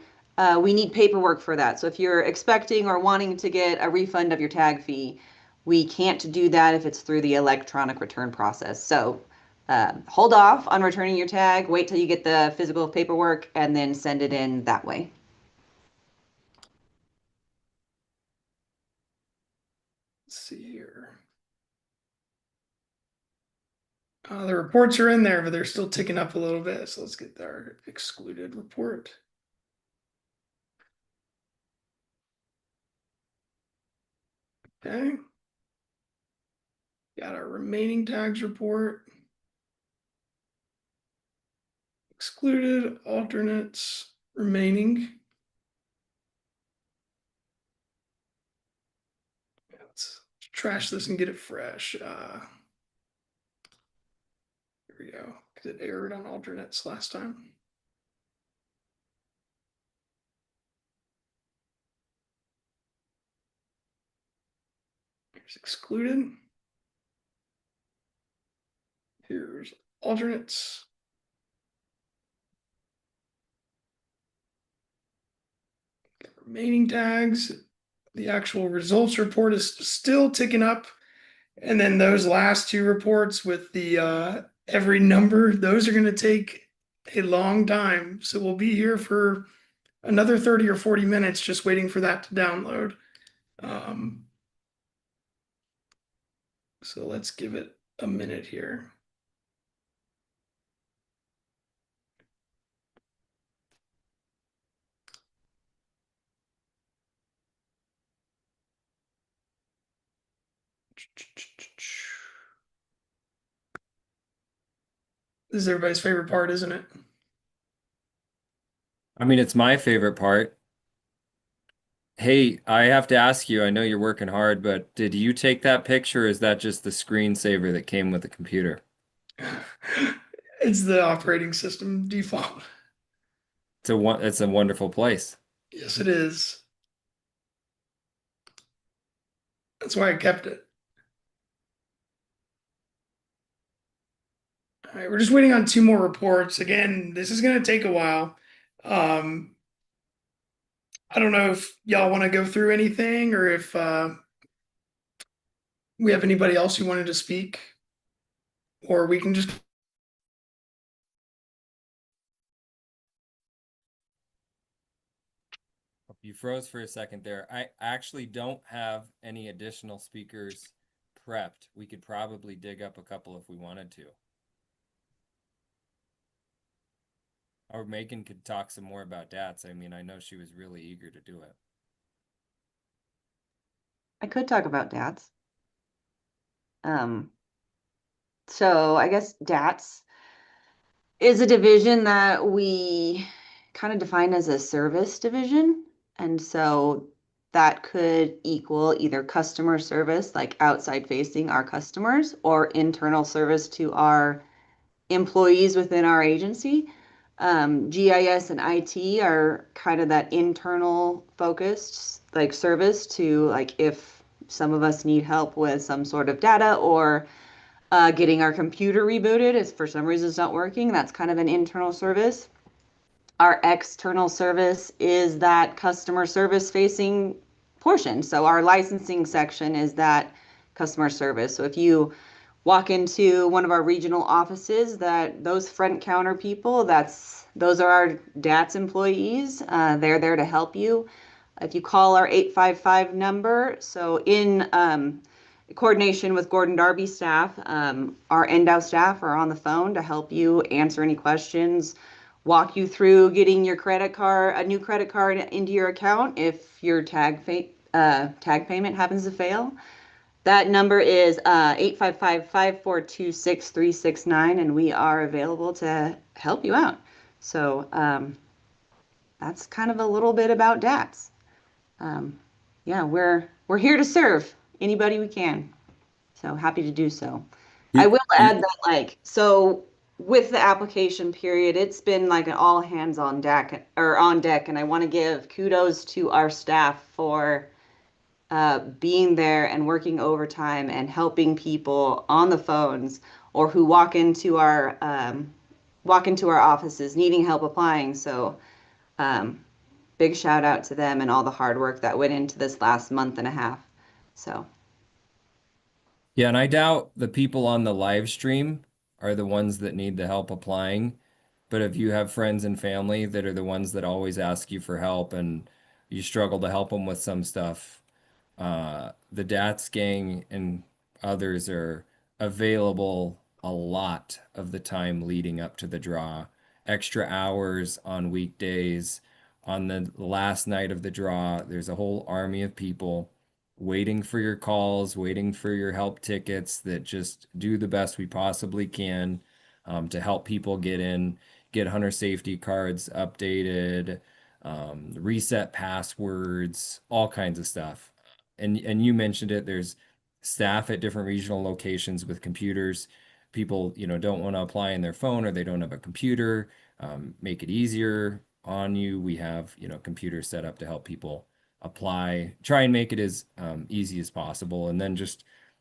We need paperwork for that. So if you're expecting or wanting to get a refund of your tag fee, we can't do that if it's through the electronic return process. So hold off on returning your tag, wait till you get the physical paperwork, and then send it in that way. Let's see here. The reports are in there, but they're still ticking up a little bit. So let's get our excluded report. Okay. Got our remaining tags report. Excluded, alternates, remaining. Let's trash this and get it fresh. Here we go, because it errored on alternates last time. Here's excluded. Here's alternates. Remaining tags. The actual results report is still ticking up. And then those last two reports with the every number, those are going to take a long time. So we'll be here for another 30 or 40 minutes just waiting for that to download. So let's give it a minute here. This is everybody's favorite part, isn't it? I mean, it's my favorite part. Hey, I have to ask you, I know you're working hard, but did you take that picture or is that just the screensaver that came with the computer? It's the operating system default. It's a wonderful place. Yes, it is. That's why I kept it. All right, we're just waiting on two more reports. Again, this is going to take a while. Um, I don't know if y'all want to go through anything or if we have anybody else who wanted to speak, or we can just. You froze for a second there. I actually don't have any additional speakers prepped. We could probably dig up a couple if we wanted to. Or Megan could talk some more about DATS. I mean, I know she was really eager to do it. I could talk about DATS. So I guess DATS is a division that we kind of define as a service division. And so that could equal either customer service, like outside facing our customers, or internal service to our employees within our agency. GIS and IT are kind of that internal focused like service to like if some of us need help with some sort of data or getting our computer rebooted if for some reason it's not working. That's kind of an internal service. Our external service is that customer service facing portion. So our licensing section is that customer service. So if you walk into one of our regional offices, that those front counter people, those are our DATS employees. They're there to help you. If you call our 855 number, so in coordination with Gordon Darby staff, our NDOW staff are on the phone to help you answer any questions, walk you through getting your credit card, a new credit card into your account if your tag payment happens to fail. That number is 855-542-6369, and we are available to help you out. So that's kind of a little bit about DATS. Yeah, we're here to serve anybody we can. So happy to do so. I will add that so with the application period, it's been like an all hands on deck and I want to give kudos to our staff for being there and working overtime and helping people on the phones or who walk into our offices needing help applying. So big shout out to them and all the hard work that went into this last month and a half. So Yeah, and I doubt the people on the live stream are the ones that need the help applying. But if you have friends and family that are the ones that always ask you for help and you struggle to help them with some stuff, the DATS gang and others are available a lot of the time leading up to the draw. Extra hours on weekdays. On the last night of the draw, there's a whole army of people waiting for your calls, waiting for your help tickets that just do the best we possibly can to help people get hunter safety cards updated, reset passwords, all kinds of stuff. And you mentioned it, there's staff at different regional locations with computers. People, don't want to apply in their phone or they don't have a computer. Make it easier on you. We have, computers set up to help people apply, try and make it as easy as possible. And then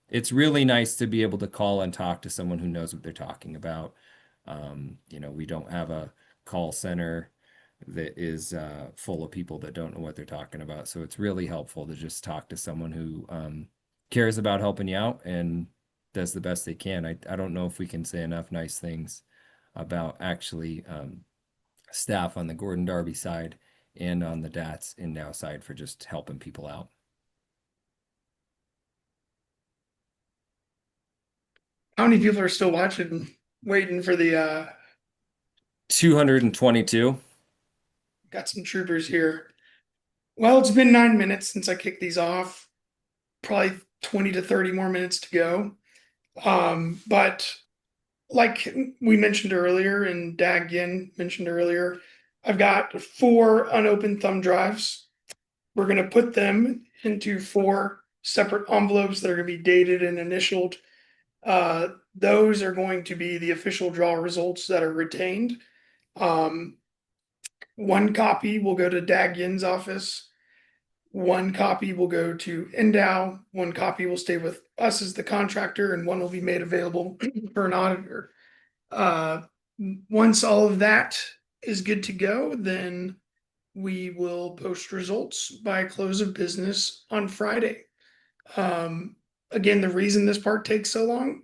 it's really nice to be able to call and talk to someone who knows what they're talking about. We don't have a call center that is full of people that don't know what they're talking about. So it's really helpful to just talk to someone who cares about helping you out and does the best they can. I don't know if we can say enough nice things about actually staff on the Gordon Darby side and on the DATS NDOW side for just helping people out. How many people are still watching, waiting for the 222. got some troopers here. Well, it's been 9 minutes since I kicked these off. Probably 20 to 30 more minutes to go. But like we mentioned earlier, and Dag Yin mentioned earlier, I've got 4 unopened thumb drives. We're going to put them into 4 separate envelopes that are going to be dated and initialed. Those are going to be the official draw results that are retained. 1 copy will go to Dag Yin's office. 1 copy will go to NDOW. 1 copy will stay with us as the contractor, and 1 will be made available for an auditor. Once all of that is good to go, then we will post results by close of business on Friday. Again, the reason this part takes so long,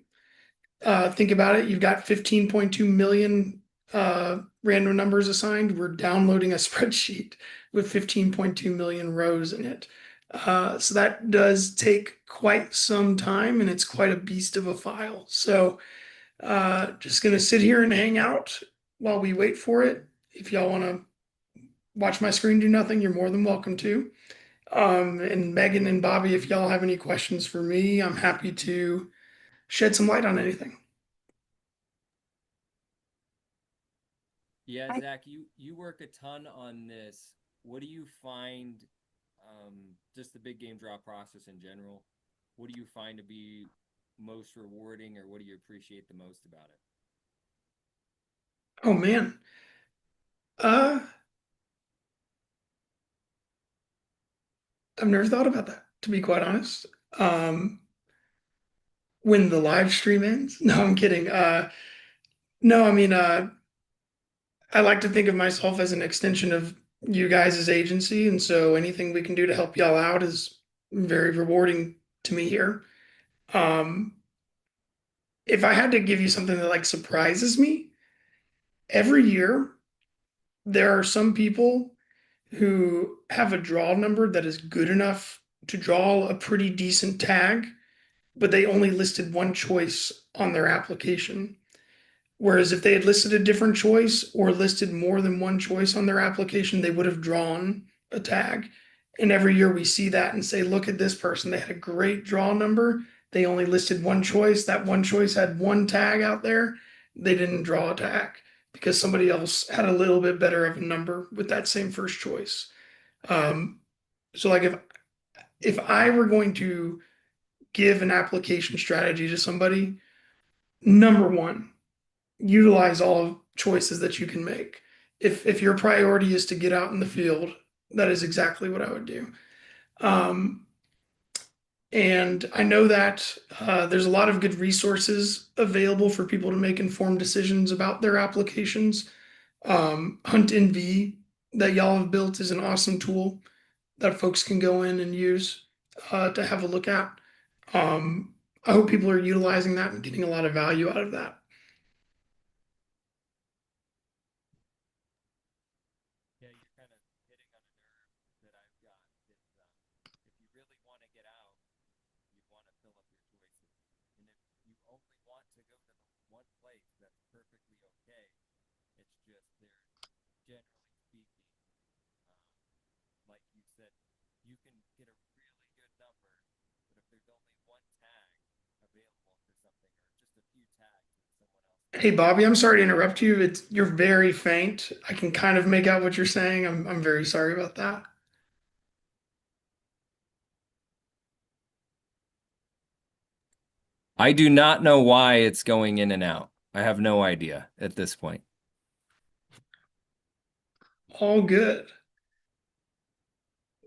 think about it. You've got 15.2 million random numbers assigned. We're downloading a spreadsheet with 15.2 million rows in it. So that does take quite some time, and it's quite a beast of a file. So just gonna sit here and hang out while we wait for it. If y'all want to watch my screen do nothing, you're more than welcome to. And Megan and Bobby, if y'all have any questions for me, I'm happy to shed some light on anything. Yeah, Zach, you work a ton on this. What do you find, just the big game draw process in general? What do you find to be most rewarding, or what do you appreciate the most about it? Oh man. I've never thought about that, to be quite honest. When the live stream ends? No, I'm kidding. No, I mean, I like to think of myself as an extension of you guys' agency, and so anything we can do to help y'all out is very rewarding to me here. Um, if I had to give you something that like surprises me, every year there are some people who have a draw number that is good enough to draw a pretty decent tag, but they only listed 1 choice on their application. Whereas if they had listed a different choice or listed more than 1 choice on their application, they would have drawn a tag. And every year we see that and say, look at this person. They had a great draw number. They only listed 1 choice. That 1 choice had 1 tag out there. They didn't draw a tag because somebody else had a little bit better of a number with that same first choice. So like if I were going to give an application strategy to somebody, number 1, utilize all choices that you can make. If your priority is to get out in the field, that is exactly what I would do. And I know that there's a lot of good resources available for people to make informed decisions about their applications. Hunt NV that y'all have built is an awesome tool that folks can go in and use to have a look at. I hope people are utilizing that and getting a lot of value out of that. Yeah, you're kind of hitting on a nerve that I've got. If you really want to get out, you want to fill up your choices. And if you only want to go to the 1 place, that's perfectly okay. It's just generally speaking, like you said, you can get a really good number, but if there's only 1 tag available for something, or just a few tags that someone else. Hey Bobby, I'm sorry to interrupt you. You're very faint. I can kind of make out what you're saying. I'm very sorry about that. I do not know why it's going in and out. I have no idea at this point. All good.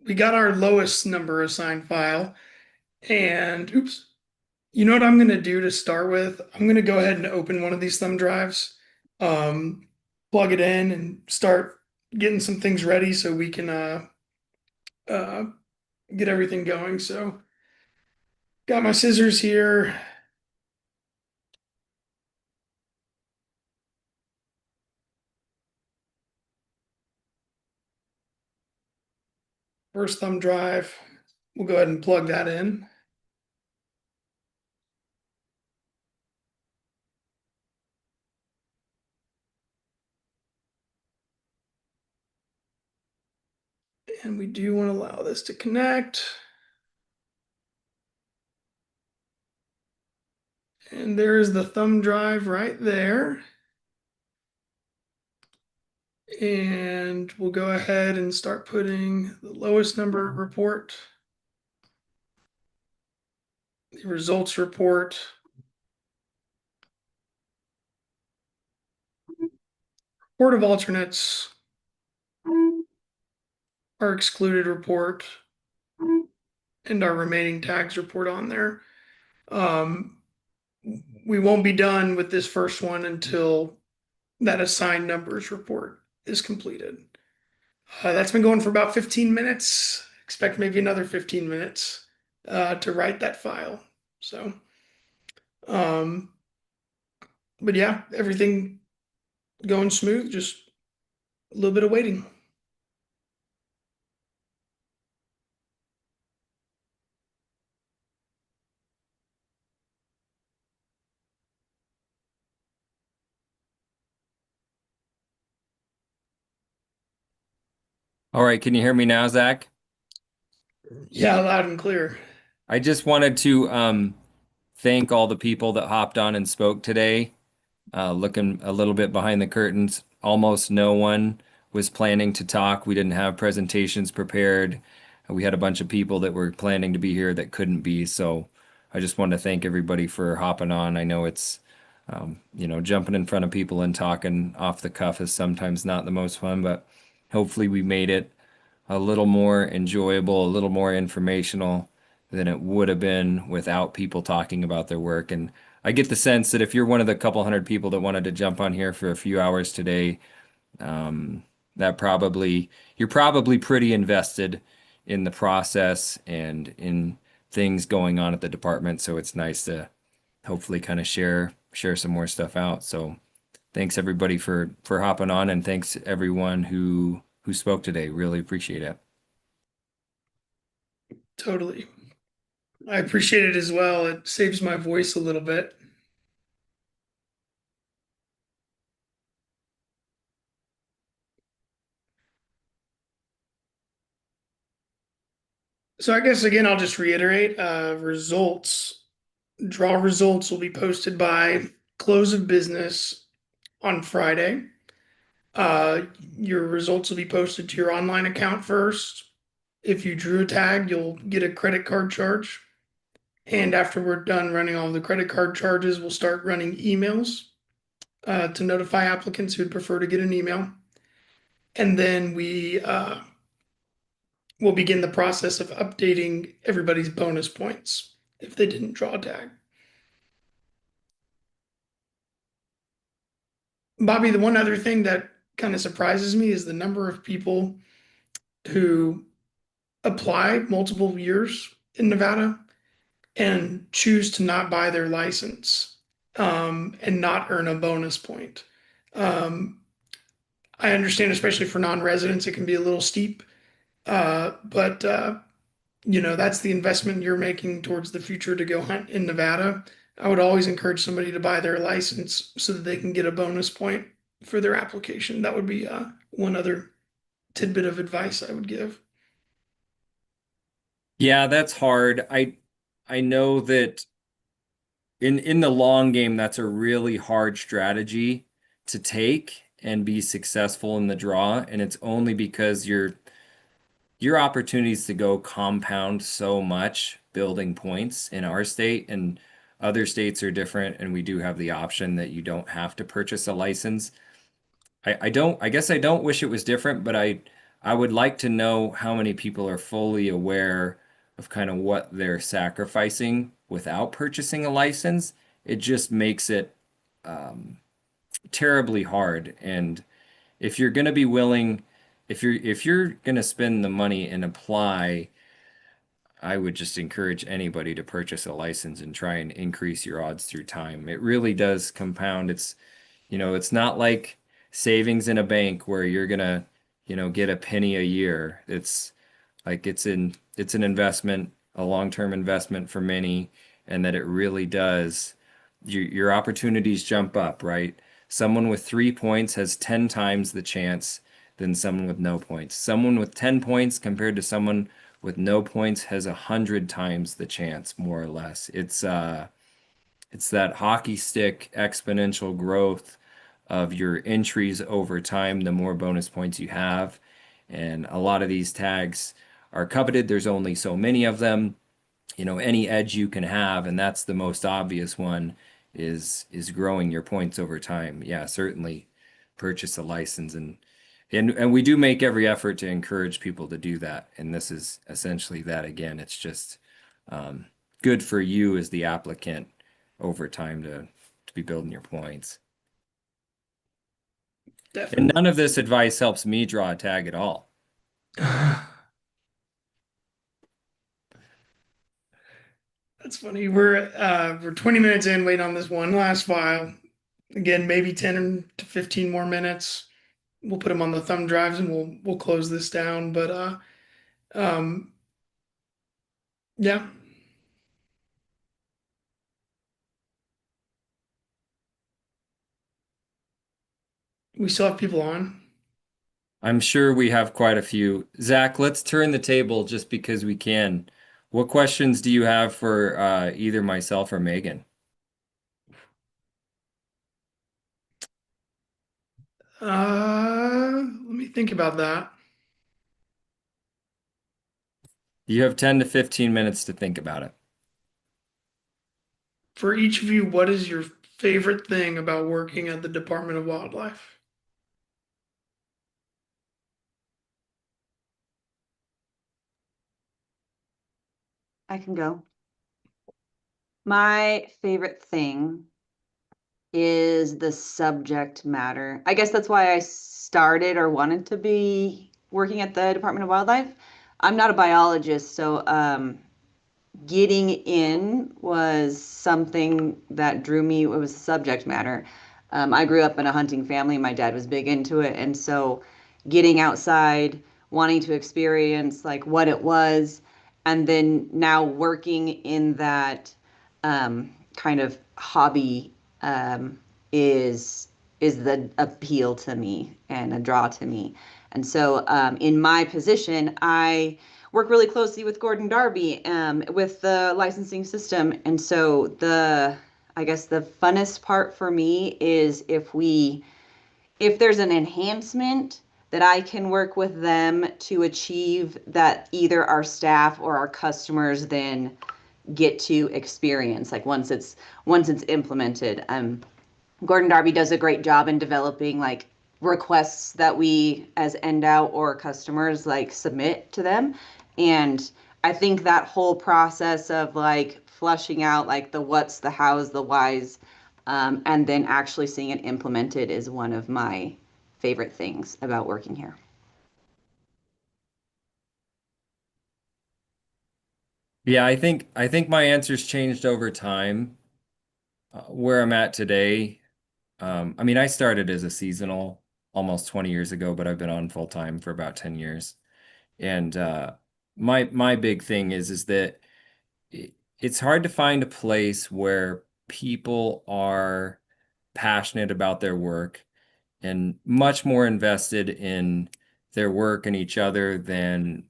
We got our lowest number assigned file, and oops. You know what I'm going to do to start with? I'm going to go ahead and open one of these thumb drives, plug it in, and start getting some things ready so we can uh, get everything going. So got my scissors here. First thumb drive. We'll go ahead and plug that in. And we do want to allow this to connect. And there's the thumb drive right there. And we'll go ahead and start putting the lowest number report, the results report, report of alternates, our excluded report, and our remaining tags report on there. We won't be done with this first one until that assigned numbers report is completed. That's been going for about 15 minutes. Expect maybe another 15 minutes to write that file. So, but yeah, everything going smooth, just a little bit of waiting. All right, can you hear me now, Zach? Yeah, loud and clear. I just wanted to thank all the people that hopped on and spoke today. Looking a little bit behind the curtains, almost no one was planning to talk. We didn't have presentations prepared. We had a bunch of people that were planning to be here that couldn't be. So I just want to thank everybody for hopping on. I know it's, jumping in front of people and talking off the cuff is sometimes not the most fun, but hopefully we made it a little more enjoyable, a little more informational than it would have been without people talking about their work. And I get the sense that if you're one of the couple hundred people that wanted to jump on here for a few hours today, um, you're probably pretty invested in the process and in things going on at the department. So it's nice to hopefully kind of share some more stuff out. So thanks everybody for hopping on, and thanks everyone who spoke today. Really appreciate it. Totally. I appreciate it as well. It saves my voice a little bit. So I guess again, I'll just reiterate, draw results will be posted by close of business on Friday. Your results will be posted to your online account first. If you drew a tag, you'll get a credit card charge. And after we're done running all the credit card charges, we'll start running emails to notify applicants who'd prefer to get an email. And then we will begin the process of updating everybody's bonus points if they didn't draw a tag. Bobby, the one other thing that kind of surprises me is the number of people who apply multiple years in Nevada and choose to not buy their license and not earn a bonus point. Um, I understand, especially for non-residents, it can be a little steep, but that's the investment you're making towards the future to go hunt in Nevada. I would always encourage somebody to buy their license so that they can get a bonus point for their application. That would be one other tidbit of advice I would give. Yeah, that's hard. I know that in the long game, that's a really hard strategy to take and be successful in the draw. And it's only because your opportunities to go compound so much building points in our state, and other states are different, and we do have the option that you don't have to purchase a license. I guess I don't wish it was different, but I would like to know how many people are fully aware of kind of what they're sacrificing without purchasing a license. It just makes it terribly hard. And if you're going to be willing if you're gonna spend the money and apply, I would just encourage anybody to purchase a license and try and increase your odds through time. It really does compound. It's not like savings in a bank where you're gonna, get a penny a year. It's like it's an investment, a long-term investment for many, and that it really does. Your opportunities jump up, right? Someone with 3 points has 10 times the chance than someone with no points. Someone with 10 points compared to someone with no points has 100 times the chance, more or less. It's that hockey stick exponential growth of your entries over time, the more bonus points you have. And a lot of these tags are coveted. There's only so many of them. Any edge you can have, and that's the most obvious one, is growing your points over time. Yeah, certainly purchase a license and we do make every effort to encourage people to do that. And this is essentially that again. It's just good for you as the applicant over time to be building your points. And Definitely. none of this advice helps me draw a tag at all. That's funny. We're 20 minutes in, waiting on this one last file. Again, maybe 10 to 15 more minutes. We'll put them on the thumb drives and we'll close this down. But um yeah. We still have people on. I'm sure we have quite a few. Zach, let's turn the table just because we can. What questions do you have for either myself or Megan? Let me think about that. You have 10 to 15 minutes to think about it. For each of you, what is your favorite thing about working at the Department of Wildlife? I can go. My favorite thing is the subject matter. I guess that's why I started or wanted to be working at the Department of Wildlife. I'm not a biologist, so getting in was something that drew me. It was subject matter. I grew up in a hunting family. My dad was big into it. And so getting outside, wanting to experience like what it was, and then now working in that kind of hobby um, is is the appeal to me and a draw to me. And so in my position, I work really closely with Gordon Darby with the licensing system. And so I guess the funnest part for me is if there's an enhancement that I can work with them to achieve that either our staff or our customers then get to experience, like once it's implemented. Gordon Darby does a great job in developing like requests that we as NDOW or customers like submit to them. And I think that whole process of like flushing out like the what's, the how's, the why's, and then actually seeing it implemented is one of my favorite things about working here. Yeah, I think my answers changed over time. Where I'm at today, I mean, I started as a seasonal almost 20 years ago, but I've been on full time for about 10 years. And my big thing is that it's hard to find a place where people are passionate about their work and much more invested in their work and each other than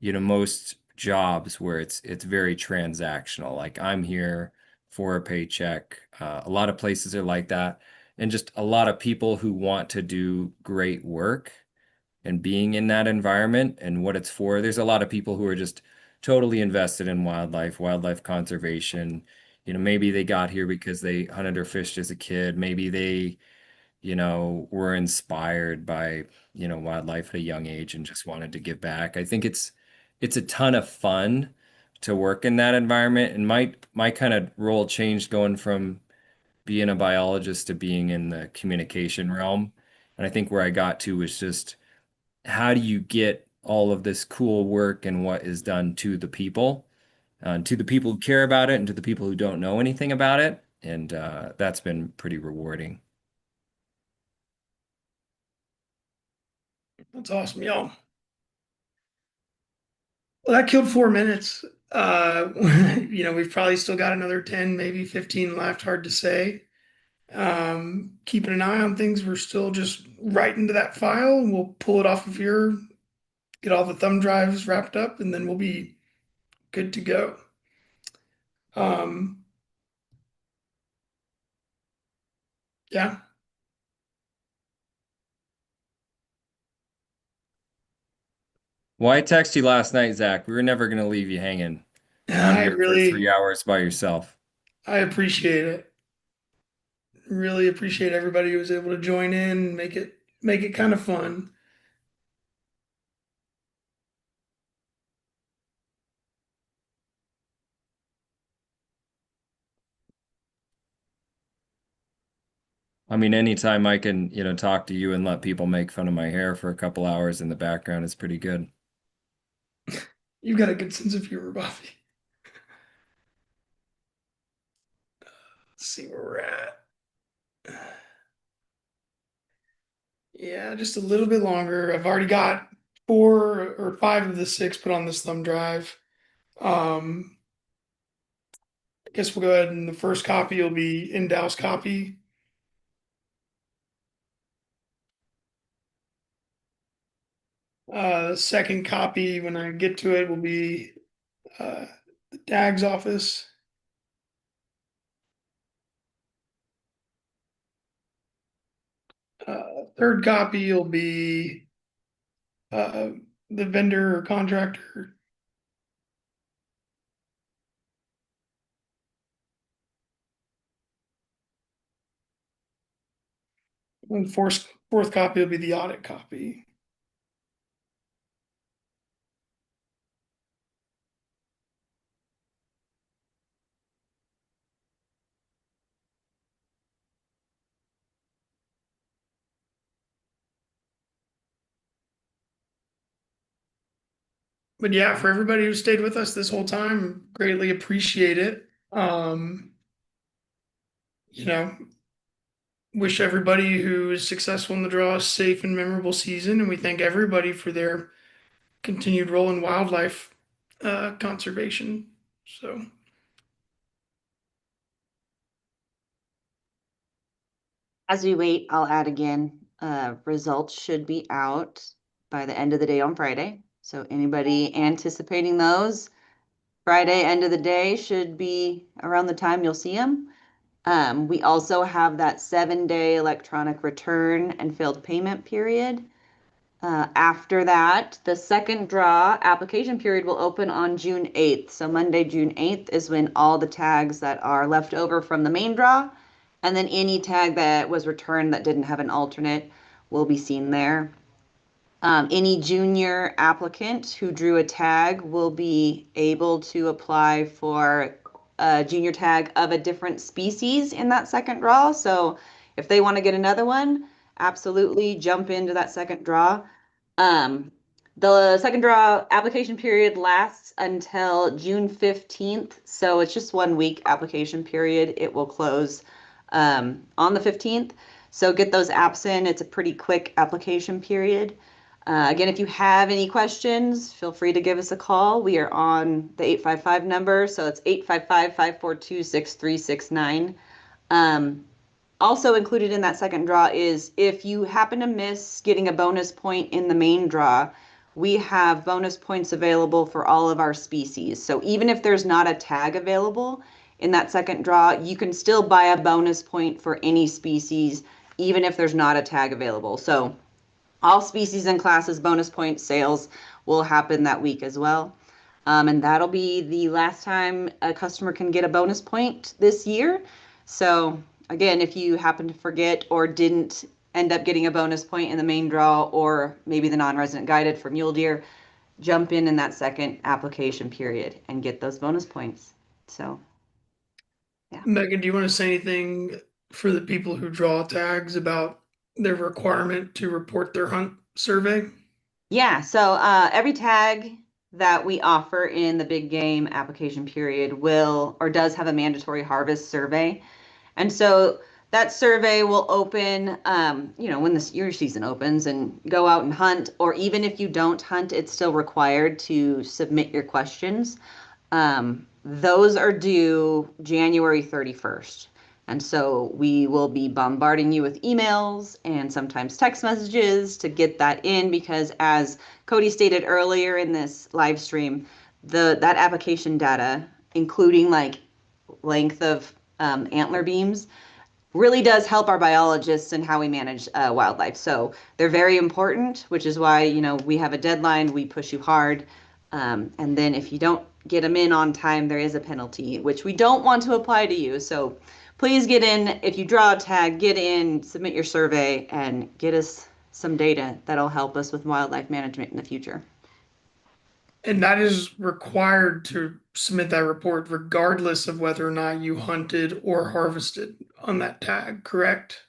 most jobs where it's very transactional. Like I'm here for a paycheck. A lot of places are like that, and just a lot of people who want to do great work and being in that environment and what it's for. There's a lot of people who are just totally invested in wildlife conservation. Maybe they got here because they hunted or fished as a kid. Maybe they were inspired by, wildlife at a young age and just wanted to give back. I think it's a ton of fun to work in that environment. And my kind of role changed going from being a biologist to being in the communication realm. And I think where I got to was just how do you get all of this cool work and what is done to the people who care about it and to the people who don't know anything about it. And that's been pretty rewarding. That's awesome, y'all. Well, that killed 4 minutes. We've probably still got another 10, maybe 15 left. Hard to say. Keeping an eye on things. We're still just right into that file, and we'll pull it off of here, get all the thumb drives wrapped up, and then we'll be good to go. Yeah. Well, I texted you last night, Zach. We were never going to leave you hanging out I here for really 3 hours by yourself. I appreciate it. Really appreciate everybody who was able to join in and make it kind of fun. I mean, anytime I can, talk to you and let people make fun of my hair for a couple hours in the background is pretty good. You've got a good sense of humor, Bobby. Let's see where we're at. Yeah, just a little bit longer. I've already got 4 or 5 of the 6 put on this thumb drive. I guess we'll go ahead and the first copy will be NDOW's copy. The second copy, when I get to it, will be the DAG's office. Third copy will be the vendor or contractor. And fourth copy will be the audit copy. But yeah, for everybody who stayed with us this whole time, greatly appreciate it. You know, wish everybody who is successful in the draw a safe and memorable season, and we thank everybody for their continued role in wildlife conservation. So, As we wait, I'll add again, results should be out by the end of the day on Friday. So anybody anticipating those, Friday, end of the day should be around the time you'll see them. We also have that 7-day electronic return and failed payment period. After that, the second draw application period will open on June 8th. So Monday, June 8th is when all the tags that are left over from the main draw, and then any tag that was returned that didn't have an alternate will be seen there. Any junior applicant who drew a tag will be able to apply for a junior tag of a different species in that second draw. So if they want to get another one, absolutely jump into that second draw. The second draw application period lasts until June 15th. So it's just 1 week application period. It will close on the 15th. So get those apps in. It's a pretty quick application period. Again, if you have any questions, feel free to give us a call. We are on the 855 number, so it's 855-542-6369. Also included in that second draw is if you happen to miss getting a bonus point in the main draw, we have bonus points available for all of our species. So even if there's not a tag available in that second draw, you can still buy a bonus point for any species, even if there's not a tag available. So all species and classes bonus point sales will happen that week as well. And that'll be the last time a customer can get a bonus point this year. So again, if you happen to forget or didn't end up getting a bonus point in the main draw or maybe the non-resident guided for mule deer, jump in that second application period and get those bonus points. So, yeah. Megan, do you want to say anything for the people who draw tags about their requirement to report their hunt survey? Yeah, so every tag that we offer in the big game application period will or does have a mandatory harvest survey. And so that survey will open, when your season opens and go out and hunt, or even if you don't hunt, it's still required to submit your questions. Those are due January 31st. And so we will be bombarding you with emails and sometimes text messages to get that in because as Cody stated earlier in this live stream, that application data, including like length of antler beams, really does help our biologists in how we manage wildlife. So they're very important, which is why, we have a deadline, we push you hard. And then if you don't get them in on time, there is a penalty, which we don't want to apply to you. So please get in. If you draw a tag, get in, submit your survey, and get us some data that'll help us with wildlife management in the future. And that is required to submit that report regardless of whether or not you hunted or harvested on that tag, correct?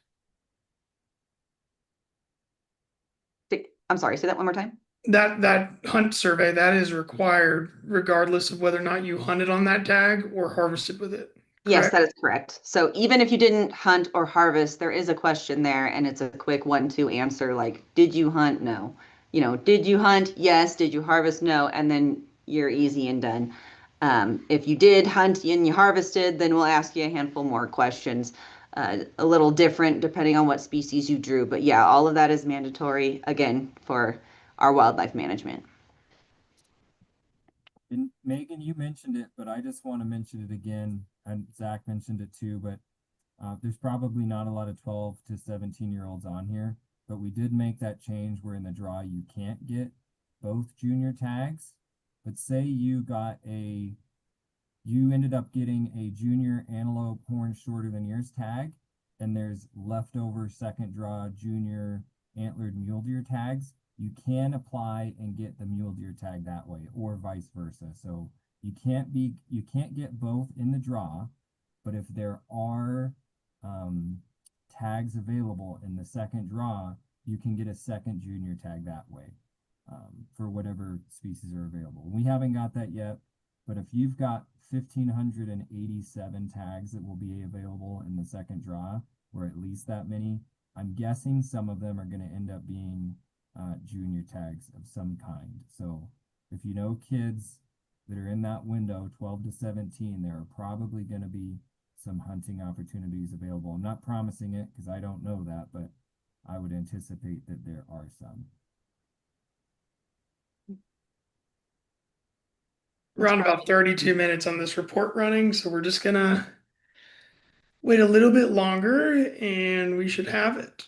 I'm sorry, say that one more time. That hunt survey, that is required regardless of whether or not you hunted on that tag or harvested with it. Yes, Correct? that is correct. So even if you didn't hunt or harvest, there is a question there and it's a quick 1-2 answer like, did you hunt? No. Did you hunt? Yes. Did you harvest? No. And then you're easy and done. If you did hunt and you harvested, then we'll ask you a handful more questions, a little different depending on what species you drew. But yeah, all of that is mandatory, again, for our wildlife management. And Megan, you mentioned it, but I just want to mention it again. And Zach mentioned it too, but there's probably not a lot of 12 to 17-year-olds on here, but we did make that change where in the draw you can't get both junior tags. But say you ended up getting a junior antelope horn shorter than yours tag, and there's leftover second draw junior antlered mule deer tags, you can apply and get the mule deer tag that way, or vice versa. So you can't get both in the draw, but if there are tags available in the second draw, you can get a second junior tag that way for whatever species are available. We haven't got that yet, but if you've got 1,587 tags that will be available in the second draw, or at least that many, I'm guessing some of them are going to end up being junior tags of some kind. So if you know kids that are in that window, 12 to 17, there are probably going to be some hunting opportunities available. I'm not promising it because I don't know that, but I would anticipate that there are some. We're on about 32 minutes on this report running, so we're just gonna wait a little bit longer and we should have it.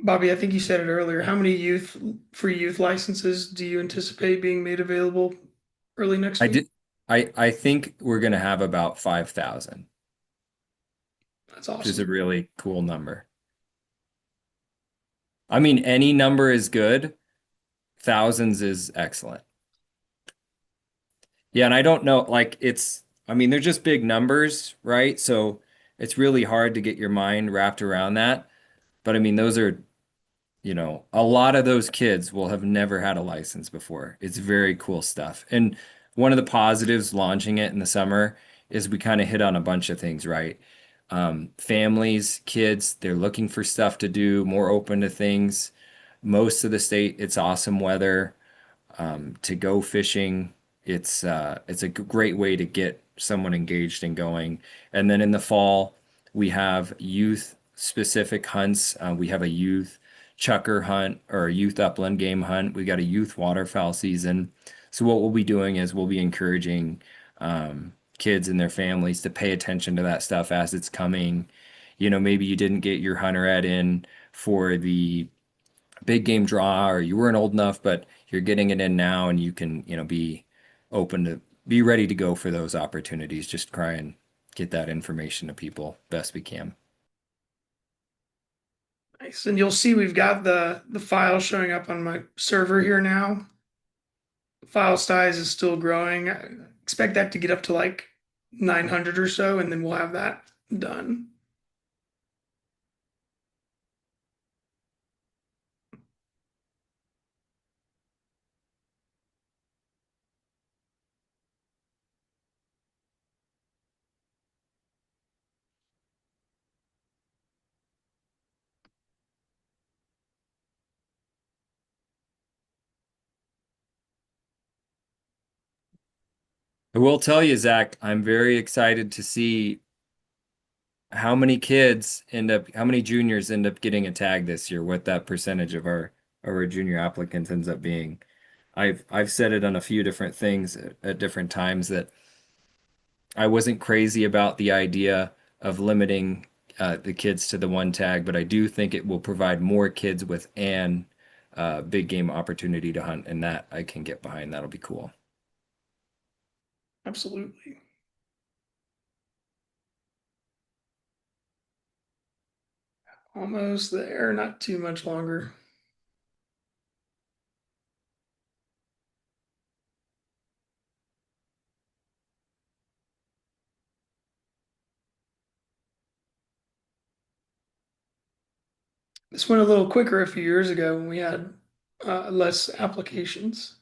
Bobby, I think you said it earlier. How many free youth licenses do you anticipate being made available early next week? I think we're going to have about 5,000. That's awesome. Which is a really cool number. I mean, any number is good. Thousands is excellent. Yeah, and I don't know, they're just big numbers, right? So it's really hard to get your mind wrapped around that. But I mean, those are, a lot of those kids will have never had a license before. It's very cool stuff. And one of the positives launching it in the summer is we kind of hit on a bunch of things, right? Families, kids, they're looking for stuff to do, more open to things. Most of the state, it's awesome weather to go fishing. It's a great way to get someone engaged and going. And then in the fall, we have youth specific hunts. We have a youth chucker hunt or a youth upland game hunt. We got a youth waterfowl season. So what we'll be doing is we'll be encouraging kids and their families to pay attention to that stuff as it's coming. Maybe you didn't get your hunter ed in for the big game draw, or you weren't old enough, but you're getting it in now, and you can, be ready to go for those opportunities. Just try and get that information to people best we can. Nice. And you'll see we've got the file showing up on my server here now file size is still growing. I expect that to get up to like 900 or so, and then we'll have that done. I will tell you, Zach, I'm very excited to see how many how many juniors end up getting a tag this year, what that percentage of our junior applicants ends up being. I've said it on a few different things at different times that I wasn't crazy about the idea of limiting the kids to the one tag, but I do think it will provide more kids with an big game opportunity to hunt, and that I can get behind. That'll be cool. Absolutely. Almost there, not too much longer. This went a little quicker a few years ago when we had less applications.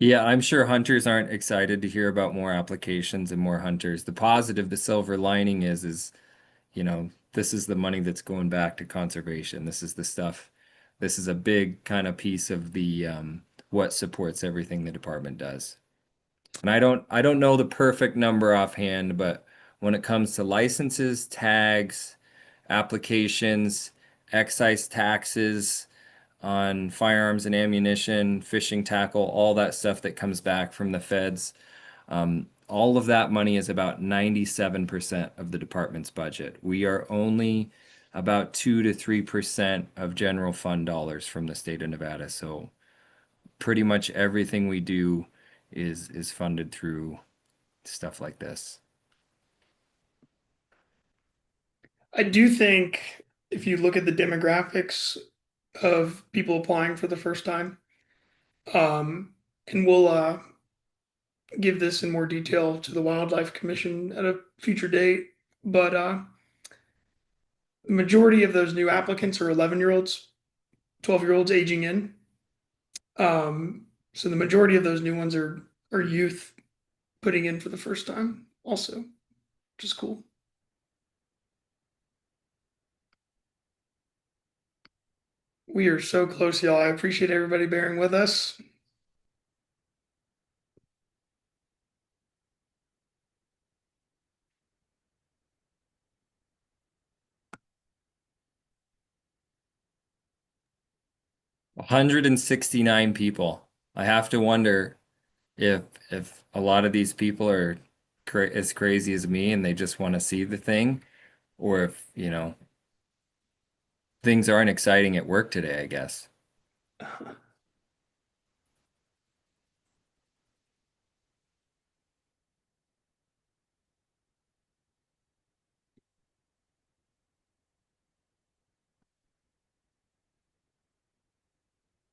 Yeah, I'm sure hunters aren't excited to hear about more applications and more hunters. The positive, the silver lining is, this is the money that's going back to conservation. This is the stuff. This is a big kind of piece of the what supports everything the department does. And I don't know the perfect number offhand, but when it comes to licenses, tags, applications, excise taxes on firearms and ammunition, fishing tackle, all that stuff that comes back from the feds. All of that money is about 97% of the department's budget. We are only about 2 to 3% of general fund dollars from the state of Nevada. So pretty much everything we do is funded through stuff like this. I do think if you look at the demographics of people applying for the first time, and we'll give this in more detail to the Wildlife Commission at a future date, but the majority of those new applicants are 11-year-olds, 12-year-olds aging in. So the majority of those new ones are youth putting in for the first time also, which is cool. We are so close, y'all. I appreciate everybody bearing with us. One 169 people. I have to wonder if a lot of these people are as crazy as me and they just want to see the thing, or if, things aren't exciting at work today, I guess.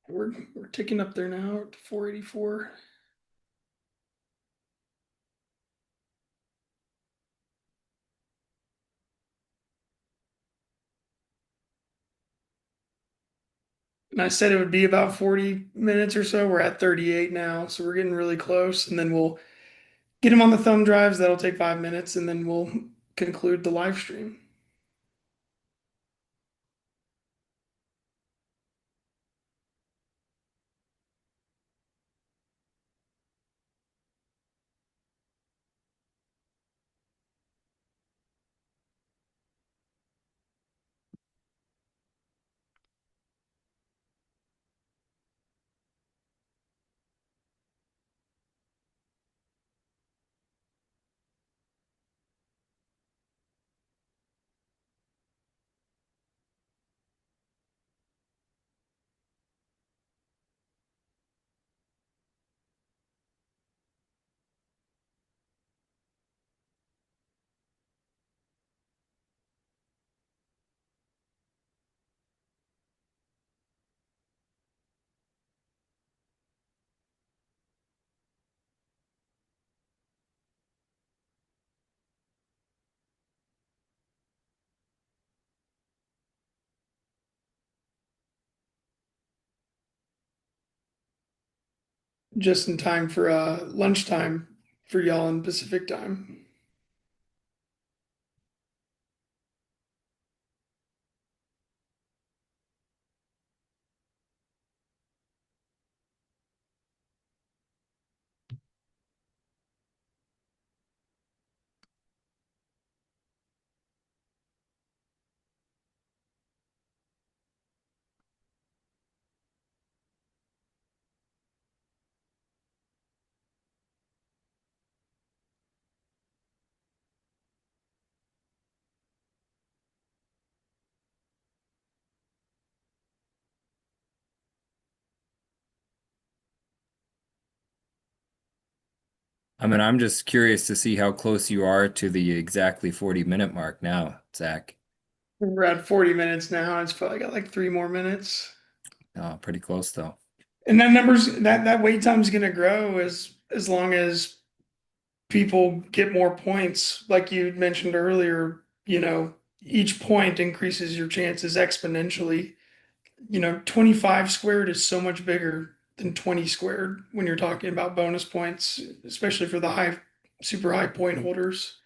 We're ticking up there now to 484. And I said it would be about 40 minutes or so. We're at 38 now, so we're getting really close. And then we'll get them on the thumb drives. That'll take 5 minutes, and then we'll conclude the live stream. just in time for lunchtime for y'all in Pacific time. I mean, I'm just curious to see how close you are to the exactly 40-minute mark now, Zach. We're at 40 minutes now. It's probably got like 3 more minutes. Oh, pretty close though. And that wait time is gonna grow as long as people get more points. Like you mentioned earlier, each point increases your chances exponentially. 25 squared is so much bigger than 20 squared when you're talking about bonus points, especially for the super high point holders.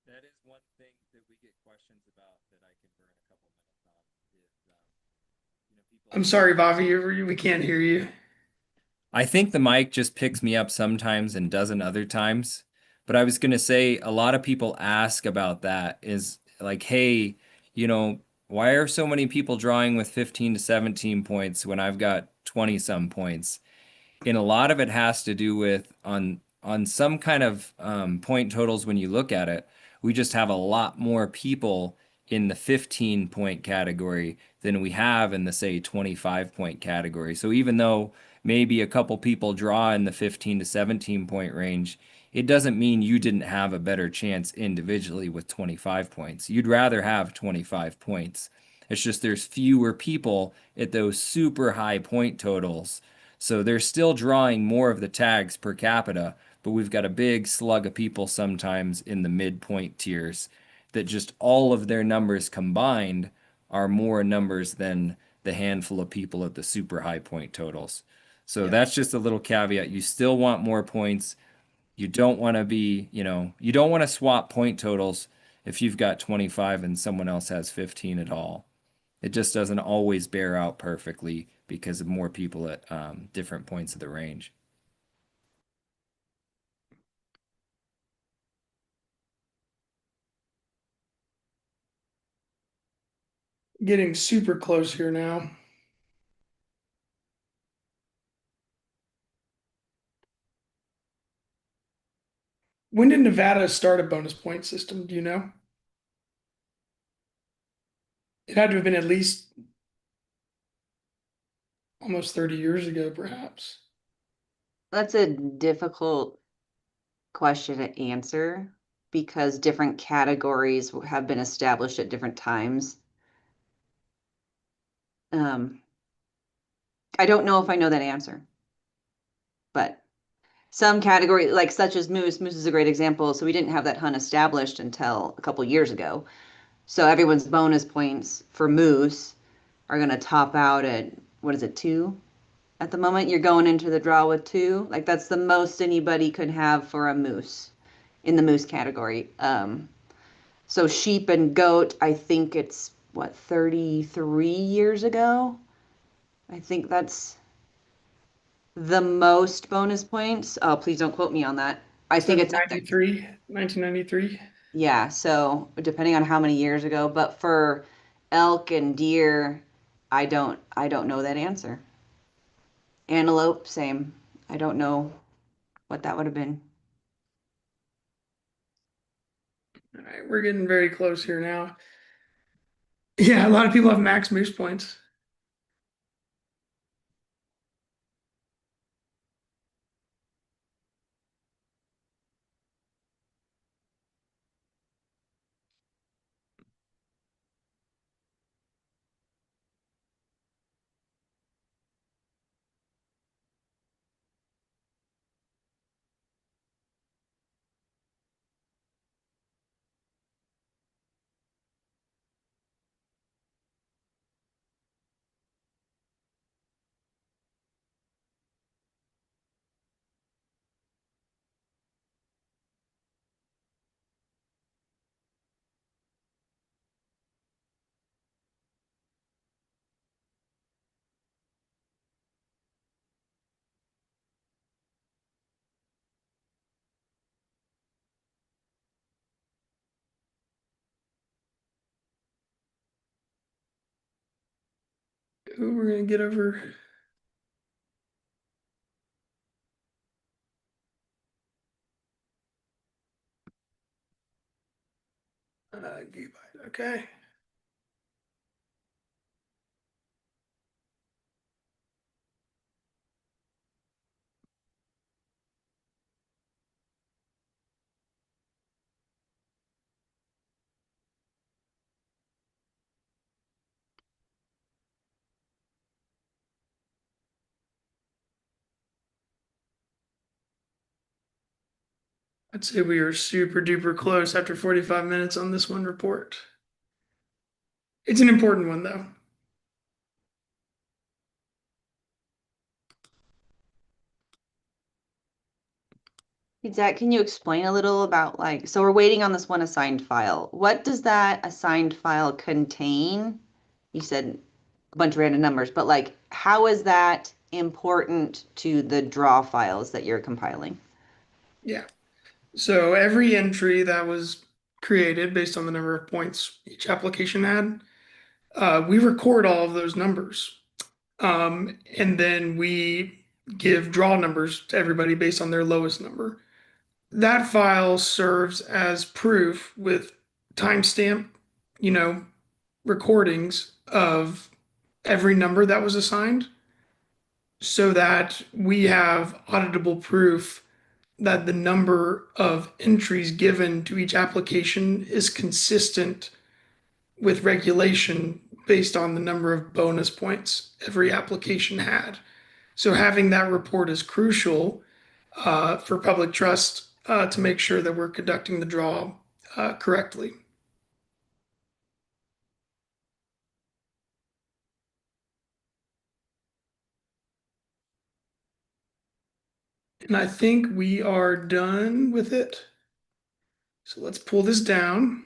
That is one thing that we get questions about that I can burn a couple minutes on is, people. I'm sorry, Bobby, we can't hear you. I think the mic just picks me up sometimes and doesn't other times. But I was going to say a lot of people ask about that is like, hey, why are so many people drawing with 15 to 17 points when I've got 20 some points? And a lot of it has to do with on some kind of point totals when you look at it, we just have a lot more people in the 15 point category than we have in the say 25 point category. So even though maybe a couple people draw in the 15 to 17 point range, it doesn't mean you didn't have a better chance individually with 25 points. You'd rather have 25 points. It's just there's fewer people at those super high point totals, so they're still drawing more of the tags per capita, but we've got a big slug of people sometimes in the midpoint tiers that just all of their numbers combined are more numbers than the handful of people at the super high point totals. So that's just a little caveat. You still want more points. You don't want to be, you don't want to swap point totals if you've got 25 and someone else has 15 at all. It just doesn't always bear out perfectly because of more people at different points of the range. Getting super close here now. When did Nevada start a bonus point system? Do you know? It had to have been at least almost 30 years ago, perhaps. That's a difficult question to answer because different categories have been established at different times. I don't know if I know that answer, but some category, like such as moose is a great example. So we didn't have that hunt established until a couple years ago. So everyone's bonus points for moose are going to top out at, what is it, 2? At the moment, you're going into the draw with 2. Like that's the most anybody could have for a moose in the moose category. So sheep and goat, I think it's what, 33 years ago? I think that's the most bonus points. Oh, please don't quote me on that. I think it's up there. 1993. Yeah, so depending on how many years ago, but for elk and deer, I don't know that answer. Antelope, same. I don't know what that would have been. All right, we're getting very close here now. Yeah, a lot of people have max moose points. Ooh, we're gonna get over. Gigabyte, okay. I'd say we are super duper close after 45 minutes on this one report. It's an important one though. Hey, Zach, can you explain a little about like, so we're waiting on this one assigned file. What does that assigned file contain? You said a bunch of random numbers, but like, how is that important to the draw files that you're compiling? Yeah. So every entry that was created based on the number of points each application had, we record all of those numbers. And then we give draw numbers to everybody based on their lowest number. That file serves as proof with timestamp, you know, recordings of every number that was assigned so that we have auditable proof that the number of entries given to each application is consistent with regulation based on the number of bonus points every application had. So having that report is crucial for public trust to make sure that we're conducting the draw correctly. And I think we are done with it. So let's pull this down.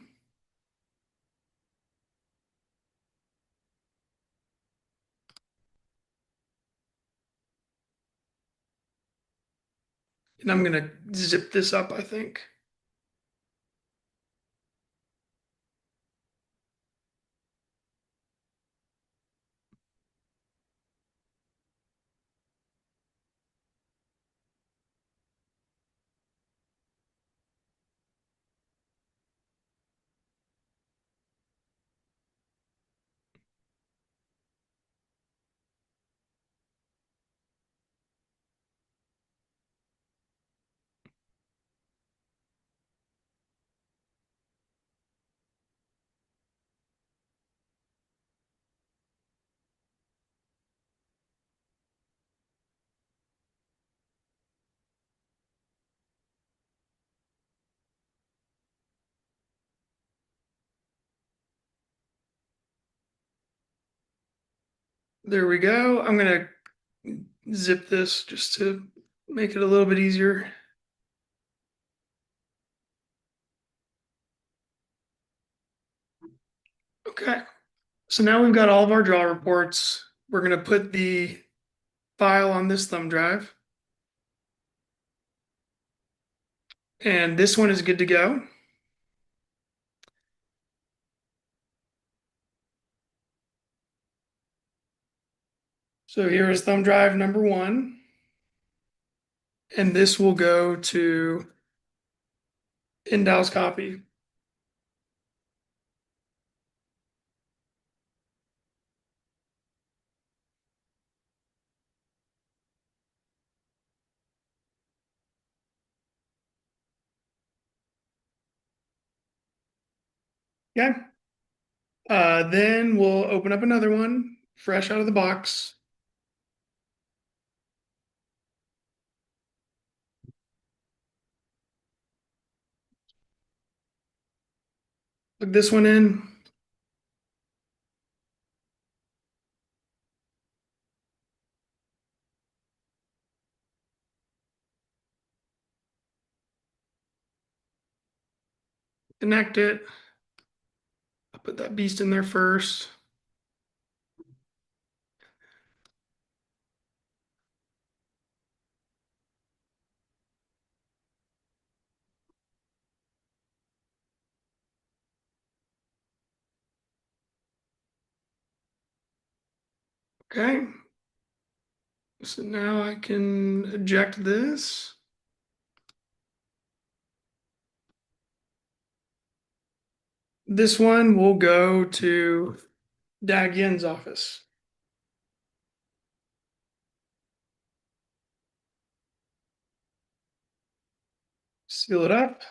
And I'm going to zip this up, I think. There we go. I'm going to zip this just to make it a little bit easier. Okay. So now we've got all of our draw reports. We're going to put the file on this thumb drive. And this one is good to go. So here is thumb drive number 1. And this will go to NDOW's copy. Okay. Then we'll open up another one, fresh out of the box. Plug this one in. Connect it. I'll put that beast in there first. Okay. So now I can eject this. This one will go to Dag Yin's office. Seal it up.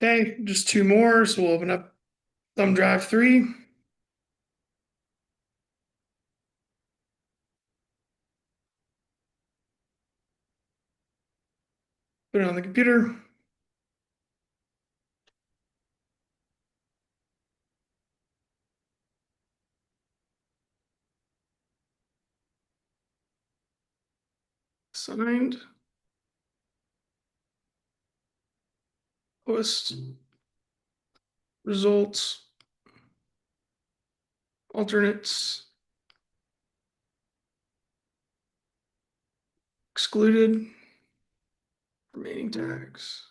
Okay, just two more. So we'll open up thumb drive 3. Put it on the computer. Signed. Post. Results. Alternates. Excluded. Remaining tags.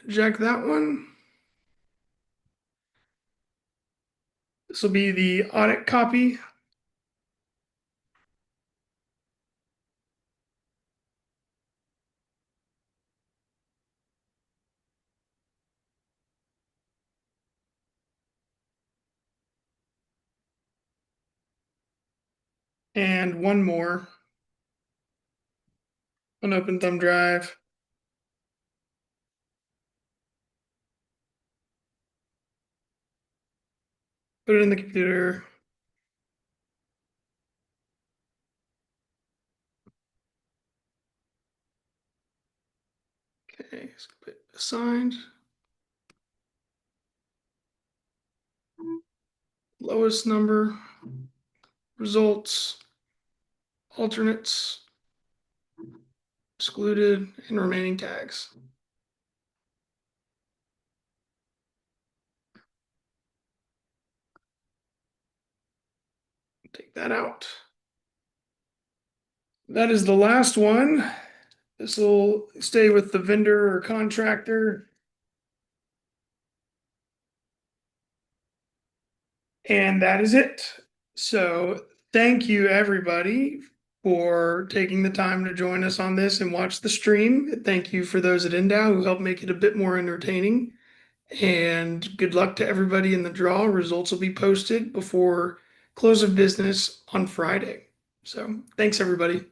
Eject that one. This will be the audit copy. And one more. Unopened thumb drive. Put it in the computer. Okay, so put assigned. Lowest number. Results. Alternates. Excluded and remaining tags. Take that out. That is the last one. This will stay with the vendor or contractor. And that is it. So thank you, everybody, for taking the time to join us on this and watch the stream. Thank you for those at NDOW who helped make it a bit more entertaining. And good luck to everybody in the draw. Results will be posted before close of business on Friday. So thanks, everybody.